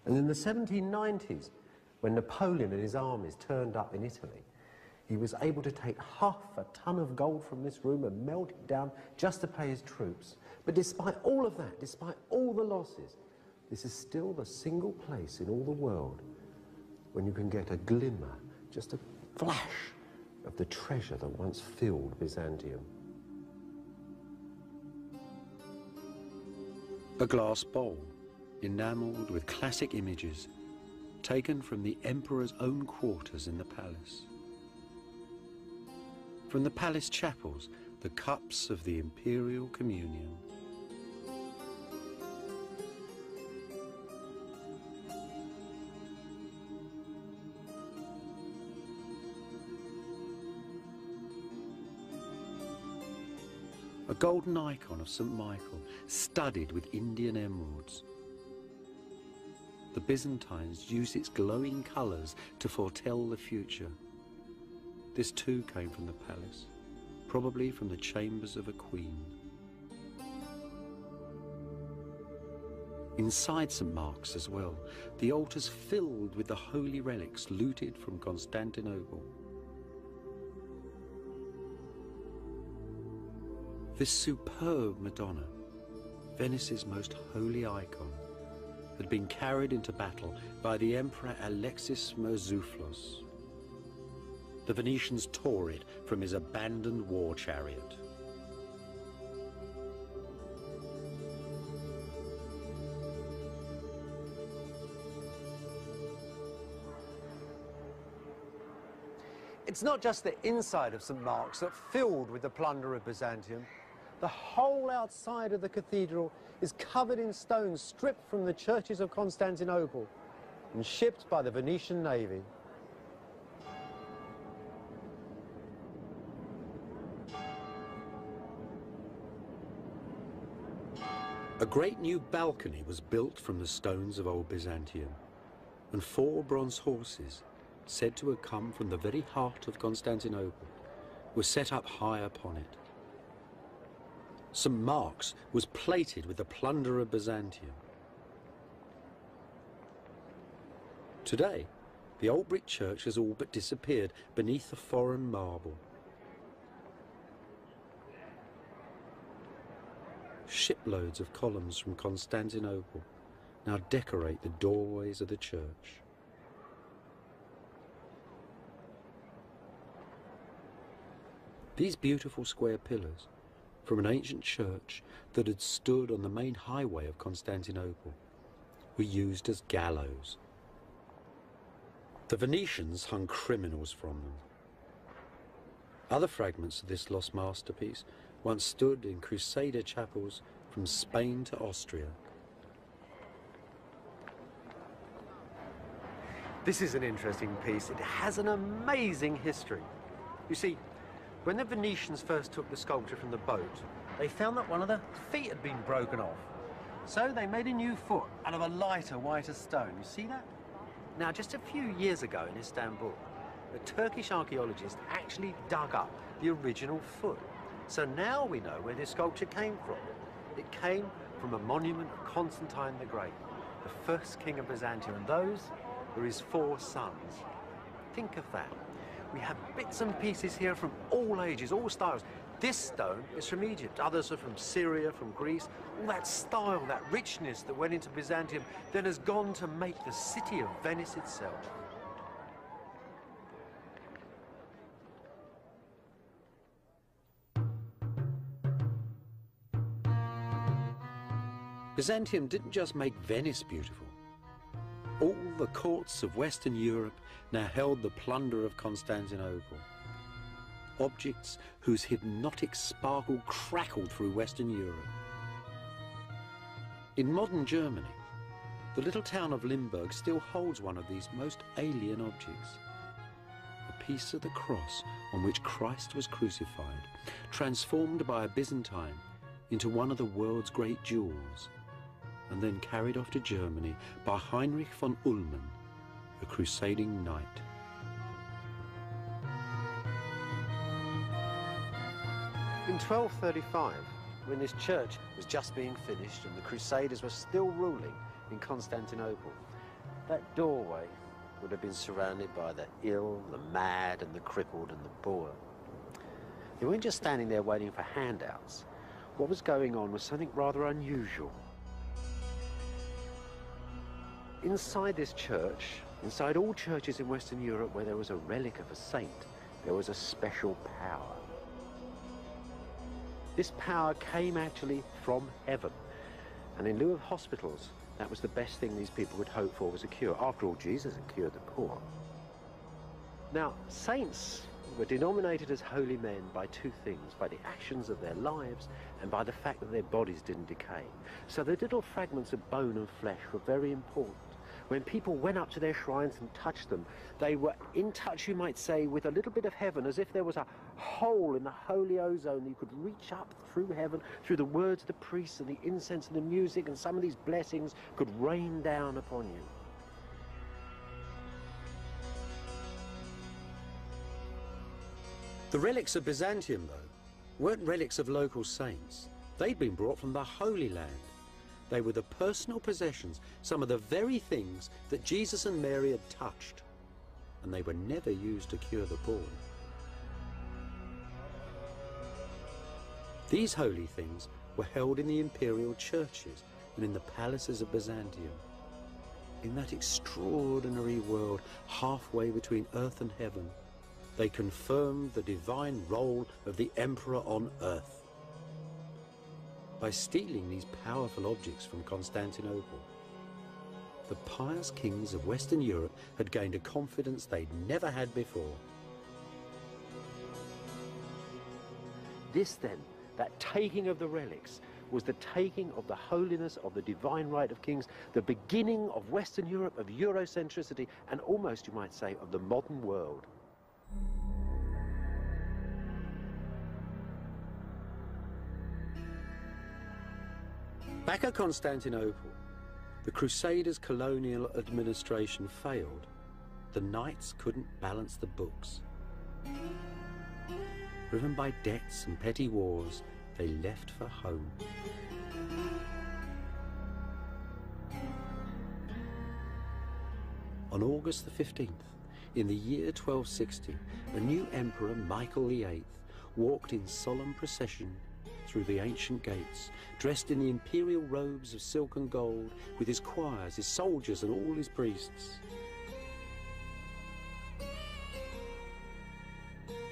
And in the 1790s, when Napoleon and his armies turned up in Italy, he was able to take half a ton of gold from this room and melt it down just to pay his troops. But despite all of that, despite all the losses, this is still the single place in all the world when you can get a glimmer, just a flash of the treasure that once filled Byzantium. A glass bowl, enamelled with classic images, taken from the emperor's own quarters in the palace. From the palace chapels, the cups of the imperial communion. A golden icon of St. Michael, studded with Indian emeralds. The Byzantines used its glowing colours to foretell the future. This too came from the palace, probably from the chambers of a queen. Inside St. Mark's as well, the altars filled with the holy relics looted from Constantinople. This superb Madonna, Venice's most holy icon, had been carried into battle by the Emperor Alexis Murtzouphlos. The Venetians tore it from his abandoned war chariot. It's not just the inside of St. Mark's that's filled with the plunder of Byzantium. The whole outside of the cathedral is covered in stones stripped from the churches of Constantinople and shipped by the Venetian navy. A great new balcony was built from the stones of old Byzantium, and 4 bronze horses, said to have come from the very heart of Constantinople, were set up high upon it. St. Mark's was plated with the plunder of Byzantium. Today, the old brick church has all but disappeared beneath the foreign marble. Shiploads of columns from Constantinople now decorate the doorways of the church. These beautiful square pillars from an ancient church that had stood on the main highway of Constantinople were used as gallows. The Venetians hung criminals from them. Other fragments of this lost masterpiece once stood in Crusader chapels from Spain to Austria. This is an interesting piece. It has an amazing history. You see, when the Venetians first took the sculpture from the boat, they found that one of the feet had been broken off. So they made a new foot out of a lighter, whiter stone. You see that? Now, just a few years ago in Istanbul, a Turkish archaeologist actually dug up the original foot. So now we know where this sculpture came from. It came from a monument of Constantine the Great, the first king of Byzantium, and those were his 4 sons. Think of that. We have bits and pieces here from all ages, all styles. This stone is from Egypt, others are from Syria, from Greece. All that style, that richness that went into Byzantium then has gone to make the city of Venice itself. Byzantium didn't just make Venice beautiful. All the courts of Western Europe now held the plunder of Constantinople. Objects whose hypnotic sparkle crackled through Western Europe. In modern Germany, the little town of Limburg still holds one of these most alien objects. A piece of the cross on which Christ was crucified, transformed by a Byzantine into one of the world's great jewels, and then carried off to Germany by Heinrich von Ullmann, a crusading knight. In 1235, when this church was just being finished and the Crusaders were still ruling in Constantinople, that doorway would have been surrounded by the ill, the mad, and the crippled, and the poor. They weren't just standing there waiting for handouts. What was going on was something rather unusual. Inside this church, inside all churches in Western Europe where there was a relic of a saint, there was a special power. This power came actually from heaven. And in lieu of hospitals, that was the best thing these people would hope for, was a cure. After all, Jesus had cured the poor. Now, saints were denominated as holy men by 2 things, by the actions of their lives and by the fact that their bodies didn't decay. So the little fragments of bone and flesh were very important. When people went up to their shrines and touched them, they were in touch, you might say, with a little bit of heaven, as if there was a hole in the holy ozone that you could reach up through heaven, through the words of the priests and the incense and the music, and some of these blessings could rain down upon you. The relics of Byzantium, though, weren't relics of local saints. They'd been brought from the Holy Land. They were the personal possessions, some of the very things that Jesus and Mary had touched, and they were never used to cure the poor. These holy things were held in the imperial churches and in the palaces of Byzantium. In that extraordinary world halfway between earth and heaven, they confirmed the divine role of the emperor on earth. By stealing these powerful objects from Constantinople, the pious kings of Western Europe had gained a confidence they'd never had before. This then, that taking of the relics, was the taking of the holiness of the divine right of kings, the beginning of Western Europe, of Eurocentricity, and almost, you might say, of the modern world. Back at Constantinople, the Crusaders' colonial administration failed. The knights couldn't balance the books. Driven by debts and petty wars, they left for home. On August the 15th, in the year 1260, a new emperor, Michael VIII, walked in solemn procession through the ancient gates, dressed in the imperial robes of silk and gold, with his choirs, his soldiers, and all his priests.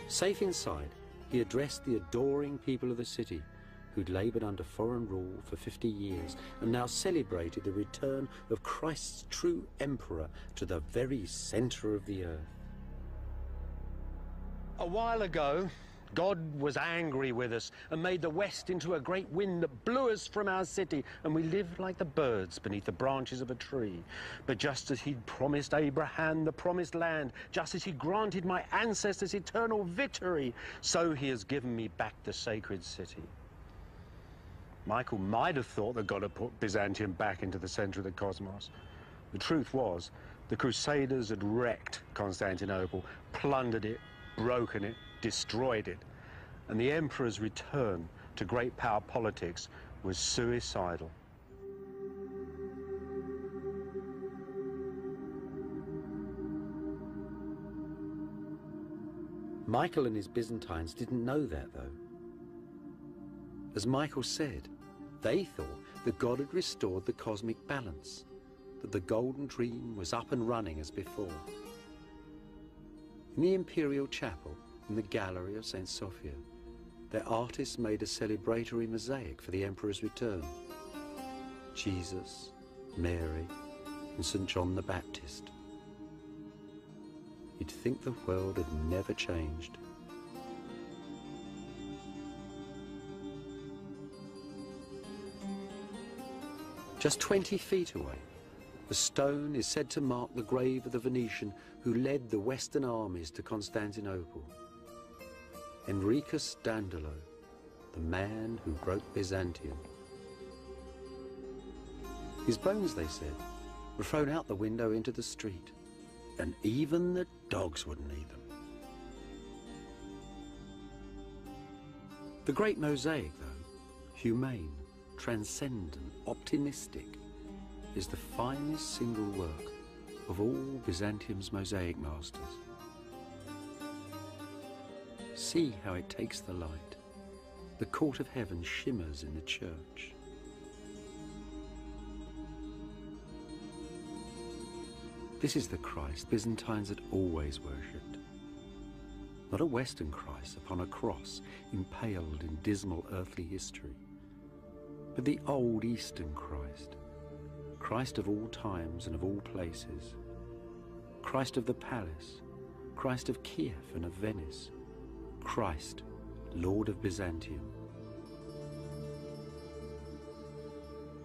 Safe inside, he addressed the adoring people of the city, who'd laboured under foreign rule for 50 years and now celebrated the return of Christ's true emperor to the very centre of the earth. A while ago, God was angry with us and made the west into a great wind that blew us from our city, and we lived like the birds beneath the branches of a tree. But just as he'd promised Abraham the promised land, just as he granted my ancestors eternal victory, so he has given me back the sacred city. Michael might have thought that God had put Byzantium back into the centre of the cosmos. The truth was, the Crusaders had wrecked Constantinople, plundered it, broken it, destroyed it, and the emperor's return to great power politics was suicidal. Michael and his Byzantines didn't know that, though. As Michael said, they thought that God had restored the cosmic balance, that the golden dream was up and running as before. In the imperial chapel, in the gallery of St. Sophia, their artists made a celebratory mosaic for the emperor's return. Jesus, Mary, and St. John the Baptist. You'd think the world had never changed. Just 20 feet away, the stone is said to mark the grave of the Venetian who led the Western armies to Constantinople. Enricus Dandolo, the man who broke Byzantium. His bones, they said, were thrown out the window into the street, and even the dogs wouldn't eat them. The great mosaic, though, humane, transcendent, optimistic, is the finest single work of all Byzantium's mosaic masters. See how it takes the light. The court of heaven shimmers in the church. This is the Christ Byzantines had always worshipped. Not a Western Christ upon a cross impaled in dismal earthly history, but the old Eastern Christ, Christ of all times and of all places, Christ of the palace, Christ of Kiev and of Venice, Christ, Lord of Byzantium.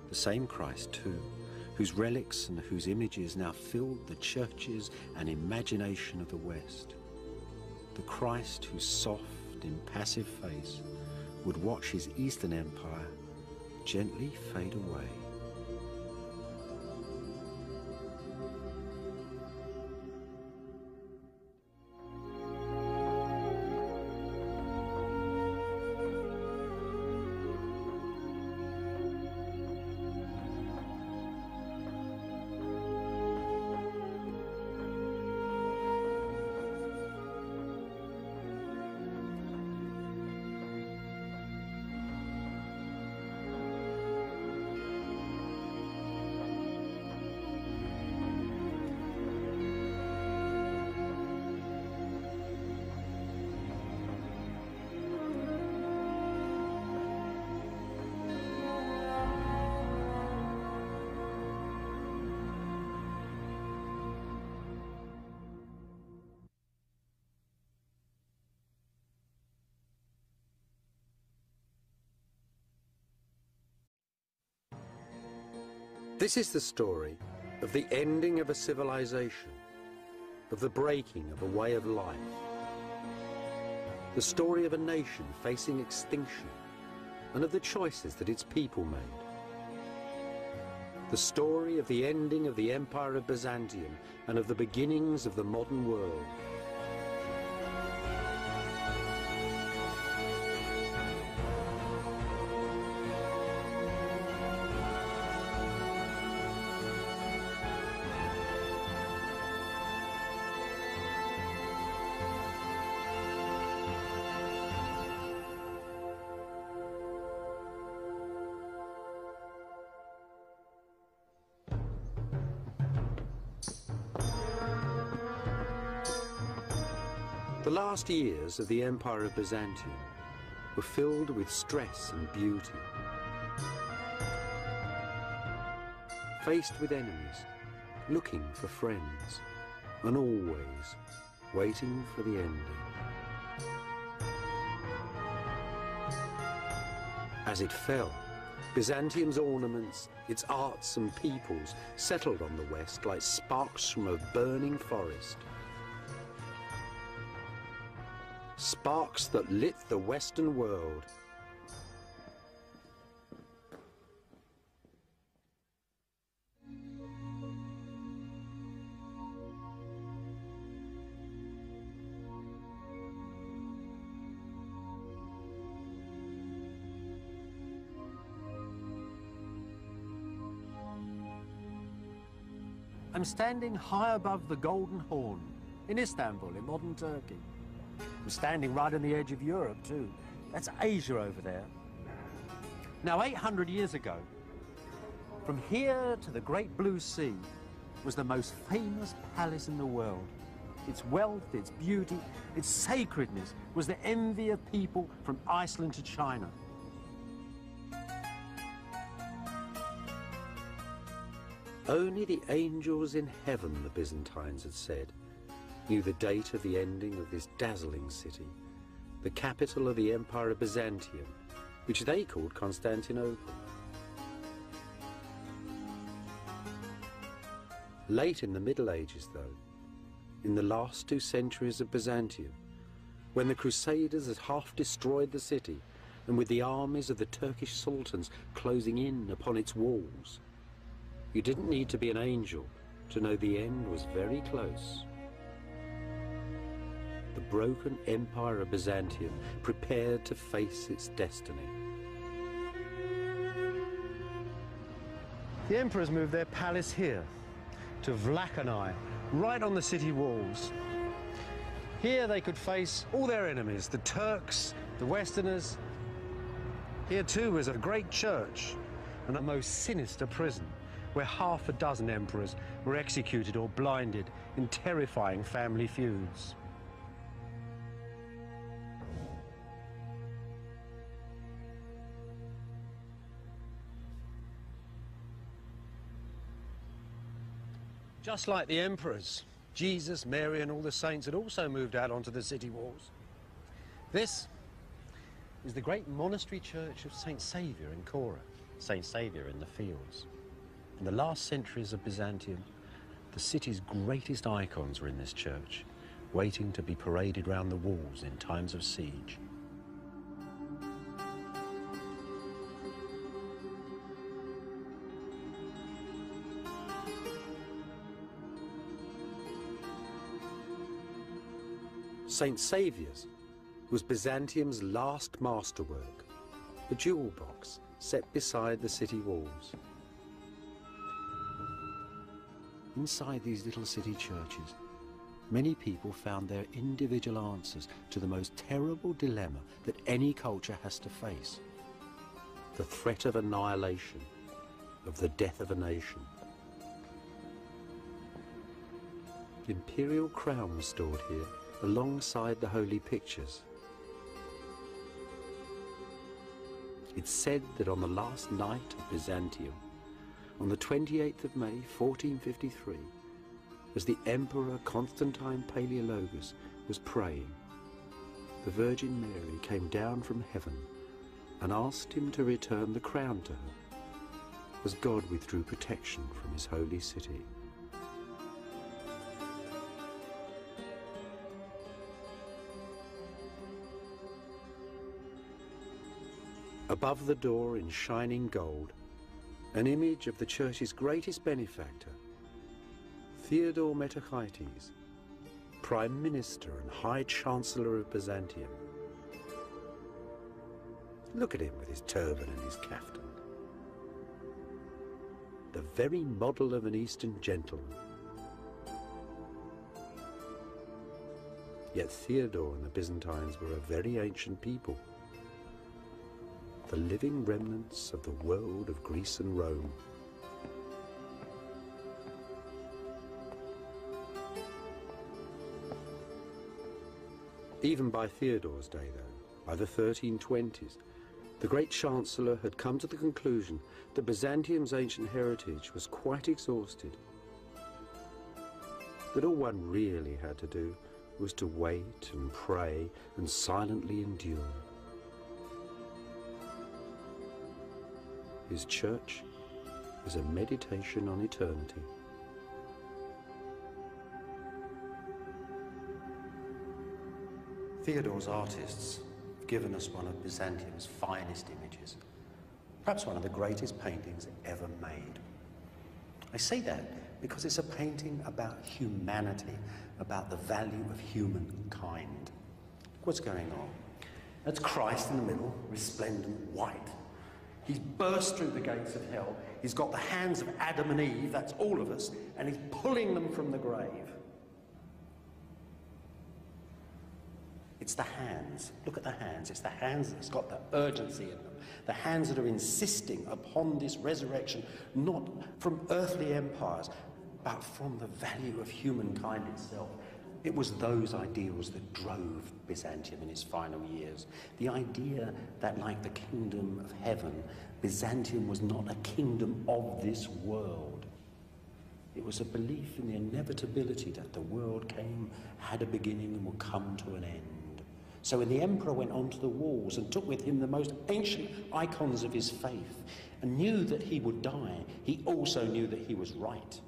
The same Christ, too, whose relics and whose images now filled the churches and imagination of the West. The Christ whose soft, impassive face would watch his Eastern Empire gently fade away. This is the story of the ending of a civilization, of the breaking of a way of life, the story of a nation facing extinction, and of the choices that its people made. The story of the ending of the Empire of Byzantium and of the beginnings of the modern world. The last years of the Empire of Byzantium were filled with stress and beauty. Faced with enemies, looking for friends, and always waiting for the ending. As it fell, Byzantium's ornaments, its arts and peoples settled on the west like sparks from a burning forest. Sparks that lit the Western world. I'm standing high above the Golden Horn in Istanbul, in modern Turkey. I'm standing right on the edge of Europe, too. That's Asia over there. Now, 800 years ago, from here to the Great Blue Sea was the most famous palace in the world. Its wealth, its beauty, its sacredness was the envy of people from Iceland to China. Only the angels in heaven, the Byzantines had said, knew the date of the ending of this dazzling city, the capital of the Empire of Byzantium, which they called Constantinople. Late in the Middle Ages, though, in the last 2 centuries of Byzantium, when the Crusaders had half destroyed the city, and with the armies of the Turkish sultans closing in upon its walls, you didn't need to be an angel to know the end was very close. The broken Empire of Byzantium prepared to face its destiny. The emperors moved their palace here, to Vlakanai, right on the city walls. Here they could face all their enemies, the Turks, the Westerners. Here too was a great church and a most sinister prison, where half a dozen emperors were executed or blinded in terrifying family feuds. Just like the emperors, Jesus, Mary and all the saints had also moved out onto the city walls. This is the great monastery church of St. Saviour in Kora, St. Saviour in the fields. In the last centuries of Byzantium, the city's greatest icons were in this church, waiting to be paraded round the walls in times of siege. St. Saviour's was Byzantium's last masterwork, a jewel box set beside the city walls. Inside these little city churches, many people found their individual answers to the most terrible dilemma that any culture has to face: the threat of annihilation, of the death of a nation. Imperial crown was stored here alongside the holy pictures. It's said that on the last night of Byzantium, on the 28th of May 1453, as the Emperor Constantine Palaeologus was praying, the Virgin Mary came down from heaven and asked him to return the crown to her, as God withdrew protection from his holy city. Above the door in shining gold, an image of the church's greatest benefactor, Theodore Metachites, Prime Minister and High Chancellor of Byzantium. Look at him with his turban and his caftan. The very model of an Eastern gentleman. Yet Theodore and the Byzantines were a very ancient people, the living remnants of the world of Greece and Rome. Even by Theodore's day, though, by the 1320s, the great Chancellor had come to the conclusion that Byzantium's ancient heritage was quite exhausted, that all one really had to do was to wait and pray and silently endure. His church is a meditation on eternity. Theodore's artists have given us one of Byzantium's finest images, perhaps one of the greatest paintings ever made. I say that because it's a painting about humanity, about the value of humankind. What's going on? That's Christ in the middle, resplendent white. He's burst through the gates of hell. He's got the hands of Adam and Eve, that's all of us, and he's pulling them from the grave. It's the hands. Look at the hands. It's the hands that's got the urgency in them. The hands that are insisting upon this resurrection, not from earthly empires, but from the value of humankind itself. It was those ideals that drove Byzantium in its final years. The idea that, like the kingdom of heaven, Byzantium was not a kingdom of this world. It was a belief in the inevitability that the world had a beginning and would come to an end. So when the emperor went onto the walls and took with him the most ancient icons of his faith and knew that he would die, he also knew that he was right.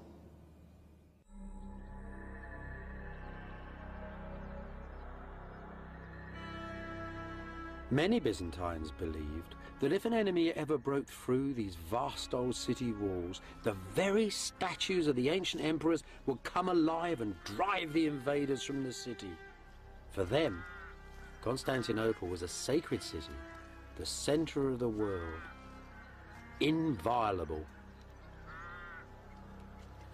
Many Byzantines believed that if an enemy ever broke through these vast old city walls, the very statues of the ancient emperors would come alive and drive the invaders from the city. For them, Constantinople was a sacred city, the center of the world, inviolable.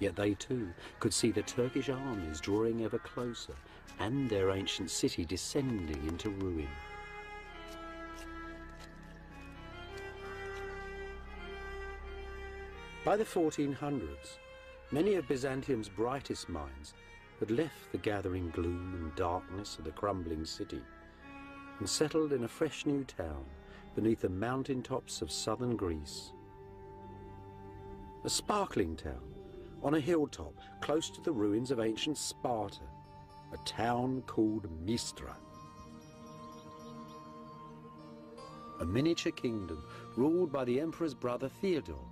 Yet they too could see the Turkish armies drawing ever closer and their ancient city descending into ruin. By the 1400s, many of Byzantium's brightest minds had left the gathering gloom and darkness of the crumbling city and settled in a fresh new town beneath the mountain tops of southern Greece. A sparkling town on a hilltop close to the ruins of ancient Sparta, a town called Mistra. A miniature kingdom ruled by the emperor's brother Theodore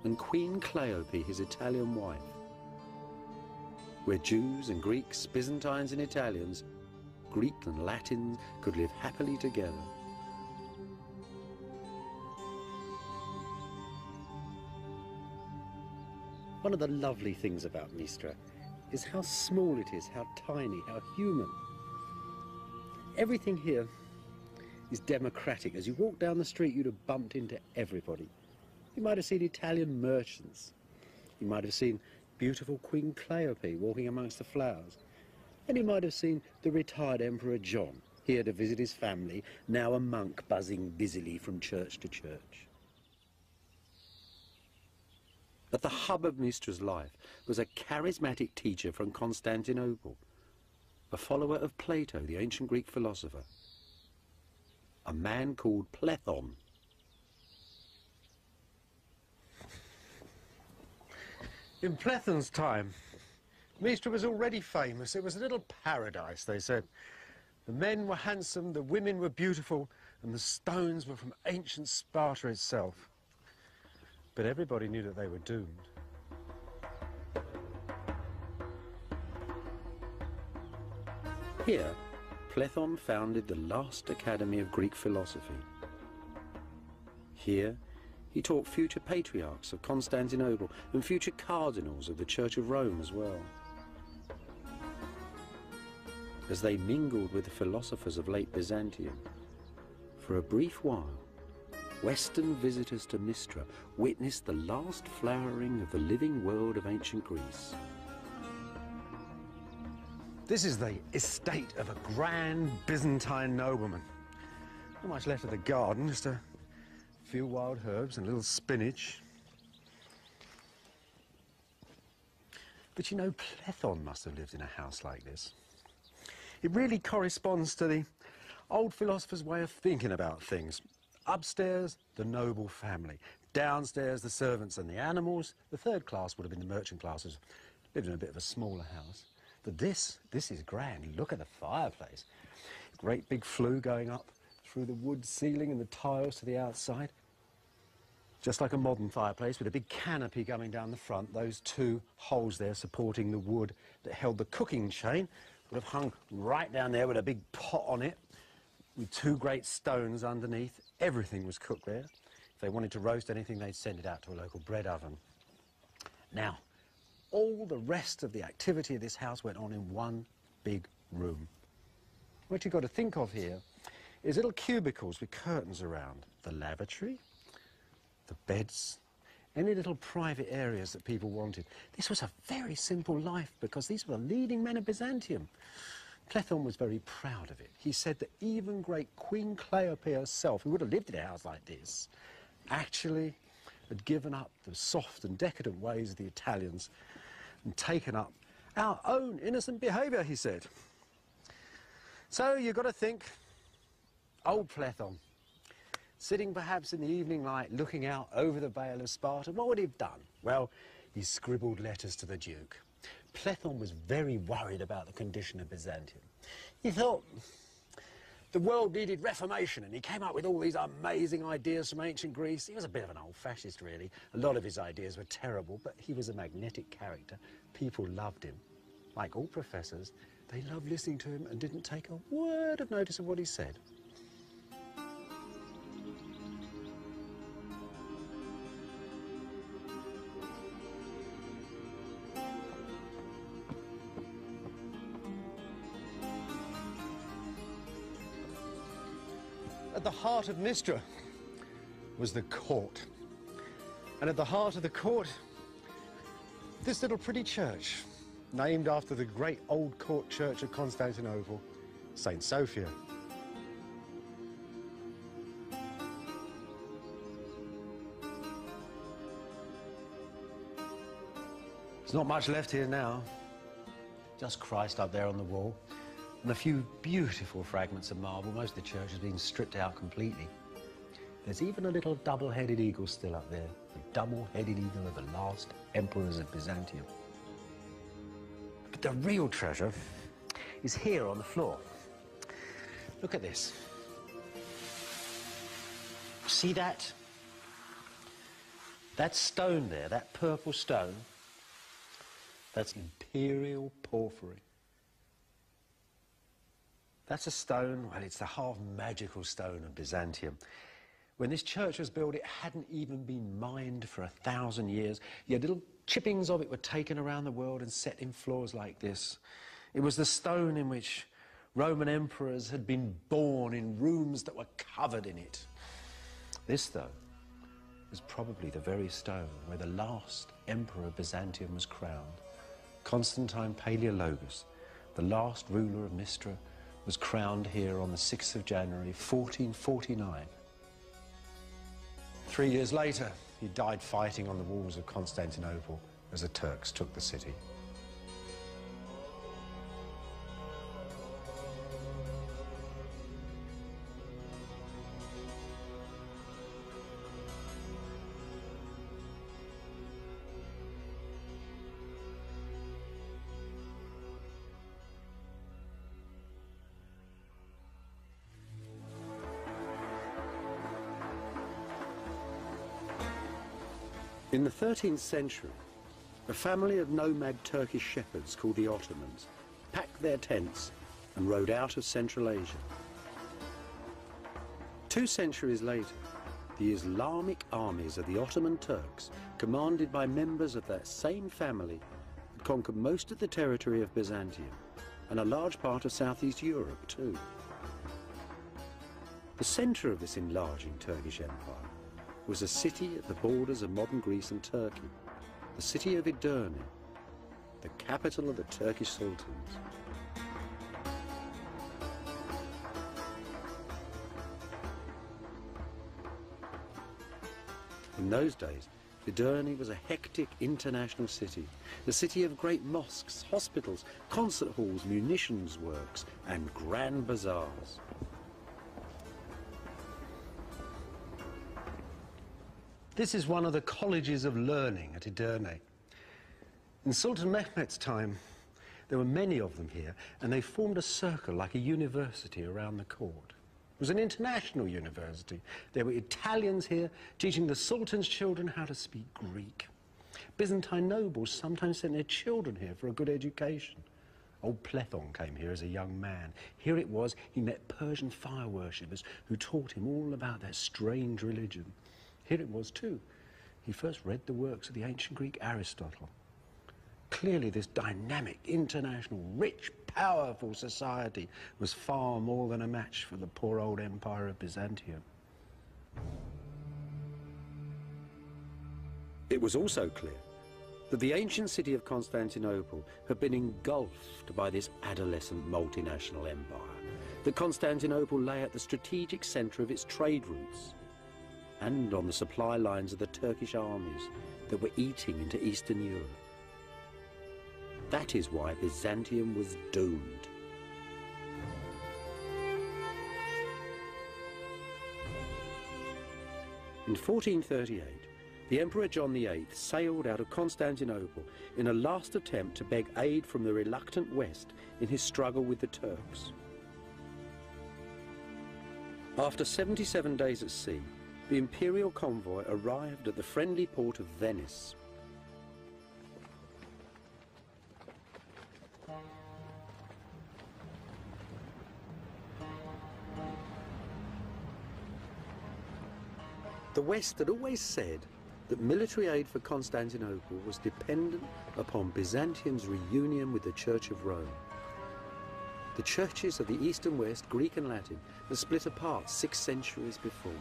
and Queen Cleope, his Italian wife, where Jews and Greeks, Byzantines and Italians, Greek and Latins could live happily together. One of the lovely things about Mistra is how small it is, how tiny, how human. Everything here is democratic. As you walk down the street, you'd have bumped into everybody. You might have seen Italian merchants. You might have seen beautiful Queen Cleope walking amongst the flowers. And you might have seen the retired Emperor John, here to visit his family, now a monk buzzing busily from church to church. At the hub of Mistra's life was a charismatic teacher from Constantinople, a follower of Plato, the ancient Greek philosopher, a man called Plethon. In Plethon's time, Mistra was already famous. It was a little paradise, they said. The men were handsome, the women were beautiful, and the stones were from ancient Sparta itself. But everybody knew that they were doomed. Here, Plethon founded the last academy of Greek philosophy. Here, he taught future patriarchs of Constantinople and future cardinals of the Church of Rome as well. As they mingled with the philosophers of late Byzantium, for a brief while, Western visitors to Mistra witnessed the last flowering of the living world of ancient Greece. This is the estate of a grand Byzantine nobleman. Not much left of the garden, just a few wild herbs and a little spinach. But you know, Plethon must have lived in a house like this. It really corresponds to the old philosopher's way of thinking about things. Upstairs, the noble family. Downstairs, the servants and the animals. The third class would have been the merchant classes. Lived in a bit of a smaller house. But this is grand. Look at the fireplace. Great big flue going up through the wood ceiling and the tiles to the outside. Just like a modern fireplace with a big canopy coming down the front. Those two holes there supporting the wood that held the cooking chain would have hung right down there with a big pot on it with two great stones underneath. Everything was cooked there. If they wanted to roast anything, they'd send it out to a local bread oven. Now, all the rest of the activity of this house went on in one big room. What you've got to think of here is little cubicles with curtains around. The lavatory, the beds, any little private areas that people wanted. This was a very simple life because these were the leading men of Byzantium. Plethon was very proud of it. He said that even great Queen Cleopatra herself, who would have lived in a house like this, actually had given up the soft and decadent ways of the Italians and taken up our own innocent behaviour, he said. So you've got to think, old Plethon, sitting perhaps in the evening light, looking out over the Vale of Sparta, what would he have done? Well, he scribbled letters to the Duke. Plethon was very worried about the condition of Byzantium. He thought the world needed reformation, and he came up with all these amazing ideas from ancient Greece. He was a bit of an old fascist, really. A lot of his ideas were terrible, but he was a magnetic character. People loved him. Like all professors, they loved listening to him and didn't take a word of notice of what he said. At the heart of Mistra was the court. And at the heart of the court, this little pretty church, named after the great old court church of Constantinople, St. Sophia. There's not much left here now. Just Christ up there on the wall. And a few beautiful fragments of marble. Most of the church has been stripped out completely. There's even a little double-headed eagle still up there. The double-headed eagle of the last emperors of Byzantium. But the real treasure is here on the floor. Look at this. See that? That stone there, that purple stone, that's imperial porphyry. That's a stone, well, it's the half-magical stone of Byzantium. When this church was built, it hadn't even been mined for 1,000 years. Yet little chippings of it were taken around the world and set in floors like this. It was the stone in which Roman emperors had been born in rooms that were covered in it. This, though, was probably the very stone where the last emperor of Byzantium was crowned. Constantine Palaeologus, the last ruler of Mistra, was crowned here on the 6th of January, 1449. 3 years later, he died fighting on the walls of Constantinople as the Turks took the city. In the 13th century, a family of nomad Turkish shepherds called the Ottomans packed their tents and rode out of Central Asia. 2 centuries later, the Islamic armies of the Ottoman Turks, commanded by members of that same family, had conquered most of the territory of Byzantium and a large part of Southeast Europe too. The centre of this enlarging Turkish empire was a city at the borders of modern Greece and Turkey, the city of Edirne, the capital of the Turkish sultans. In those days, Edirne was a hectic international city, the city of great mosques, hospitals, concert halls, munitions works, and grand bazaars. This is one of the colleges of learning at Edirne. In Sultan Mehmet's time, there were many of them here, and they formed a circle like a university around the court. It was an international university. There were Italians here teaching the Sultan's children how to speak Greek. Byzantine nobles sometimes sent their children here for a good education. Old Plethon came here as a young man. Here it was he met Persian fire worshippers who taught him all about their strange religion. Here it was too. He first read the works of the ancient Greek Aristotle. Clearly this dynamic, international, rich, powerful society was far more than a match for the poor old empire of Byzantium. It was also clear that the ancient city of Constantinople had been engulfed by this adolescent multinational empire, that Constantinople lay at the strategic centre of its trade routes and on the supply lines of the Turkish armies that were eating into Eastern Europe. That is why Byzantium was doomed. In 1438, the Emperor John VIII sailed out of Constantinople in a last attempt to beg aid from the reluctant West in his struggle with the Turks. After 77 days at sea, the imperial convoy arrived at the friendly port of Venice. The West had always said that military aid for Constantinople was dependent upon Byzantium's reunion with the Church of Rome. The churches of the East and West, Greek and Latin, had split apart 6 centuries before.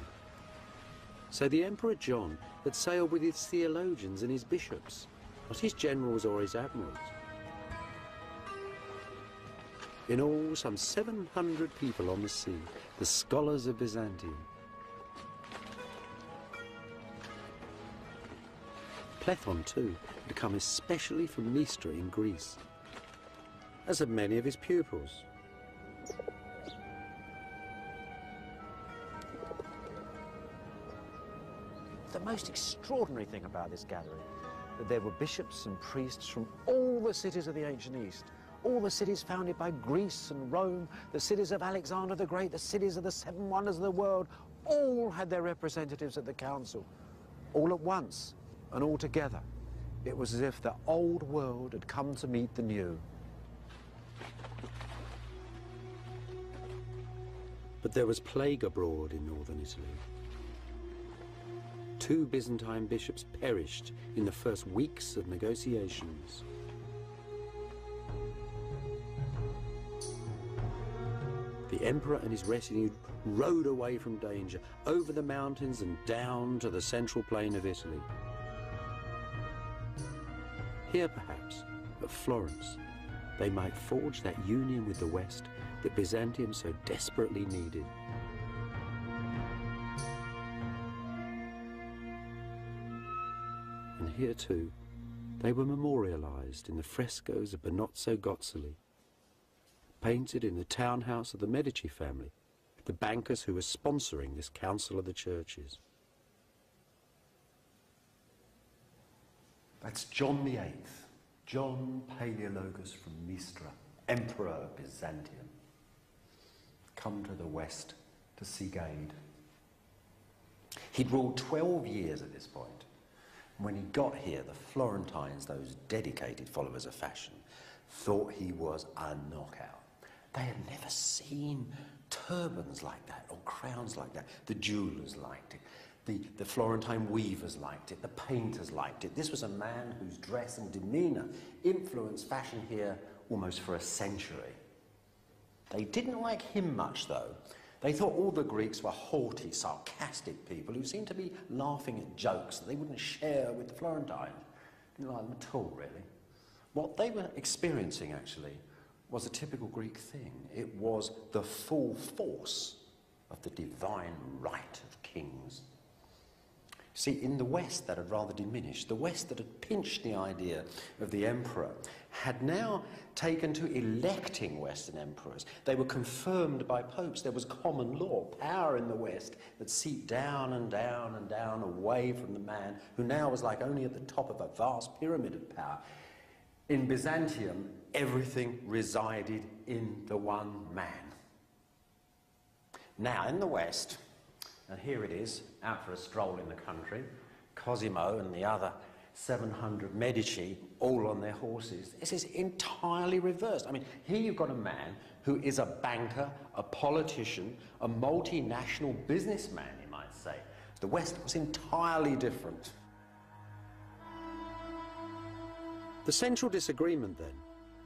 So the Emperor John had sailed with his theologians and his bishops, not his generals or his admirals. In all, some 700 people on the sea, the scholars of Byzantium. Plethon, too, had come especially from Mystra in Greece, as had many of his pupils. The most extraordinary thing about this gathering, that there were bishops and priests from all the cities of the ancient East, all the cities founded by Greece and Rome, the cities of Alexander the Great, the cities of the 7 wonders of the world, all had their representatives at the council, all at once and all together. It was as if the old world had come to meet the new. But there was plague abroad in northern Italy. 2 Byzantine bishops perished in the first weeks of negotiations. The emperor and his retinue rode away from danger, over the mountains and down to the central plain of Italy. Here, perhaps, at Florence, they might forge that union with the West that Byzantium so desperately needed. And here, too, they were memorialized in the frescoes of Benozzo Gozzoli, painted in the townhouse of the Medici family, the bankers who were sponsoring this Council of the Churches. That's John VIII, John Palaeologus from Mystra, Emperor of Byzantium, come to the West to seek aid. He'd ruled 12 years at this point. When he got here, the Florentines, those dedicated followers of fashion, thought he was a knockout. They had never seen turbans like that or crowns like that. The jewellers liked it. The Florentine weavers liked it. The painters liked it. This was a man whose dress and demeanour influenced fashion here almost for a century. They didn't like him much, though. They thought all the Greeks were haughty, sarcastic people who seemed to be laughing at jokes that they wouldn't share with the Florentines. Didn't like them at all, really. What they were experiencing, actually, was a typical Greek thing. It was the full force of the divine right of kings. See, in the West that had rather diminished. The West that had pinched the idea of the emperor had now taken to electing Western emperors. They were confirmed by popes. There was common law, power in the West that seeped down and down and down away from the man who now was like only at the top of a vast pyramid of power. In Byzantium, everything resided in the one man. Now, in the West, and here it is, out for a stroll in the country, Cosimo and the other 700 Medici, all on their horses. This is entirely reversed. I mean, here you've got a man who is a banker, a politician, a multinational businessman, you might say. The West was entirely different. The central disagreement, then,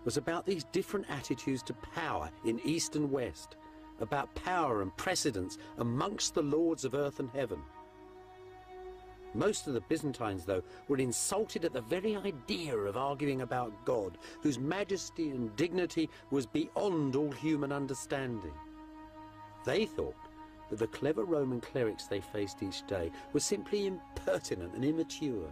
was about these different attitudes to power in East and West, about power and precedence amongst the lords of earth and heaven. Most of the Byzantines, though, were insulted at the very idea of arguing about God, whose majesty and dignity was beyond all human understanding. They thought that the clever Roman clerics they faced each day were simply impertinent and immature.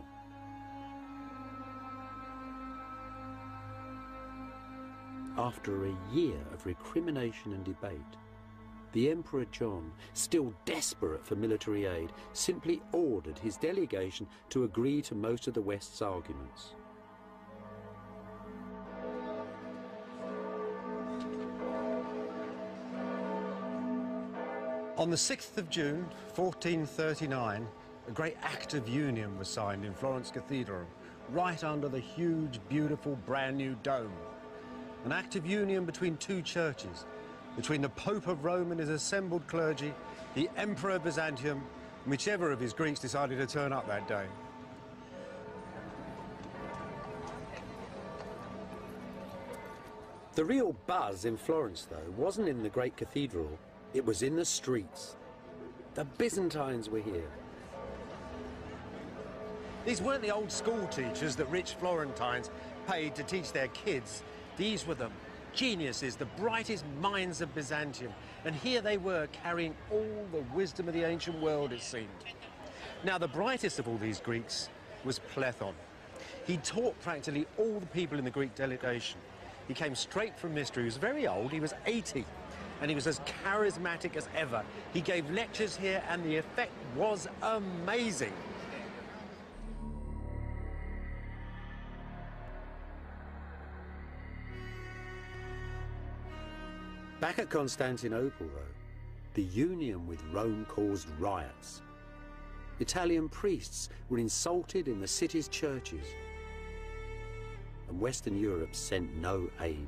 After a year of recrimination and debate, the Emperor John, still desperate for military aid, simply ordered his delegation to agree to most of the West's arguments. On the 6th of June, 1439, a great act of union was signed in Florence Cathedral, right under the huge, beautiful, brand new dome. An act of union between two churches, between the Pope of Rome and his assembled clergy, the Emperor of Byzantium, and whichever of his Greeks decided to turn up that day. The real buzz in Florence, though, wasn't in the great cathedral, it was in the streets. The Byzantines were here. These weren't the old school teachers that rich Florentines paid to teach their kids. These were the geniuses, the brightest minds of Byzantium. And here they were, carrying all the wisdom of the ancient world, it seemed. Now, the brightest of all these Greeks was Plethon. He taught practically all the people in the Greek delegation. He came straight from mystery. He was very old, he was 80, and he was as charismatic as ever. He gave lectures here, and the effect was amazing. Back at Constantinople, though, the union with Rome caused riots. Italian priests were insulted in the city's churches, and Western Europe sent no aid.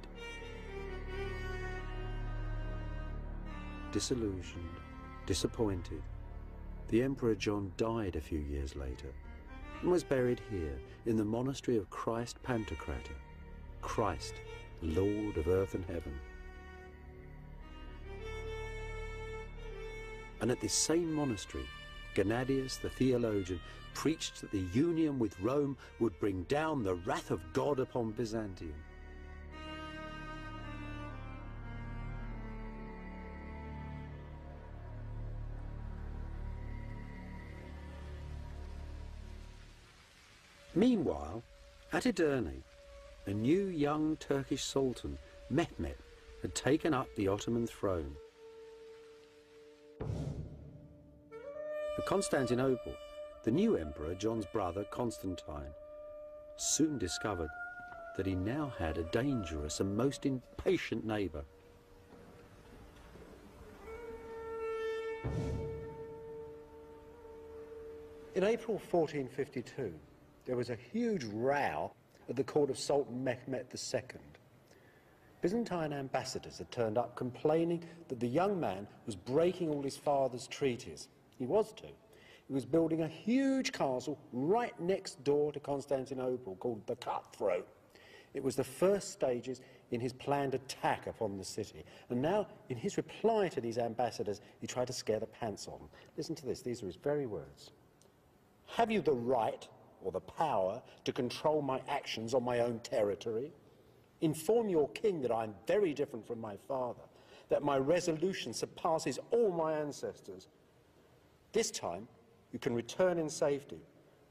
Disillusioned, disappointed, the Emperor John died a few years later and was buried here in the monastery of Christ Pantocrator, Christ, Lord of earth and heaven. And at this same monastery, Gennadius the theologian preached that the union with Rome would bring down the wrath of God upon Byzantium. Meanwhile, at Edirne, a new young Turkish sultan, Mehmet, had taken up the Ottoman throne. At Constantinople, the new emperor, John's brother, Constantine, soon discovered that he now had a dangerous and most impatient neighbour. In April 1452, there was a huge row at the court of Sultan Mehmet II. Byzantine ambassadors had turned up complaining that the young man was breaking all his father's treaties. He was too. He was building a huge castle right next door to Constantinople called the Cutthroat. It was the first stages in his planned attack upon the city. And now, in his reply to these ambassadors, he tried to scare the pants on them. Listen to this, these are his very words. "Have you the right or the power to control my actions on my own territory? Inform your king that I am very different from my father, that my resolution surpasses all my ancestors. This time, You can return in safety.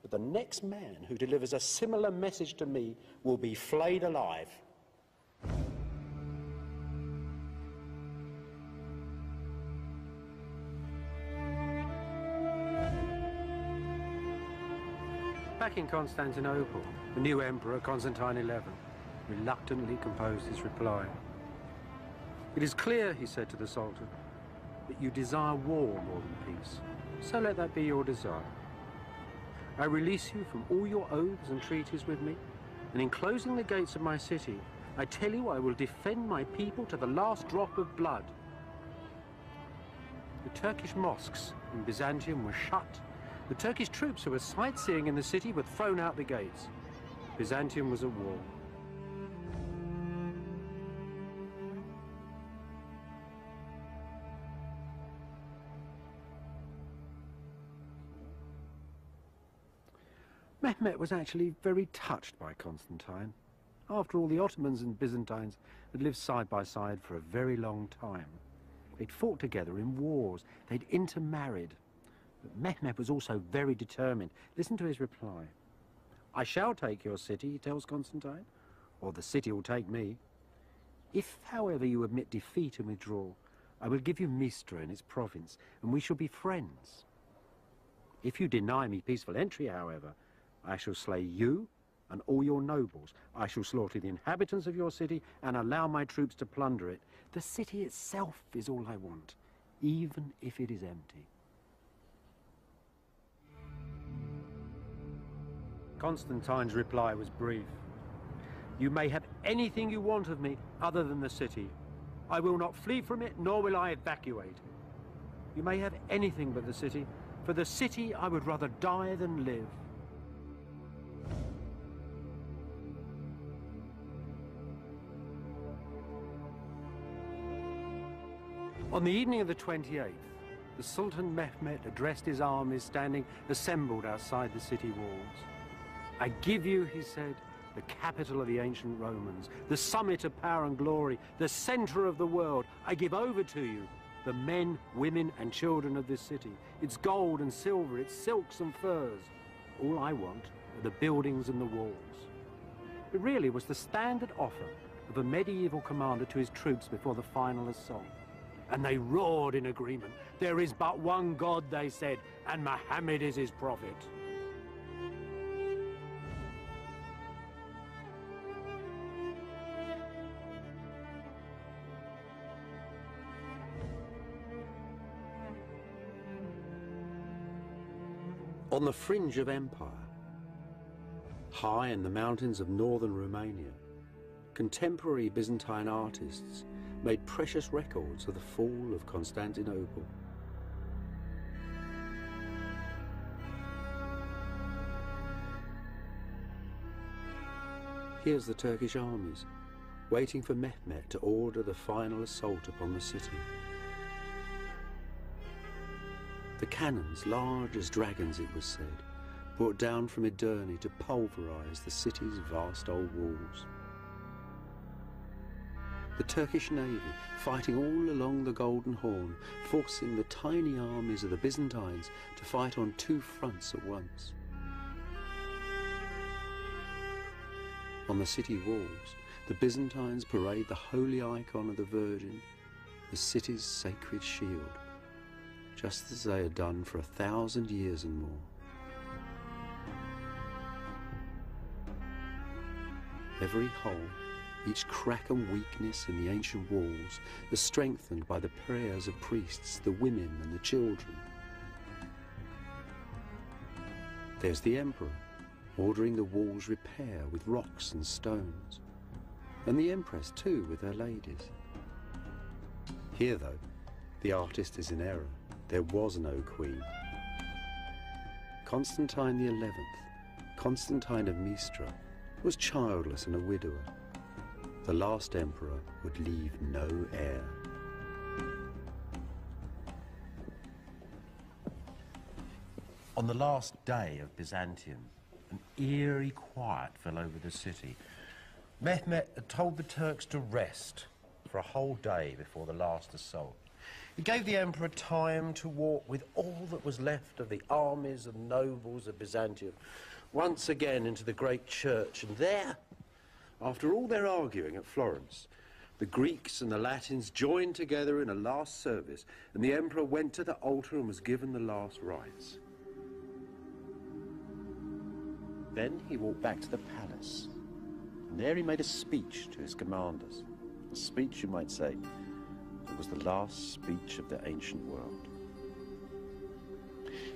But the next man who delivers a similar message to me will be flayed alive. Back in Constantinople, the new emperor, Constantine XI, reluctantly composed his reply. "It is clear," he said to the Sultan, "that you desire war more than peace. So let that be your desire. I release you from all your oaths and treaties with me, and in closing the gates of my city, I tell you I will defend my people to the last drop of blood." The Turkish mosques in Byzantium were shut. The Turkish troops who were sightseeing in the city were thrown out the gates. Byzantium was at war. Mehmet was actually very touched by Constantine. After all, the Ottomans and Byzantines had lived side by side for a very long time. They'd fought together in wars. They'd intermarried. But Mehmet was also very determined. Listen to his reply. "I shall take your city," he tells Constantine, "or the city will take me. If, however, you admit defeat and withdraw, I will give you Mistra and its province, and we shall be friends. If you deny me peaceful entry, however, I shall slay you and all your nobles. I shall slaughter the inhabitants of your city and allow my troops to plunder it. The city itself is all I want, even if it is empty." Constantine's reply was brief. "You may have anything you want of me other than the city. I will not flee from it, nor will I evacuate it. You may have anything but the city. For the city I would rather die than live." On the evening of the 28th, the Sultan Mehmet addressed his armies standing assembled outside the city walls. "I give you," he said, "the capital of the ancient Romans, the summit of power and glory, the center of the world. I give over to you the men, women, and children of this city, its gold and silver, its silks and furs. All I want are the buildings and the walls." It really was the standard offer of a medieval commander to his troops before the final assault. And they roared in agreement. "There is but one God," they said, "and Muhammad is his prophet." On the fringe of empire, high in the mountains of northern Romania, contemporary Byzantine artists made precious records of the fall of Constantinople. Here's the Turkish armies, waiting for Mehmet to order the final assault upon the city. The cannons, large as dragons it was said, brought down from Edirne to pulverize the city's vast old walls. The Turkish navy fighting all along the Golden Horn, forcing the tiny armies of the Byzantines to fight on two fronts at once. On the city walls, the Byzantines parade the holy icon of the Virgin, the city's sacred shield, just as they had done for 1,000 years and more. Every hole, each crack and weakness in the ancient walls is strengthened by the prayers of priests, the women and the children. There's the emperor, ordering the walls repair with rocks and stones, and the empress too with her ladies. Here, though, the artist is in error. There was no queen. Constantine XI, Constantine of Mistra, was childless and a widower. The last emperor would leave no heir. On the last day of Byzantium, an eerie quiet fell over the city. Mehmet had told the Turks to rest for a whole day before the last assault. It gave the emperor time to walk with all that was left of the armies and nobles of Byzantium once again into the great church. And there, after all their arguing at Florence, the Greeks and the Latins joined together in a last service, and the emperor went to the altar and was given the last rites. Then he walked back to the palace, and there he made a speech to his commanders. A speech, you might say, that was the last speech of the ancient world.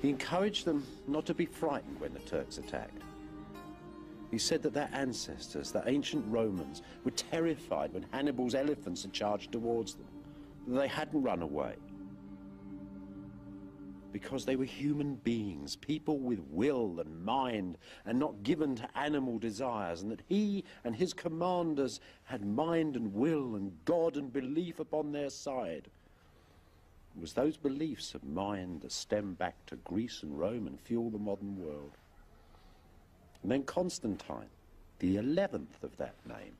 He encouraged them not to be frightened when the Turks attacked. He said that their ancestors, the ancient Romans, were terrified when Hannibal's elephants had charged towards them, that they hadn't run away. Because they were human beings, people with will and mind, and not given to animal desires, and that he and his commanders had mind and will and God and belief upon their side. It was those beliefs of mind that stem back to Greece and Rome and fuel the modern world. And then Constantine, the 11th of that name,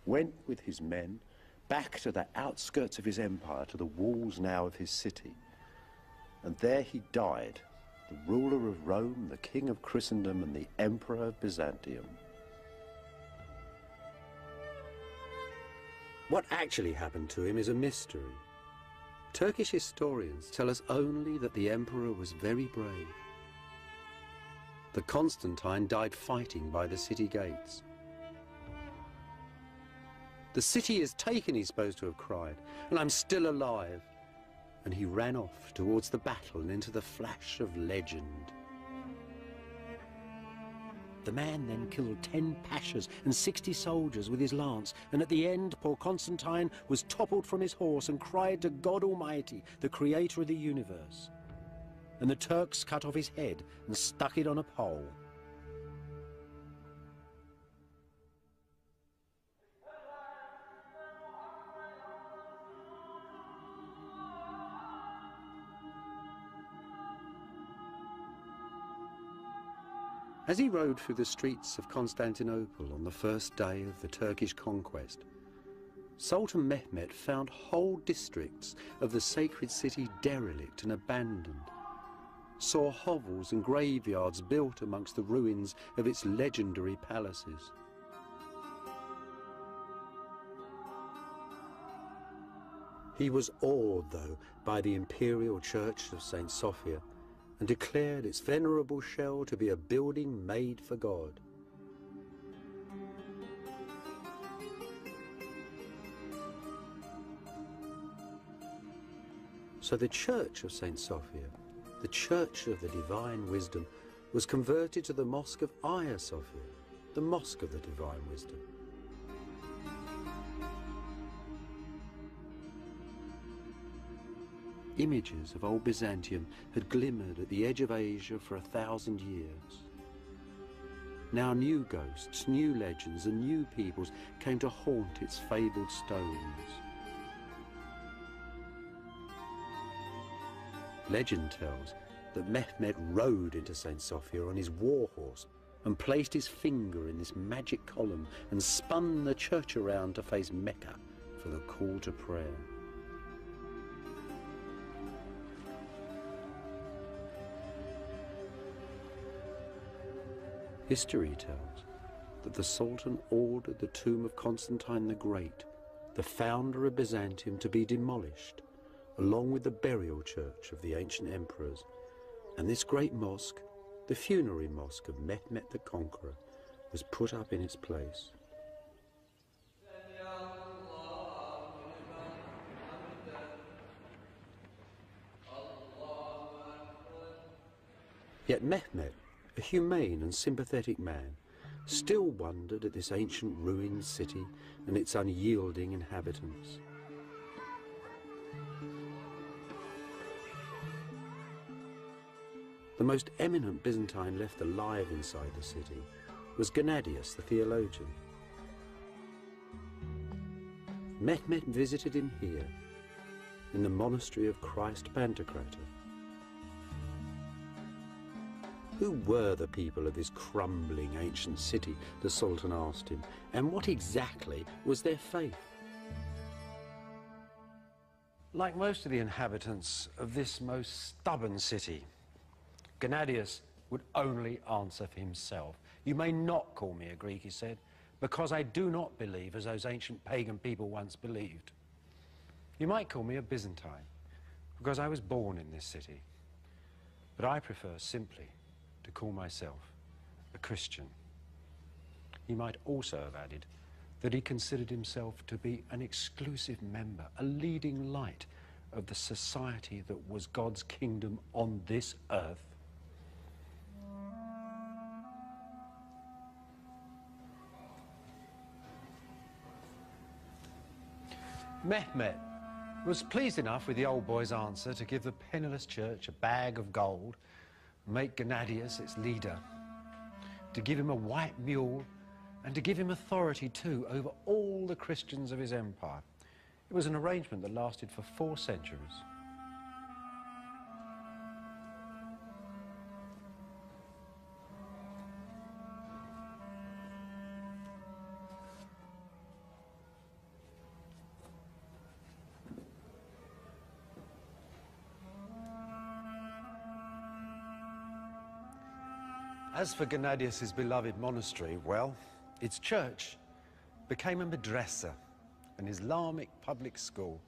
went with his men back to the outskirts of his empire, to the walls now of his city. And there he died, the ruler of Rome, the king of Christendom, and the emperor of Byzantium. What actually happened to him is a mystery. Turkish historians tell us only that the emperor was very brave. That Constantine died fighting by the city gates. "The city is taken," he's supposed to have cried, "and I'm still alive." And he ran off towards the battle and into the flash of legend. The man then killed 10 pashas and 60 soldiers with his lance, and at the end poor Constantine was toppled from his horse and cried to God Almighty, the creator of the universe. And the Turks cut off his head and stuck it on a pole. As he rode through the streets of Constantinople on the first day of the Turkish conquest, Sultan Mehmet found whole districts of the sacred city derelict and abandoned, saw hovels and graveyards built amongst the ruins of its legendary palaces. He was awed, though, by the imperial church of St. Sophia, and declared its venerable shell to be a building made for God. So the church of St. Sophia, the church of the divine wisdom, was converted to the mosque of Hagia Sophia, the mosque of the divine wisdom. Images of old Byzantium had glimmered at the edge of Asia for 1,000 years. Now new ghosts, new legends and new peoples came to haunt its fabled stones. Legend tells that Mehmet rode into St. Sophia on his war horse and placed his finger in this magic column and spun the church around to face Mecca for the call to prayer. History tells that the Sultan ordered the tomb of Constantine the Great, the founder of Byzantium, to be demolished, along with the burial church of the ancient emperors, and this great mosque, the funerary mosque of Mehmet the Conqueror, was put up in its place. Yet Mehmet, a humane and sympathetic man, still wondered at this ancient ruined city and its unyielding inhabitants. The most eminent Byzantine left alive inside the city was Gennadius the theologian. Mehmet visited him here, in the monastery of Christ Pantocrator. Who were the people of this crumbling ancient city, the Sultan asked him, and what exactly was their faith? Like most of the inhabitants of this most stubborn city, Gennadius would only answer for himself. "You may not call me a Greek," he said, "because I do not believe as those ancient pagan people once believed. You might call me a Byzantine, because I was born in this city. But I prefer simply to call myself a Christian." He might also have added that he considered himself to be an exclusive member, a leading light of the society that was God's kingdom on this earth. Mehmet was pleased enough with the old boy's answer to give the penniless church a bag of gold, make Gennadius its leader, to give him a white mule, and to give him authority too over all the Christians of his empire. It was an arrangement that lasted for 4 centuries. As for Gennadius' beloved monastery, well, its church became a madrasa, an Islamic public school,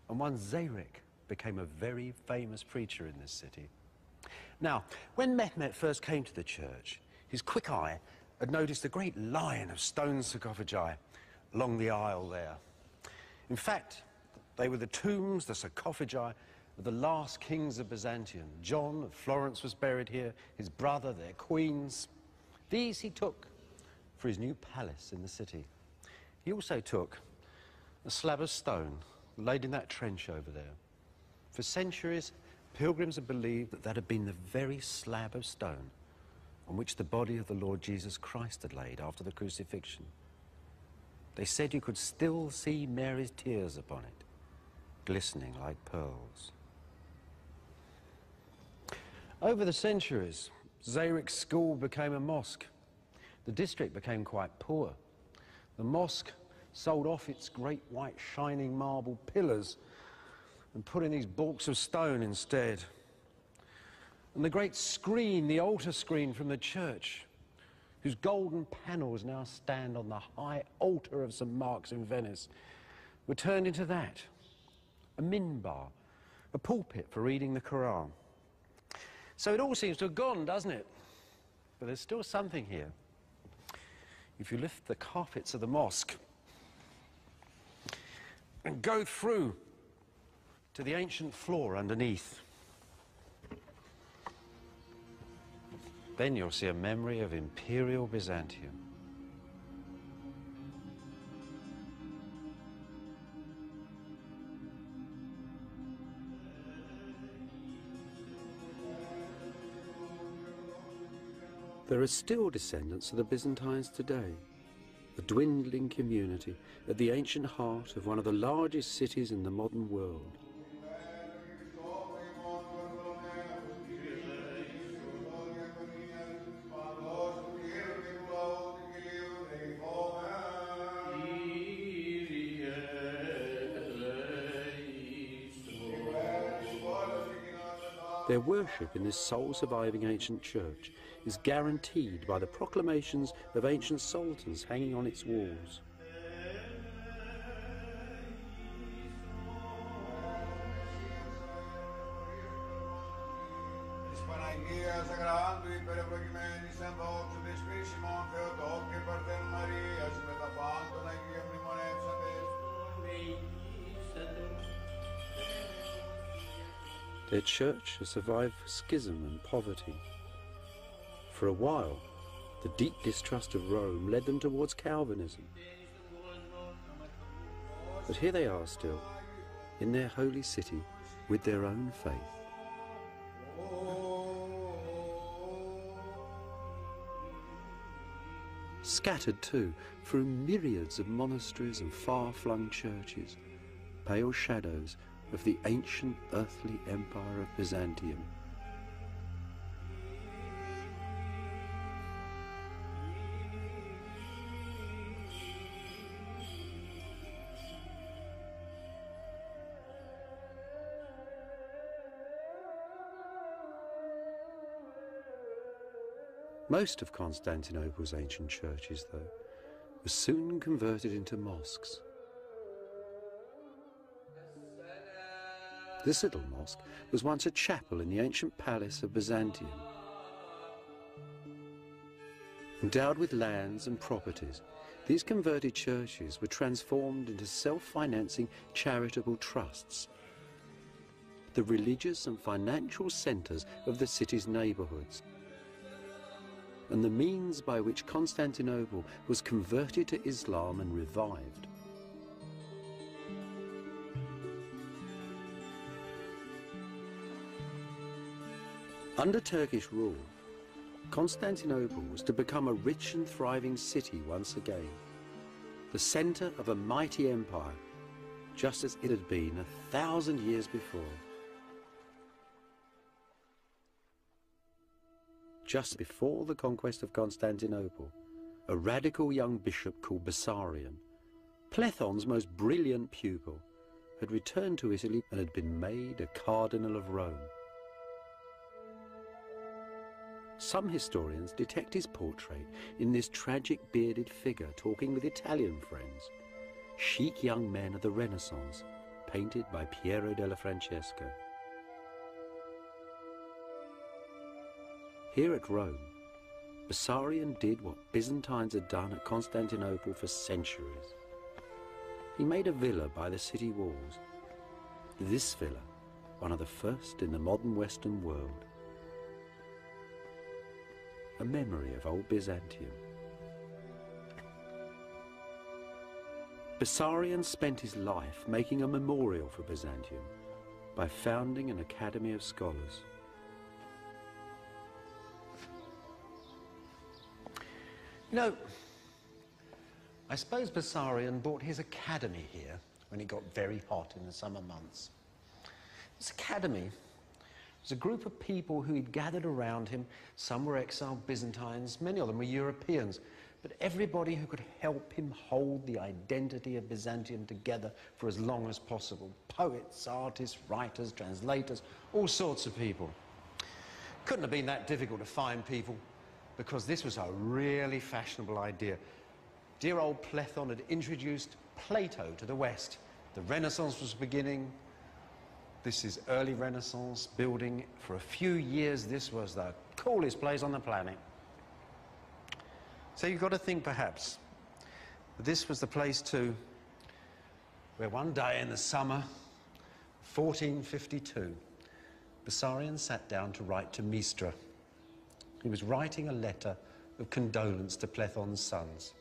and one Zayrik became a very famous preacher in this city. Now, when Mehmet first came to the church, his quick eye had noticed a great line of stone sarcophagi along the aisle there. In fact, they were the tombs, the sarcophagi, of the last kings of Byzantium. John of Florence was buried here, his brother, their queens. These he took for his new palace in the city. He also took a slab of stone laid in that trench over there. For centuries, pilgrims had believed that that had been the very slab of stone on which the body of the Lord Jesus Christ had laid after the crucifixion. They said you could still see Mary's tears upon it, glistening like pearls. Over the centuries, Zayrik's school became a mosque. The district became quite poor. The mosque sold off its great white shining marble pillars and put in these baulks of stone instead. And the great screen, the altar screen from the church, whose golden panels now stand on the high altar of St. Mark's in Venice, were turned into that, a minbar, a pulpit for reading the Quran. So it all seems to have gone, doesn't it? But there's still something here. If you lift the carpets of the mosque and go through to the ancient floor underneath, then you'll see a memory of imperial Byzantium. There are still descendants of the Byzantines today, a dwindling community at the ancient heart of one of the largest cities in the modern world. Their worship in this sole-surviving ancient church is guaranteed by the proclamations of ancient sultans hanging on its walls. Their church has survived schism and poverty. For a while, the deep distrust of Rome led them towards Calvinism. But here they are still, in their holy city, with their own faith. Scattered too, through myriads of monasteries and far-flung churches, pale shadows of the ancient earthly empire of Byzantium. Most of Constantinople's ancient churches, though, were soon converted into mosques. This little mosque was once a chapel in the ancient palace of Byzantium. Endowed with lands and properties, these converted churches were transformed into self-financing charitable trusts, the religious and financial centres of the city's neighbourhoods, and the means by which Constantinople was converted to Islam and revived. Under Turkish rule, Constantinople was to become a rich and thriving city once again, the centre of a mighty empire, just as it had been 1,000 years before. Just before the conquest of Constantinople, a radical young bishop called Bessarion, Plethon's most brilliant pupil, had returned to Italy and had been made a cardinal of Rome. Some historians detect his portrait in this tragic bearded figure talking with Italian friends, chic young men of the Renaissance, painted by Piero della Francesca. Here at Rome, Bessarion did what Byzantines had done at Constantinople for centuries. He made a villa by the city walls. This villa, one of the first in the modern Western world. A memory of old Byzantium. Bessarion spent his life making a memorial for Byzantium by founding an academy of scholars. You know, I suppose Bessarion bought his academy here when it got very hot in the summer months. This academy was a group of people who he'd gathered around him. Some were exiled Byzantines, many of them were Europeans, but everybody who could help him hold the identity of Byzantium together for as long as possible. Poets, artists, writers, translators, all sorts of people. Couldn't have been that difficult to find people, because this was a really fashionable idea. Dear old Plethon had introduced Plato to the West. The Renaissance was beginning. This is early Renaissance building. For a few years, this was the coolest place on the planet. So you've got to think, perhaps, that this was the place too, where one day in the summer, 1452, Bessarion sat down to write to Mistra. He was writing a letter of condolence to Plethon's sons.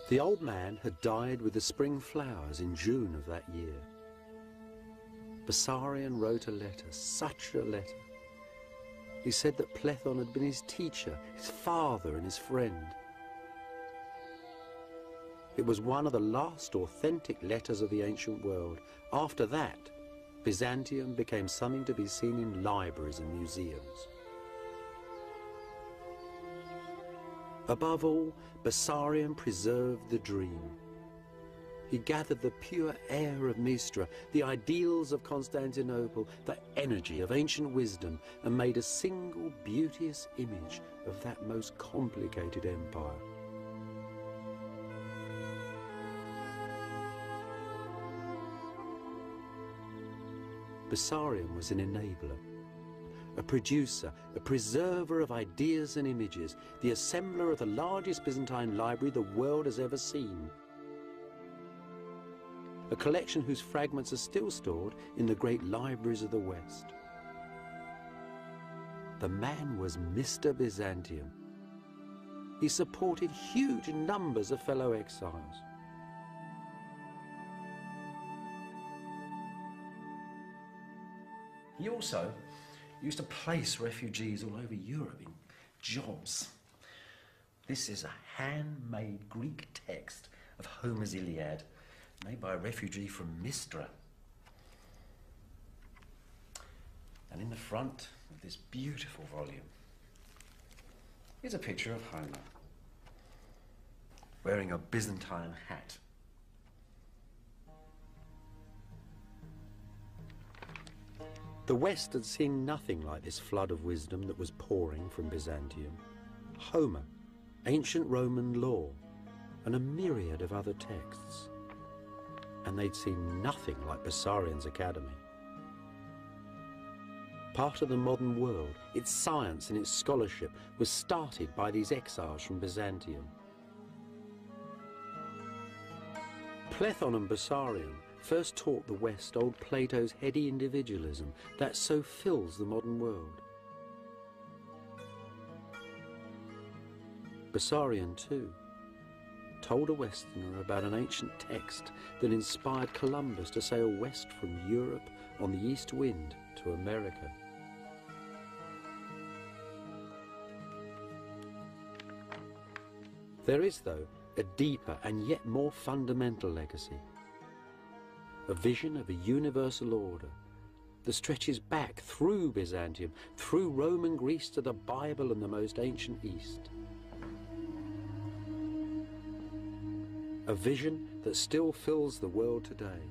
The old man had died with the spring flowers in June of that year. Bessarion wrote a letter, such a letter. He said that Plethon had been his teacher, his father and his friend. It was one of the last authentic letters of the ancient world. After that, Byzantium became something to be seen in libraries and museums. Above all, Bessarion preserved the dream. He gathered the pure air of Mistra, the ideals of Constantinople, the energy of ancient wisdom, and made a single beauteous image of that most complicated empire. Bessarion was an enabler, a producer, a preserver of ideas and images, the assembler of the largest Byzantine library the world has ever seen. A collection whose fragments are still stored in the great libraries of the West. The man was Mr. Byzantium. He supported huge numbers of fellow exiles. He also used to place refugees all over Europe in jobs. This is a handmade Greek text of Homer's Iliad, made by a refugee from Mistra. And in the front of this beautiful volume is a picture of Homer wearing a Byzantine hat. The West had seen nothing like this flood of wisdom that was pouring from Byzantium. Homer, ancient Roman law, and a myriad of other texts. And they'd seen nothing like Bessarion's academy. Part of the modern world, its science and its scholarship, was started by these exiles from Byzantium. Plethon and Bessarion first taught the West old Plato's heady individualism that so fills the modern world. Bessarion, too, told a Westerner about an ancient text that inspired Columbus to sail west from Europe on the east wind to America. There is, though, a deeper and yet more fundamental legacy. A vision of a universal order that stretches back through Byzantium, through Roman Greece to the Bible and the most ancient East. A vision that still fills the world today.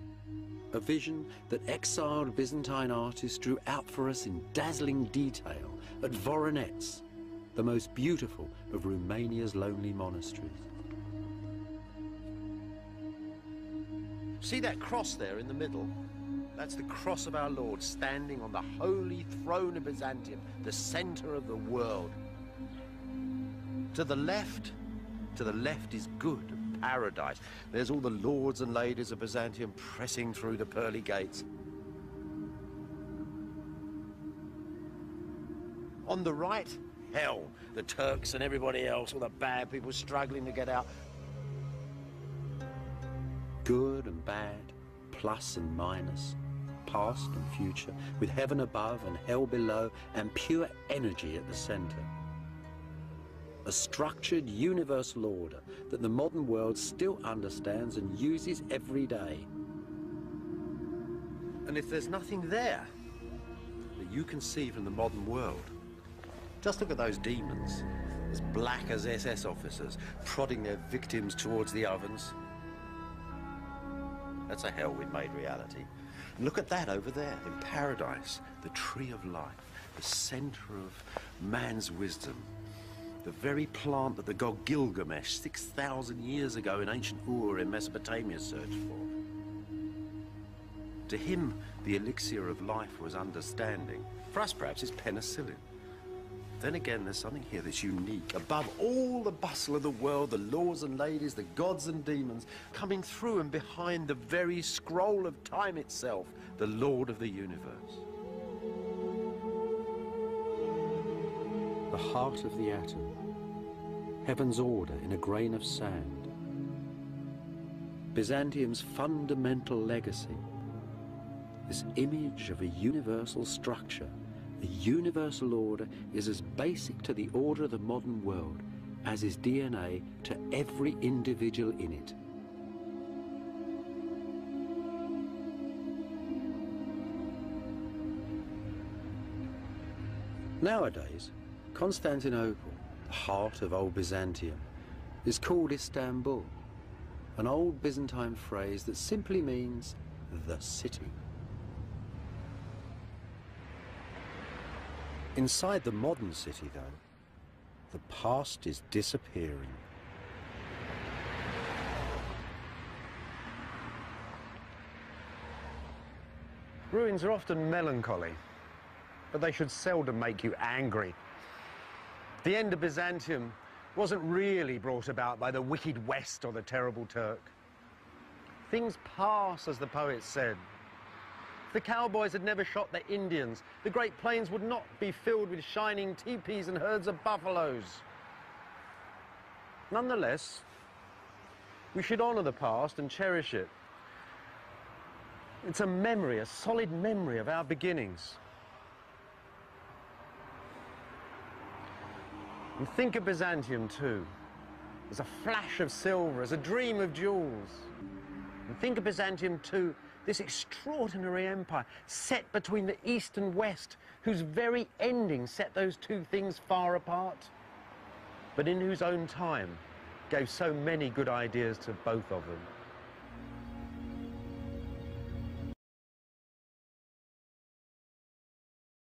A vision that exiled Byzantine artists drew out for us in dazzling detail at Voronezh, the most beautiful of Romania's lonely monasteries. See that cross there in the middle? That's the cross of our Lord standing on the holy throne of Byzantium, the center of the world. To the left is good, paradise. There's all the lords and ladies of Byzantium pressing through the pearly gates. On the right, hell, the Turks and everybody else, all the bad people struggling to get out. Good and bad, plus and minus, past and future, with heaven above and hell below, and pure energy at the center. A structured universal order that the modern world still understands and uses every day. And if there's nothing there that you can see from the modern world, just look at those demons, as black as SS officers, prodding their victims towards the ovens. That's a hell we've made reality. And look at that over there, in paradise, the tree of life, the center of man's wisdom, the very plant that the god Gilgamesh 6,000 years ago in ancient Ur in Mesopotamia searched for. To him, the elixir of life was understanding. For us, perhaps, it's penicillin. Then again, there's something here that's unique. Above all the bustle of the world, the lords and ladies, the gods and demons, coming through and behind the very scroll of time itself, the Lord of the universe. The heart of the atom, heaven's order in a grain of sand. Byzantium's fundamental legacy, this image of a universal structure. A universal order is as basic to the order of the modern world as is DNA to every individual in it. Nowadays, Constantinople, the heart of old Byzantium, is called Istanbul, an old Byzantine phrase that simply means the city. Inside the modern city, though, the past is disappearing. Ruins are often melancholy, but they should seldom make you angry. The end of Byzantium wasn't really brought about by the wicked West or the terrible Turk. Things pass, as the poet said. If the cowboys had never shot the Indians, the Great Plains would not be filled with shining teepees and herds of buffaloes. Nonetheless, we should honor the past and cherish it. It's a memory, a solid memory of our beginnings. And think of Byzantium too, as a flash of silver, as a dream of jewels. And think of Byzantium too, this extraordinary empire set between the East and West, whose very ending set those two things far apart, but in whose own time gave so many good ideas to both of them.